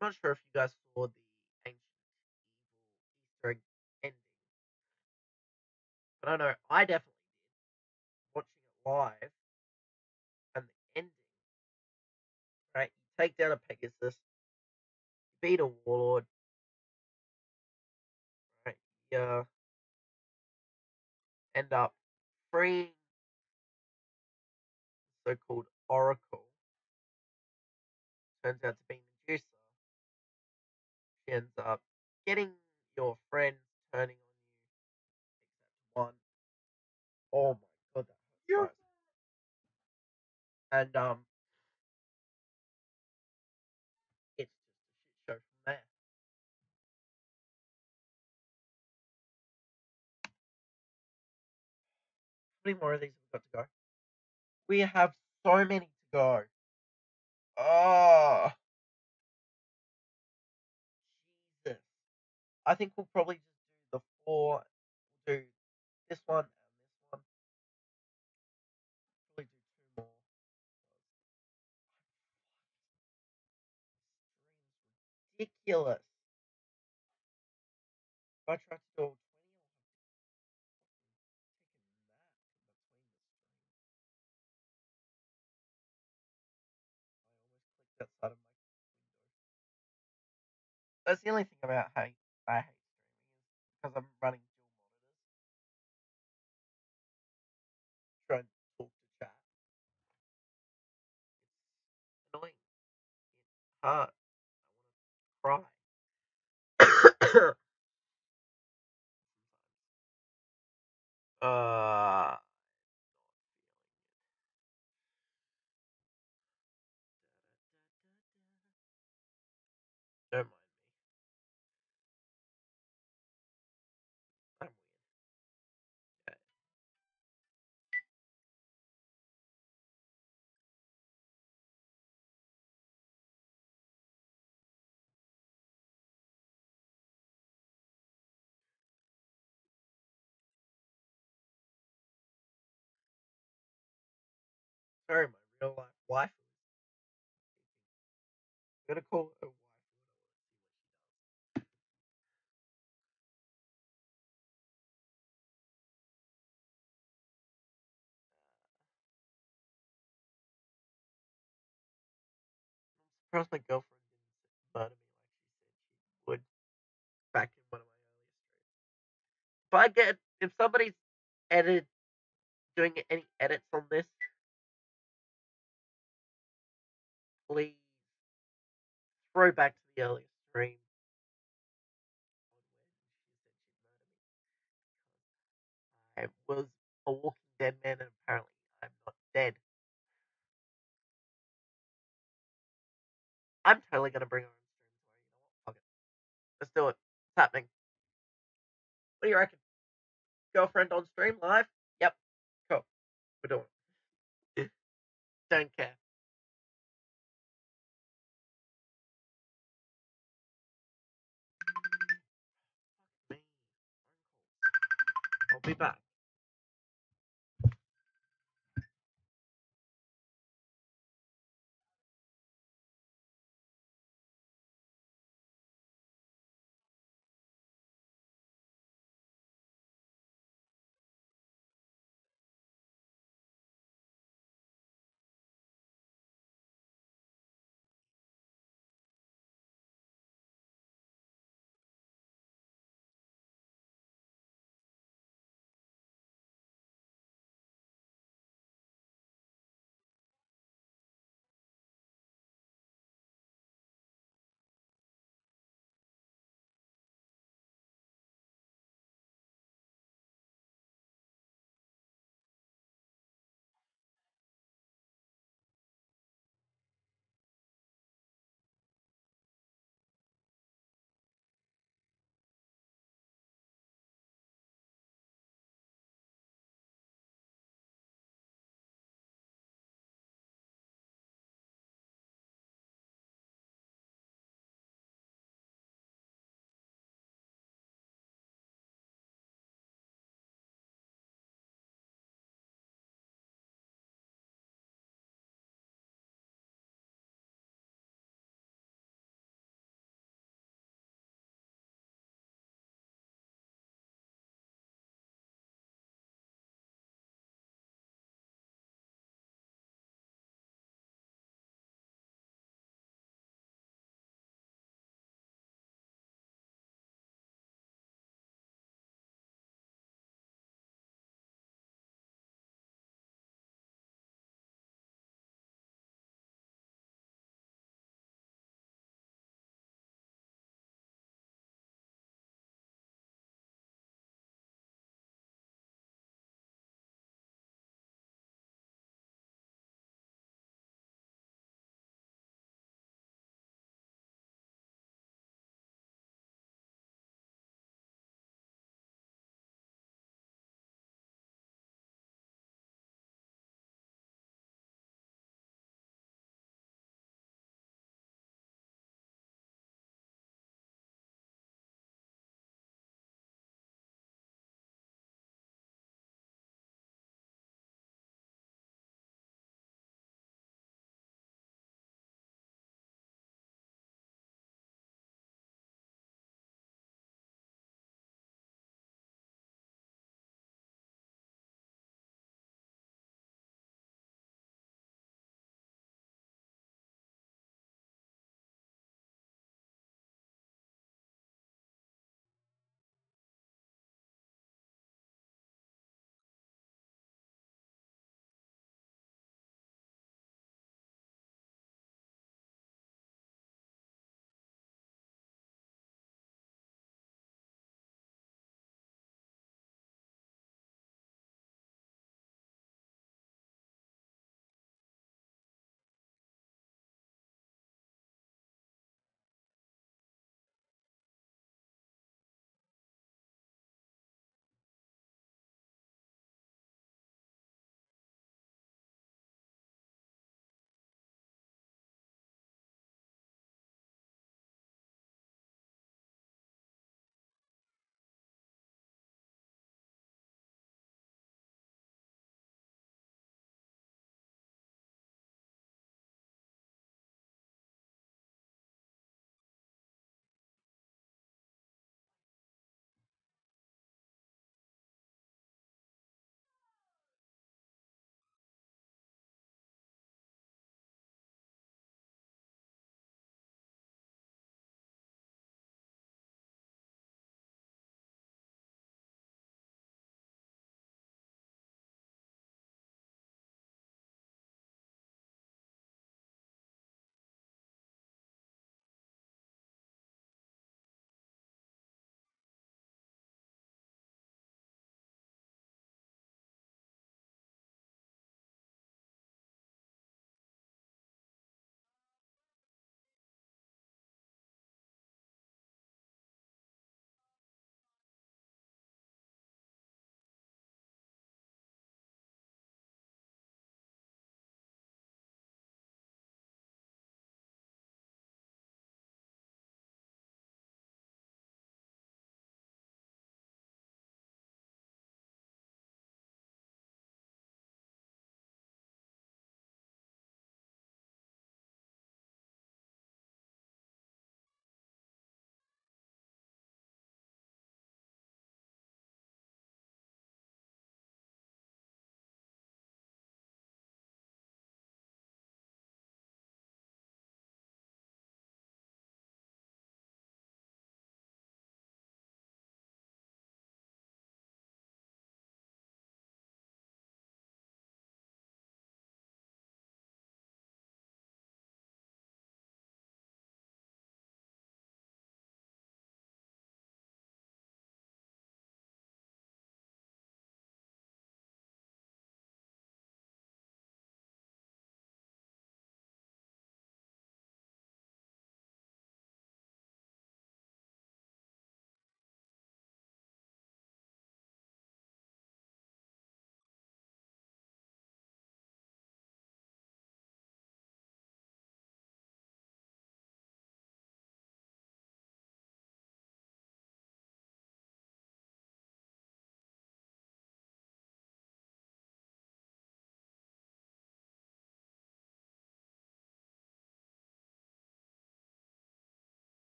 not sure if you guys saw the ancient evil Easter egg ending, but I know I definitely did watching it live. And the ending, right? You take down a Pegasus, you beat a warlord, right? You end up freeing the so-called Oracle. Turns out to be Medusa. She ends up getting your friends turning on you, except one. Oh my god, that hurts. And it's just a shit show from there. many more of these have we got to go? We have so many to go. Oh, Jesus. I think we'll probably just do the four. We'll do this one and this one. Probably do two more. Ridiculous. If I try to do all 20, I'll have to take a nap in between the streams. I almost clicked that side of my window. That's the only thing about I hate streaming is because I'm running dual monitors, trying to talk to chat. It's annoying. It's hard. I want to cry. uh, don't mind me. I'm weird. Yeah. Sorry, my real life wife. I'm gonna call her wife. I'm surprised my girlfriend didn't murder me like she said she would back in one of my earlier streams. If somebody's edited doing any edits on this, please throw back to the earlier stream on when she said she'd murder me. I was a walking dead man and apparently I'm not dead. I'm totally gonna bring her on stream. So you know what? Fuck it. Let's do it. It's happening. What do you reckon? Girlfriend on stream live? Yep. Cool. We're doing it. Don't care. Me. I'll be back.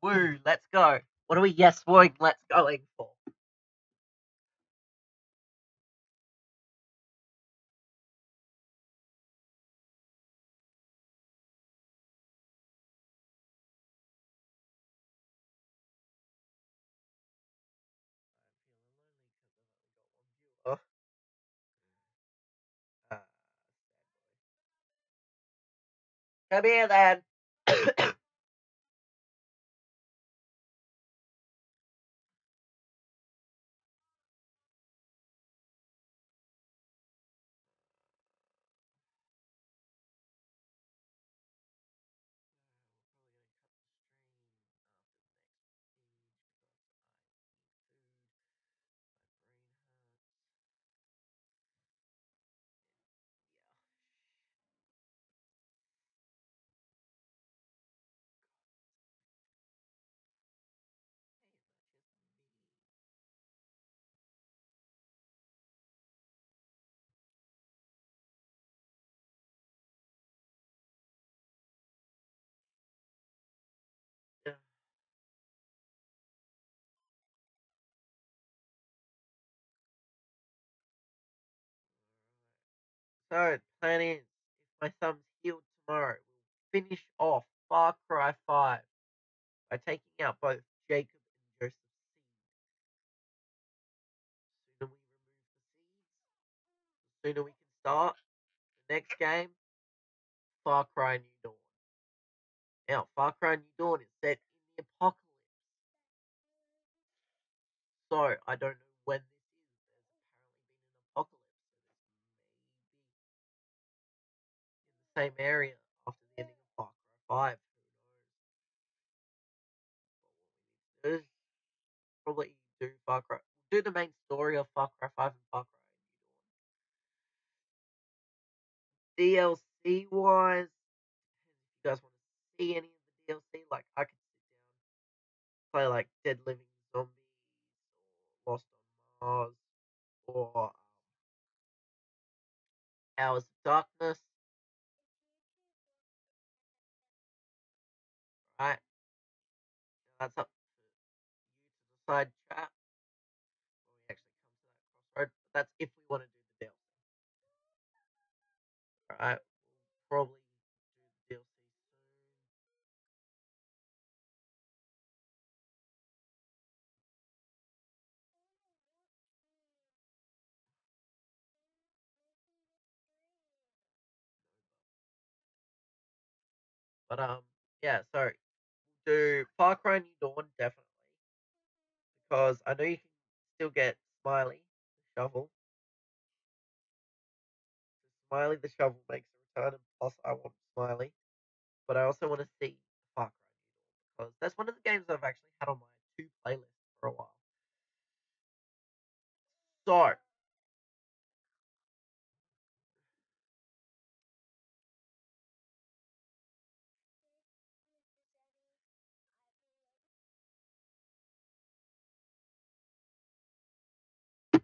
Woo, let's go. What are we wooing let's going for? I'm feeling lonely because I've only got one viewer. Come here then. So, plan is, if my thumb's healed tomorrow, we'll finish off Far Cry 5 by taking out both Jacob and Joseph's seeds. The sooner we remove the seeds, the sooner we can start the next game, Far Cry New Dawn. Now, Far Cry New Dawn is set in the apocalypse. So, I don't know when this is. There's apparently been an apocalypse, so this may be in the same area after the ending of Far Cry 5. Who knows? But what we need to do is probably do Far Cry. Do the main story of Far Cry 5 and Far Cry New Dawn. DLC wise, if you guys want to see any of the DLC, like I could sit down, play like Dead Living Zombies or Lost on Mars or Hours of Darkness, right? Now that's up to you to decide, chat, when we actually come to that crossroad. But that's if we want to do the DLC, right? We'll probably do the DLC soon. But yeah, so we'll do Far Cry New Dawn definitely because I know you can still get Smiley the shovel. Smiley the shovel makes a return, and plus I want Smiley, but I also want to see Far Cry New Dawn because that's one of the games I've actually had on my two playlists for a while. So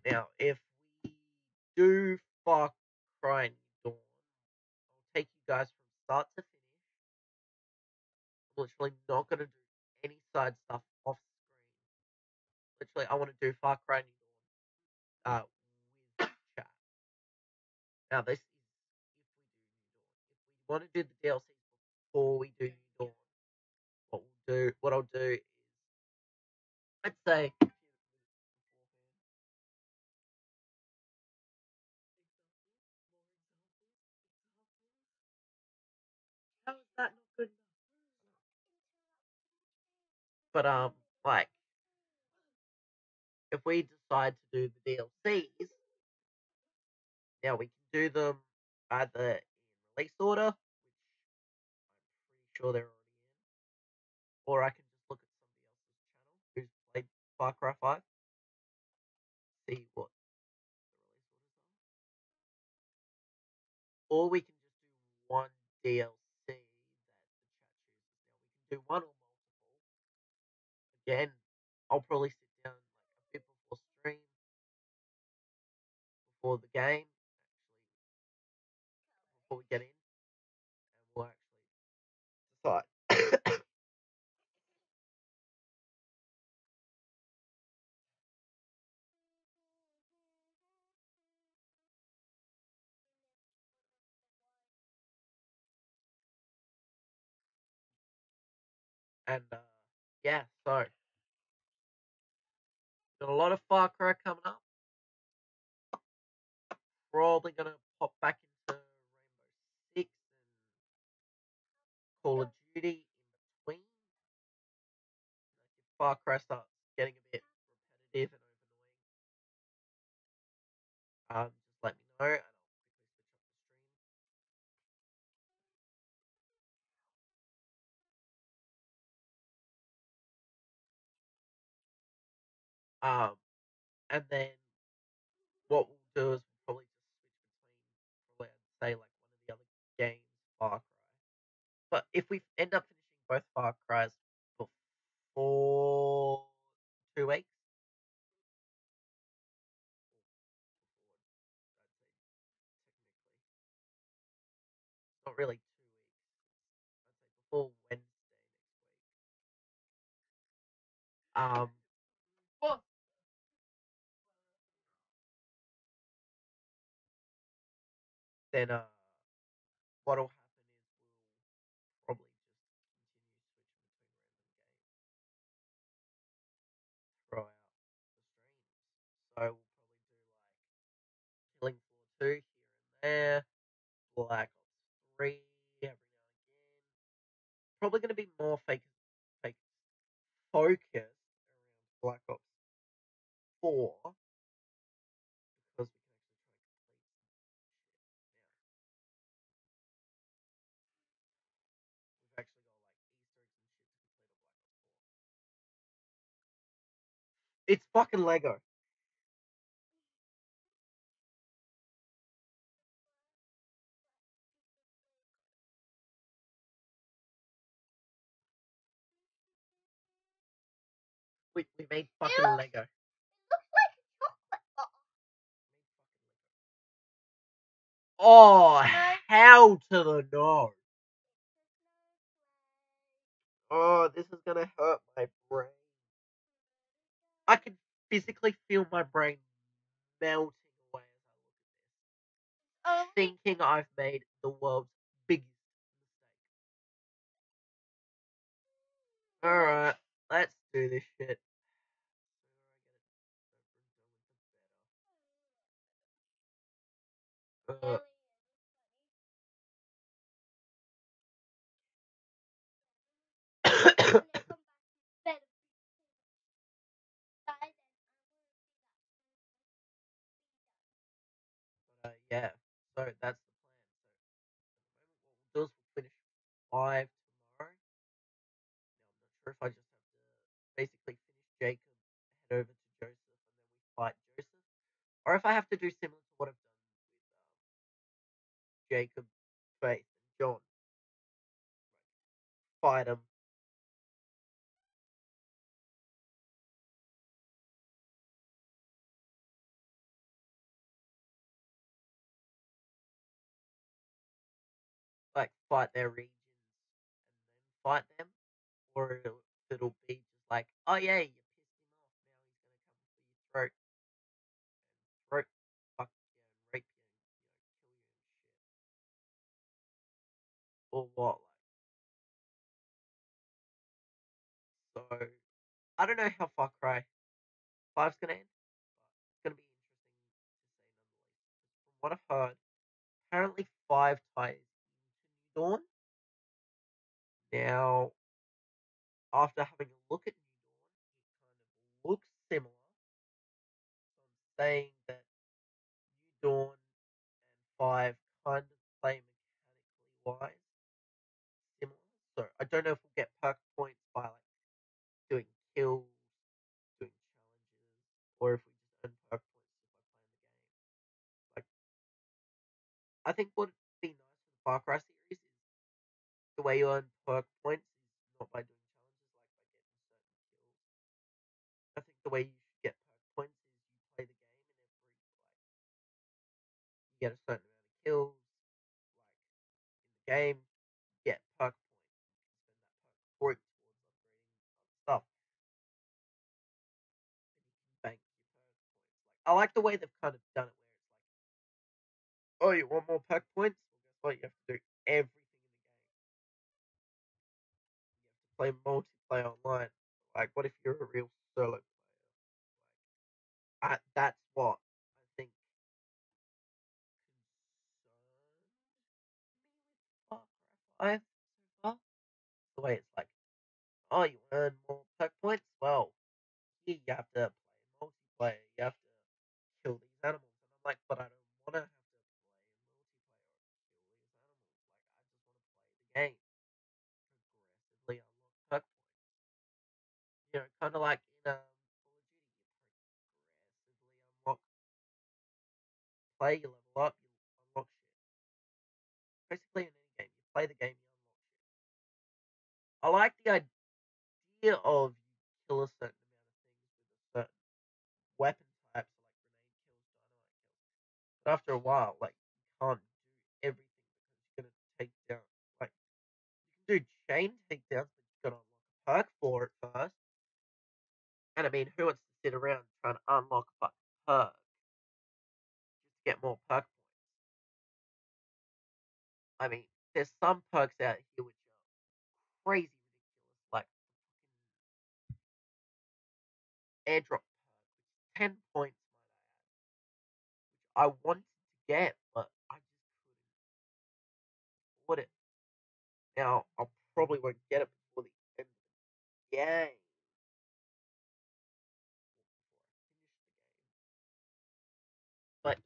now, if we do Far Cry New Dawn, I'll take you guys from start to finish. I'm literally not gonna do any side stuff off screen. Literally, I want to do Far Cry New Dawn with chat. Now, this is if we want to do the DLC before we do New Dawn, what I'll do is, let's say, how is that not good enough? But like, if we decide to do the DLCs, now we can do them either in release order, which I'm pretty sure they're already in, or I can just look at somebody else's channel who's played Far Cry 5, see what the release orders are. Or we can just do one DLC that the chat chooses. Now we can do one or multiple. Again, I'll probably sit down like a bit before stream, before the game, actually, before we get in, and we'll actually decide. And yeah, so got a lot of Far Cry coming up. Probably gonna pop back into Rainbow Six and Call of Duty in between. If Far Cry starts getting a bit repetitive and annoying, just let me know and I'll quickly switch up the stream. And then what we'll do is we'll probably just switch between, probably I'd say like one of the other games, Far Cry. But if we end up finishing both Far Cries before 2 weeks, it's not really 2 weeks. I'd say before Wednesday next week. Then what'll happen is we'll probably just continue switching between random games throughout the streams. So we'll probably do like Killing Floor 2 here and there, Black Ops 3 every now and again. Probably going to be more fake focused around Black Ops 4 because we can actually try and complete some shit. We've actually got like Easter eggs and shit to complete on Black Ops 4. It's fucking Lego. We made fucking Lego. Oh, how to the no? Oh, this is gonna hurt my brain. I can physically feel my brain melting away as I look at this, thinking I've made the world's biggest mistake. Alright, let's do this shit. Yeah, so that's the plan. So what we'll do is we'll finish 5 tomorrow. Now, I'm not sure if I just have to basically finish Jacob, head over to Joseph, and then we fight Joseph, or if I have to do similar to what I've done with Jacob, Faith, and John, fight them. Like fight their regions and then fight them, or it'll be just like, oh yeah, you pissed him off, now he's gonna come for your throat, fuck you, and rape you, kill you and shit, or what? So I don't know how Far Cry 5's gonna end, but it's gonna be interesting to say nonetheless. From what I've heard, apparently 5 ties into New Dawn. Now, after having a look at New Dawn, it kind of looks similar. So I'm saying that New Dawn and 5 kind of play mechanically wise similar. So I don't know if we'll get perk points by like doing kills, doing challenges, or if we just earn perk points just by playing the game. Like, I think what would be nice for the Far Cry series is the way you earn perk points is not by doing challenges, like by getting certain kills. I think the way you should get perk points is you play the game and you get a certain amount of kills, like in the game, you get perk points. You can spend that perk point towards upgrading other stuff. And you can bank your perk points. Like, I like the way they've kind of done it where it's like, oh, you want more perk points? Well, guess what? You have to do everything in the game. You have to play multiplayer. play online. Like, what if you're a real solo player? That's what I think concerned me with Far Cry 5 so far. The way it's like, oh, you earn more perk points? Well, here you have to play multiplayer, you have to kill these animals. And I'm like, but I don't want to have to play multiplayer or kill these animals. Like, I just want to play the game, progressively unlock perk points. Kind of like in Call of Duty, you progressively unlock, play, you level up, you unlock shit. Basically, in any game, you play the game, you unlock shit. I like the idea of you kill a certain amount of things with a certain weapon type, so like grenade kills, dynamite kills. But after a while, like you can't do everything because you're gonna take down, like, you can do chain takedowns, but you've got to unlock a perk for it first. And I mean, who wants to sit around trying to unlock a perk just to get more perk points? I mean, there's some perks out here which are crazy ridiculous, like airdrop perk, which is 10 points, might I add, which I wanted to get, but I just couldn't afford it. Now, I probably won't get it before the end of the game. But,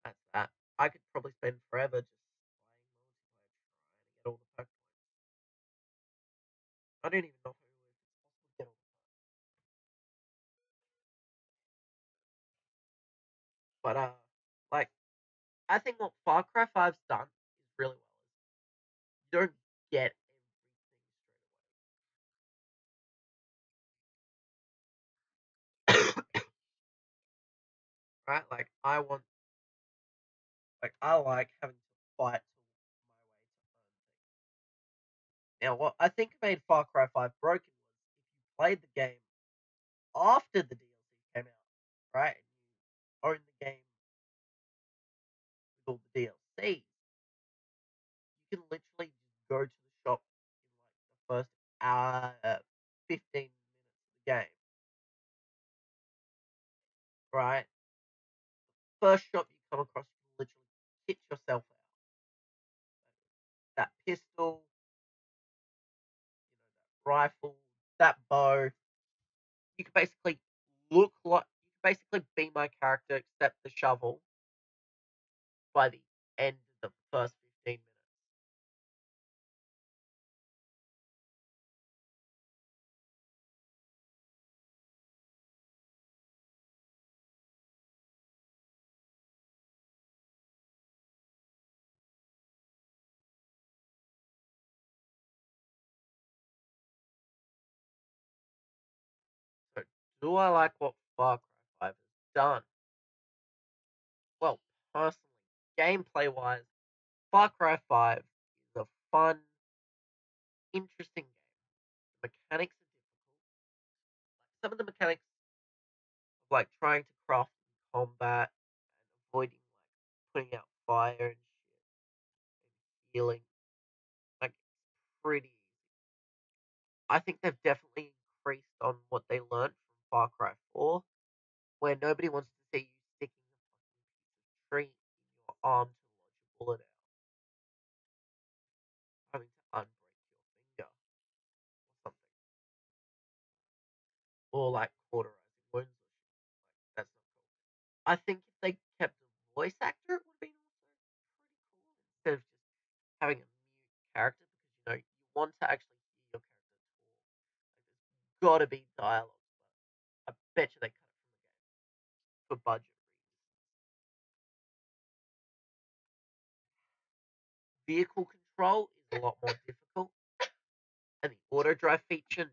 that's that. I could probably spend forever just playing multiplayer trying to get all the perk points. I don't even know if it's possible to get all the perks. But, like, I think what Far Cry 5's done is really well. You don't get everything straight away. Right? I like having to fight to my way to earn things. Now, what I think made Far Cry 5 broken was if you played the game after the DLC came out, right? And you own the game with all the DLCs, you can literally just go to the shop in like the first hour, 15 minutes of the game, right? First shop you come across, you can literally kit yourself out. That pistol, that rifle, that bow. You can basically be my character except the shovel by the end of the first 15 minutes. So, do I like what Far Cry 5 has done? Well, personally, gameplay wise, Far Cry 5 is a fun, interesting game. The mechanics are difficult. Like some of the mechanics of like trying to craft in combat and avoiding like putting out fire and shit and healing, like it's pretty easy. I think they've definitely increased on what they learned from Far Cry 4, where nobody wants to see you sticking a fucking piece of tree in your arm to lodge a bullet out, having to unbreak your finger or something, or like cauterizing wounds or shit. Like, that's not cool. I think if they kept a voice actor, it would have been also pretty cool instead of just having a mute character because you want to actually hear your character talk. Like, there's gotta be dialogue, but I bet you they cut it from the game for budget reasons. Vehicle control is a lot more difficult, and the auto drive feature needs an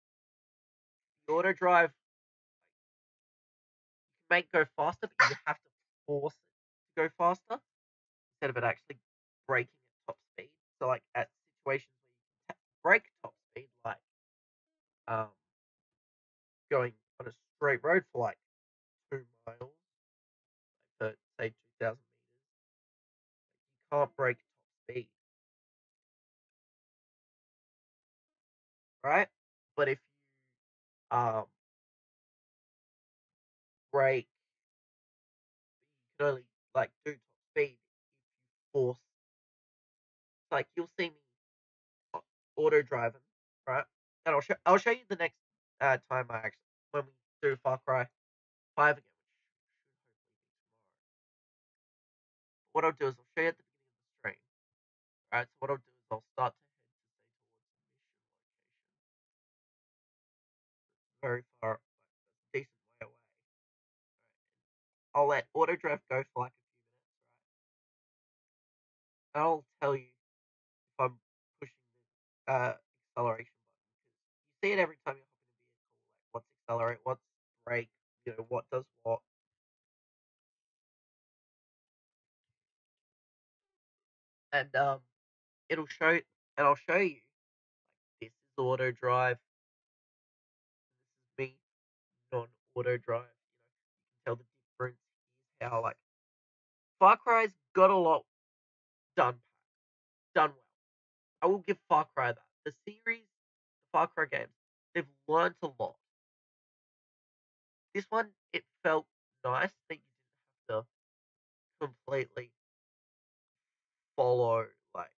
upgrade. The auto drive you can make go faster, but you have to force it to go faster instead of it actually braking at top speed. So like at situations where you can brake top speed, like um going on a straight road for like 2 miles, like say 2,000 meters, you can't brake top speed, right? But if you brake, you can only like do top speed if you force. Like you'll see me auto driving, right? And I'll show you the next time I actually when we do Far Cry 5 again, which should hopefully be tomorrow. What I'll do is I'll show you at the beginning of the stream, right? So what I'll do is I'll start to head to say towards the mission location, very far, like, a decent way away. Right? I'll let auto drive go for like a few minutes, right? And I'll tell you if I'm pushing the acceleration button because you see it every time you hop in a vehicle, like what's accelerate, what's brake, what does what. And it'll show and I'll show you this is auto drive, this is me non auto drive. You can tell the difference. Here's how like Far Cry's got a lot done well. I will give Far Cry that. The series, the Far Cry games, they've learned a lot. This one, it felt nice that you didn't have to completely follow like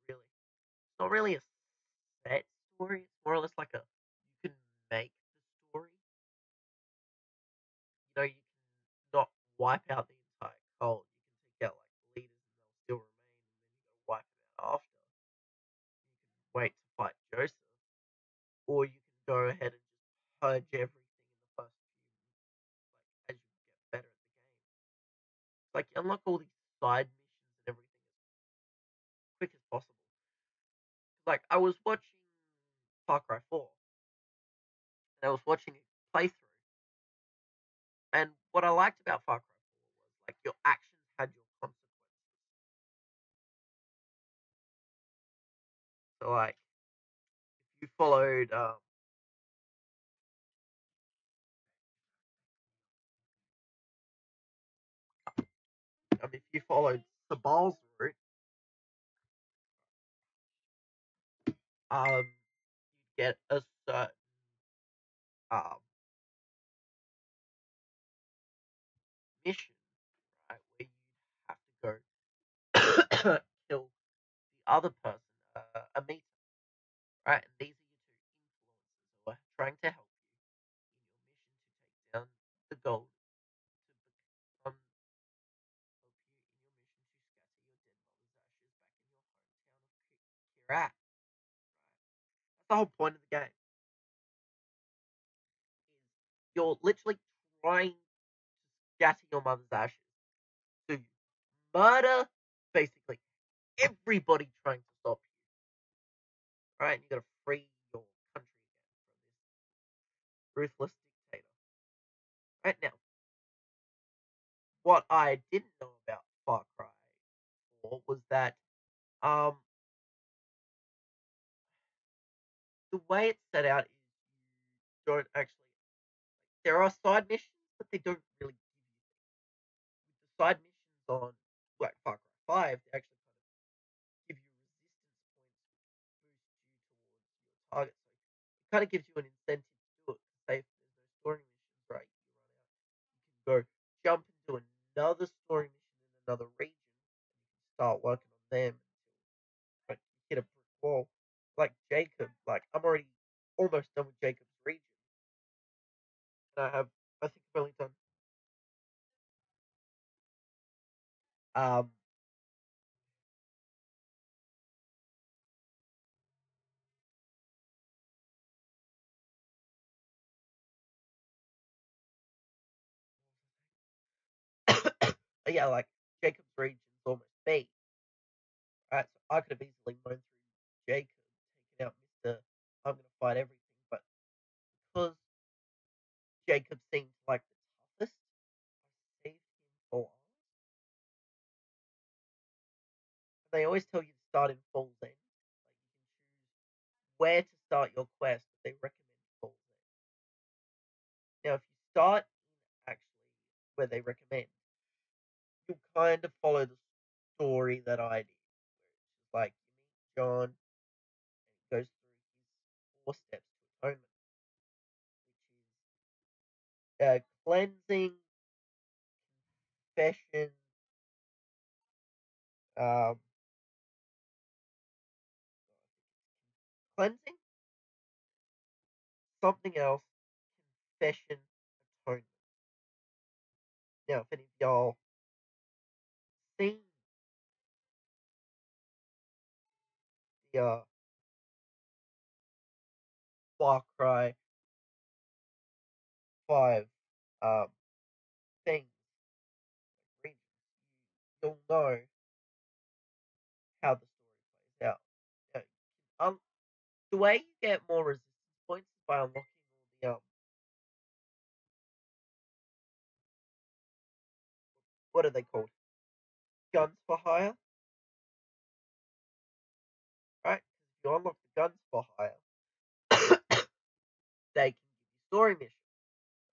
really. It's not really a set story. It's more or less like you can make the story. You can not wipe out the entire cult. You can take out like leaders and they'll still remain, and then you gotta wipe them out after. You can wait to fight Joseph, or you can go ahead and just purge everything in the first few, like as you get better at the game. Like you unlock all these side missions and everything as quick as possible. Like I was watching Far Cry 4, and I was watching it playthrough, and what I liked about Far Cry 4 was like your actions had your consequences. So like if you followed if you followed Sabal's route, you get a certain um mission, right, where you have to go kill the other person, a meter, right? And these are your two influences who are trying to help you in your mission to take down the gold to become help you in your mission to scatter your dead mother's ashes back in your hometown of Kirat. That's the whole point of the game. Is you're literally trying to scatter your mother's ashes to murder basically everybody trying to stop you. Right? And you gotta free your country again from this ruthless dictator. Right now, what I didn't know about Far Cry 4 was that um the way it's set out is you don't actually there are side missions, but they don't really give you things. With the side missions on like Far Cry 5, they actually kind of give you resistance points, which boost you towards your target. So it kind of gives you an incentive to do it. Say if there's no story missions, right? You run out, you can go jump into another story mission in another region, and you can start working on them until like, you hit a brick wall. Like Jacob, like I'm already almost done with Jacob's region, and I think I've only done um yeah, like Jacob's region's almost beat. Right, so I could have easily mown through Jacob, taken out Mister. I'm gonna fight everything, but because Jacob seems like the toughest, I saved him for last. They always tell you to start in Falls End. Like you can choose where to start your quest, but they recommend Falls End. Now, if you start in actually where they recommend, you'll kind of follow the story that I did. like you meet John, and he goes through his 4 steps to atonement, which is cleansing, confession, um, cleansing, something else, confession, atonement. Now, if any of y'all seen the Far Cry 5 um, things, regions, you'll know how the story plays out. Um, the way you get more resistance points is by unlocking all the what are they called? Guns for hire, right? If you unlock the guns for hire, they can give you story missions,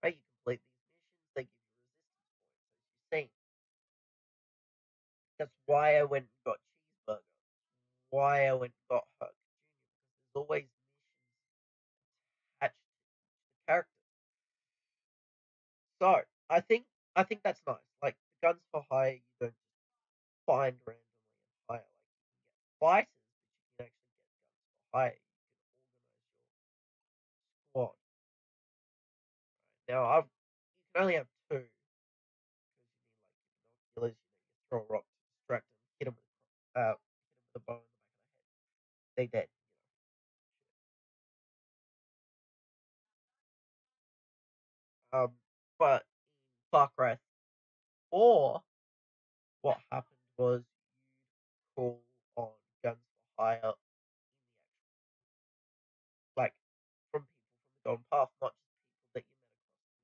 right? You complete these missions, they give you resistance points, as you've seen. That's why I went and got Cheeseburger. Why I went and got Hug Jr. Because there's always missions attached to the character. So I think that's nice. Like the guns for hire, you don't just find randomly and hire. Like you can get fighters, but you can actually get guns for hire. You can organize your squad. Now you can only have two because you need like binoculars. You throw a rock to distract them, hit them with a bow in the back of the head. They dead. But in Far Cry 4, what happened was you'd call on guns for hire in the actual, like from people from the Golden Path, not just people that you met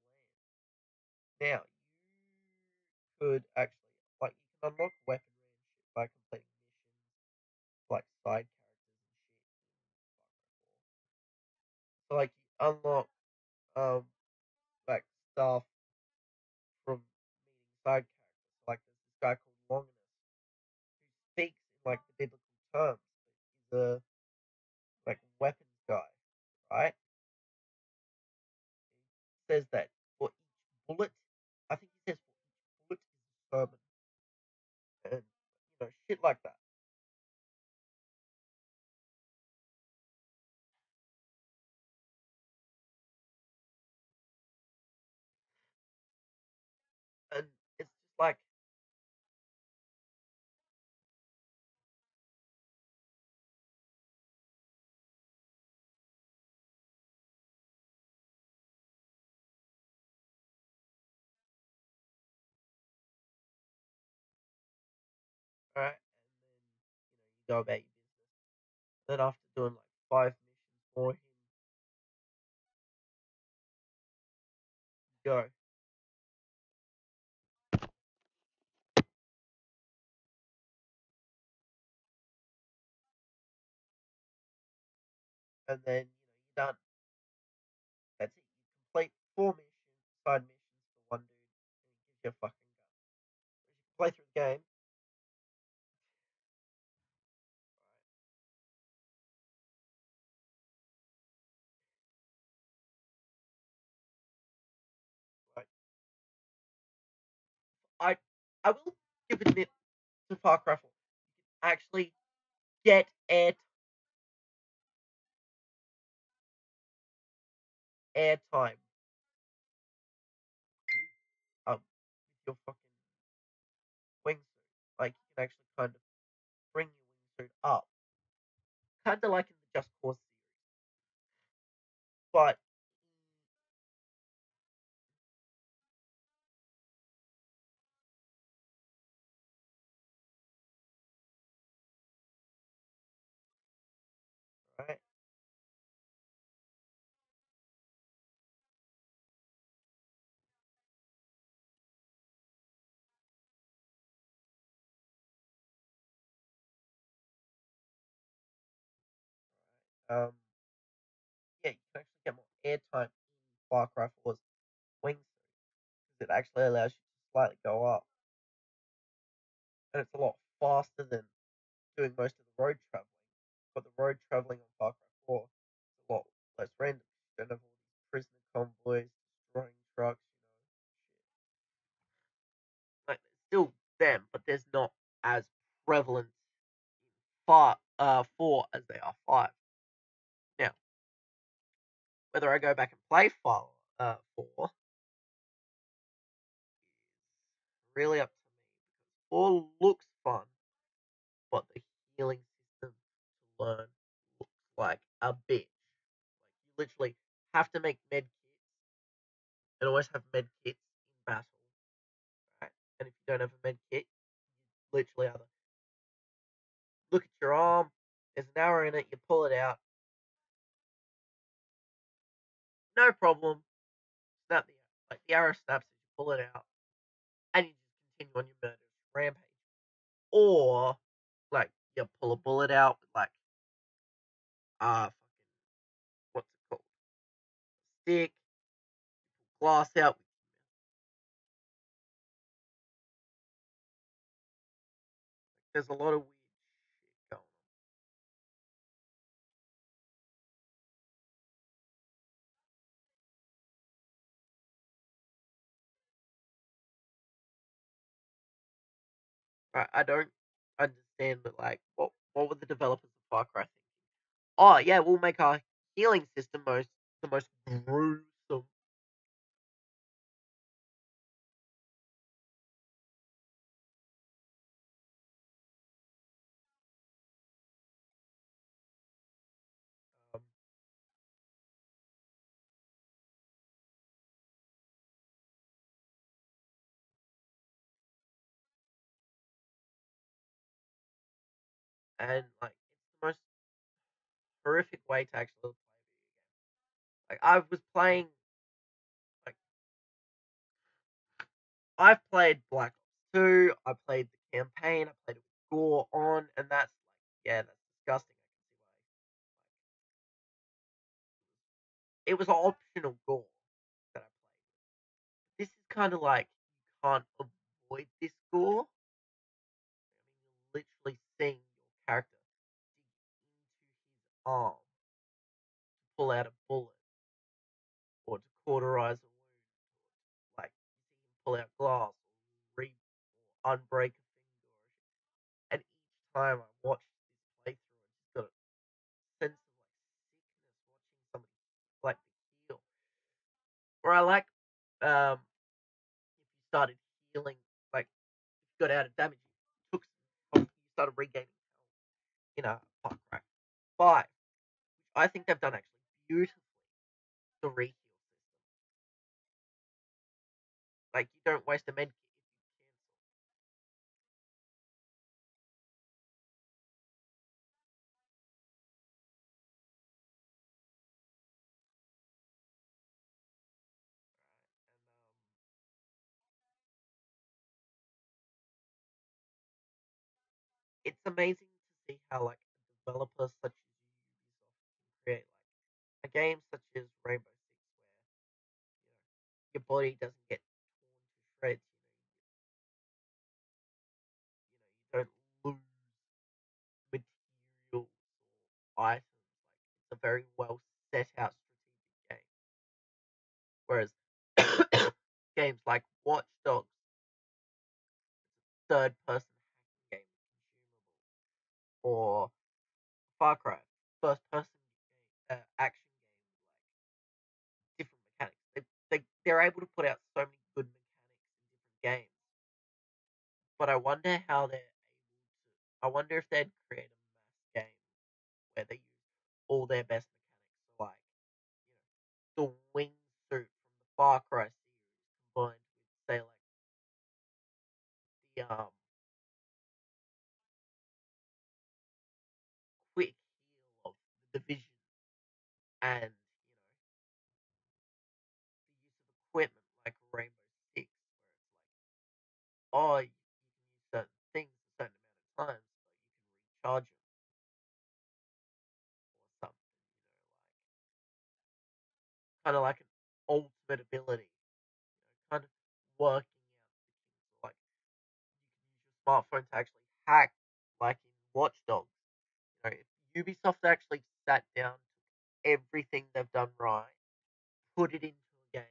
across the land. Now you could actually like you can unlock weaponry and shit by completing missions like side characters and shit in Far Cry 4. So like you unlock um like stuff from meeting side characters. So, like there's this guy called Longinus who speaks in like the biblical terms. He's a like weapons guy, right? He says that for each bullet, I think he says for each bullet is a sermon, and shit like that. And it's just like, all right, and then you go about your business. Then after doing like 5 missions for him, you go, and then you're done. That's it. You complete 4 missions, side missions for one dude, and he gives you a fucking gun. Whereas you can play through the game, right? I I will give it a bit to Far Cry 4. You can actually get airtime with your fucking wingsuit. Like you can actually kind of bring your wingsuit up, kind of like in the Just Cause series. But right, um, yeah, you can actually get more airtime in Far Cry 4's wingsuit because it actually allows you to slightly go up, and it's a lot faster than doing most of the road traveling. But the road traveling on Far Cry 4 is a lot less random. You don't have all these prisoner convoys destroying trucks, Like, there's still them, but there's not as prevalent in 4 as they are 5. Now, whether I go back and play 4 is really up to me. 4 looks fun, but the healing system to learn looks like a bitch. Like, you literally have to make med kits and always have med kits in battle, right? And if you don't have a med kit, you literally either look at your arm, there's an arrow in it, you pull it out, no problem, snap the arrow snaps as you pull it out, and you just continue on your murderous rampage. Or, like, you pull a bullet out with, like, fucking, what's it called? A stick, glass out. There's a lot of weird shit going on. I don't understand, but, like, what were the developers of Far Cry thinking? Oh, yeah, we'll make our healing system the most gruesome. Um, and, like, it's the most horrific way to actually play a video game. Like, I was playing, like, I've played Black Ops 2, I played the campaign, I played it with gore on, and that's like, yeah, that's disgusting. It was optional gore that I played. This is kind of like you can't avoid this gore. I mean, you're literally seeing your character dig into his arm to pull out a bullet or to cauterize a wound. Like, you see him pull out glass or unbreak a finger. And each time I watch this playthrough, I just got a sense of like sickness watching somebody like heal. Or I like if you started healing, like if you got out of damage, you took some health, you started regaining health in a Far Cry 5. I think they've done actually beautifully the reheal system. Like, you don't waste a med kit if you cancel. It's amazing to see how like developers such as Ubisoft can create like a game such as Rainbow Six where your body doesn't get torn to shreds. You don't lose materials or items. Like, it's a very well set out strategic game. Whereas games like Watch Dogs, third person hacking game, or Far Cry, first person action game, different mechanics. They're able to put out so many good mechanics in different games. But I wonder how they're able to. I wonder if they'd create a mass game where they use all their best mechanics, so like the wingsuit from the Far Cry series combined with say like the quick heal of the division and the use of equipment like Rainbow Six, where it's like, oh, you can use certain things a certain amount of times, so you can recharge them or something, kind of like an ultimate ability, kind of working out the things like you can use your smartphone to actually hack, like in Watch Dogs. If Ubisoft actually sat down, everything they've done right, put it into a game,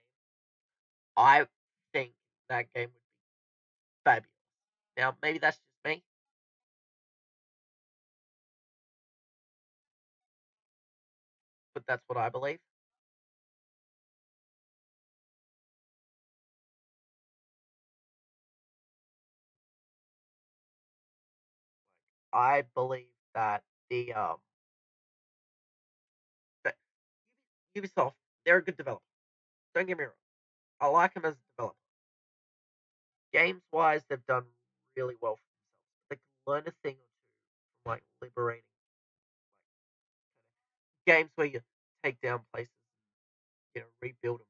I think that game would be fabulous. Now, maybe that's just me, but that's what I believe. I believe that that Ubisoft, they're a good developer. Don't get me wrong. I like them as a developer. Games wise, they've done really well for themselves. They can learn a thing or two from like liberating games where you take down places, rebuild them,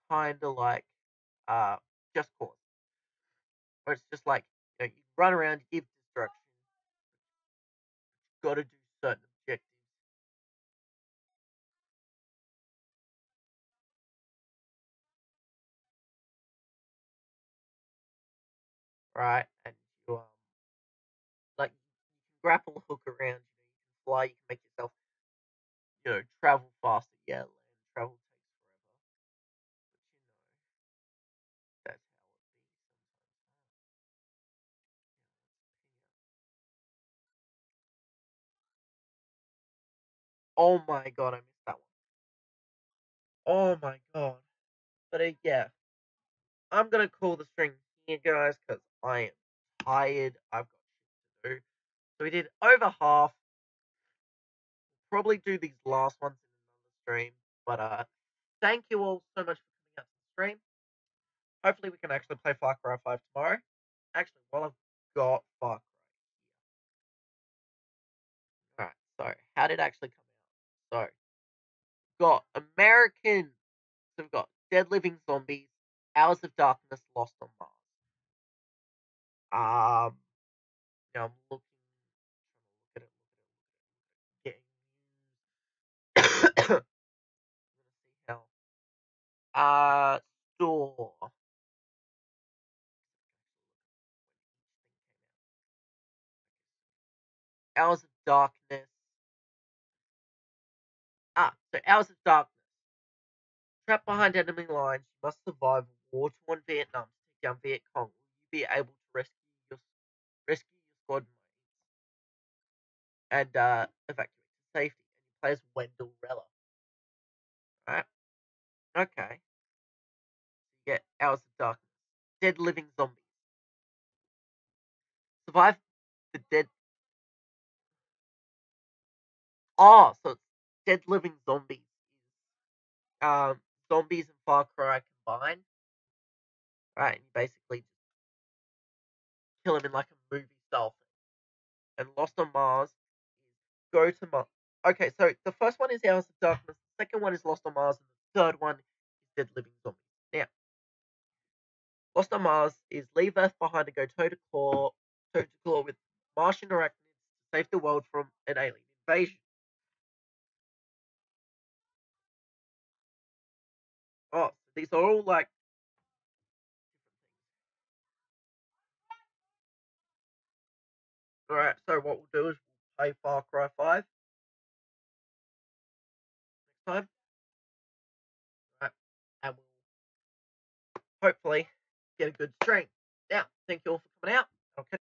kind of like Just Cause, where it's just like you run around, you give destruction, got to do certain objectives, right? And you like you can grapple hook around, you can fly, you can make yourself travel faster. Yeah, land travel takes forever, but that's how it be sometimes. Oh my god, I missed that one. Oh my god. But yeah, I'm gonna call the string here, guys, because I am tired. I've got shit to do. So we did over half. Probably do these last ones in another stream. But thank you all so much for coming out to the stream. Hopefully we can actually play Far Cry 5 tomorrow. Actually, while I've got Far Cry. Alright, so how did it actually come out? So got American. So we've got Dead Living Zombies, Hours of Darkness, Lost on Mars. Now I'm looking, trying to look at it, getting news. See how. Store. Hours of Darkness. So Hours of Darkness. Trapped behind enemy lines, you must survive a war-torn Vietnam to take down Viet Cong. Will you be able to rescue your squad mates and evacuate to safety? And you play as Wendell Rella. Right? Okay. You get Hours of Darkness. Dead Living Zombies. Survive the dead. Oh, so it's Dead Living Zombies. Zombies and Far Cry combined. Right? And you basically just kill them in like a movie style thing. And Lost on Mars is go to Mars. Okay, so the first one is Hours of Darkness, the second one is Lost on Mars, and the third one is Dead Living Zombies. Now, Lost on Mars is leave Earth behind to go toe to claw with Martian arachnids to save the world from an alien invasion. Oh, so these are all like different things. Alright, so what we'll do is we'll play Far Cry 5 next time. Alright, and we'll hopefully get a good stream. Now, thank you all for coming out. I'll catch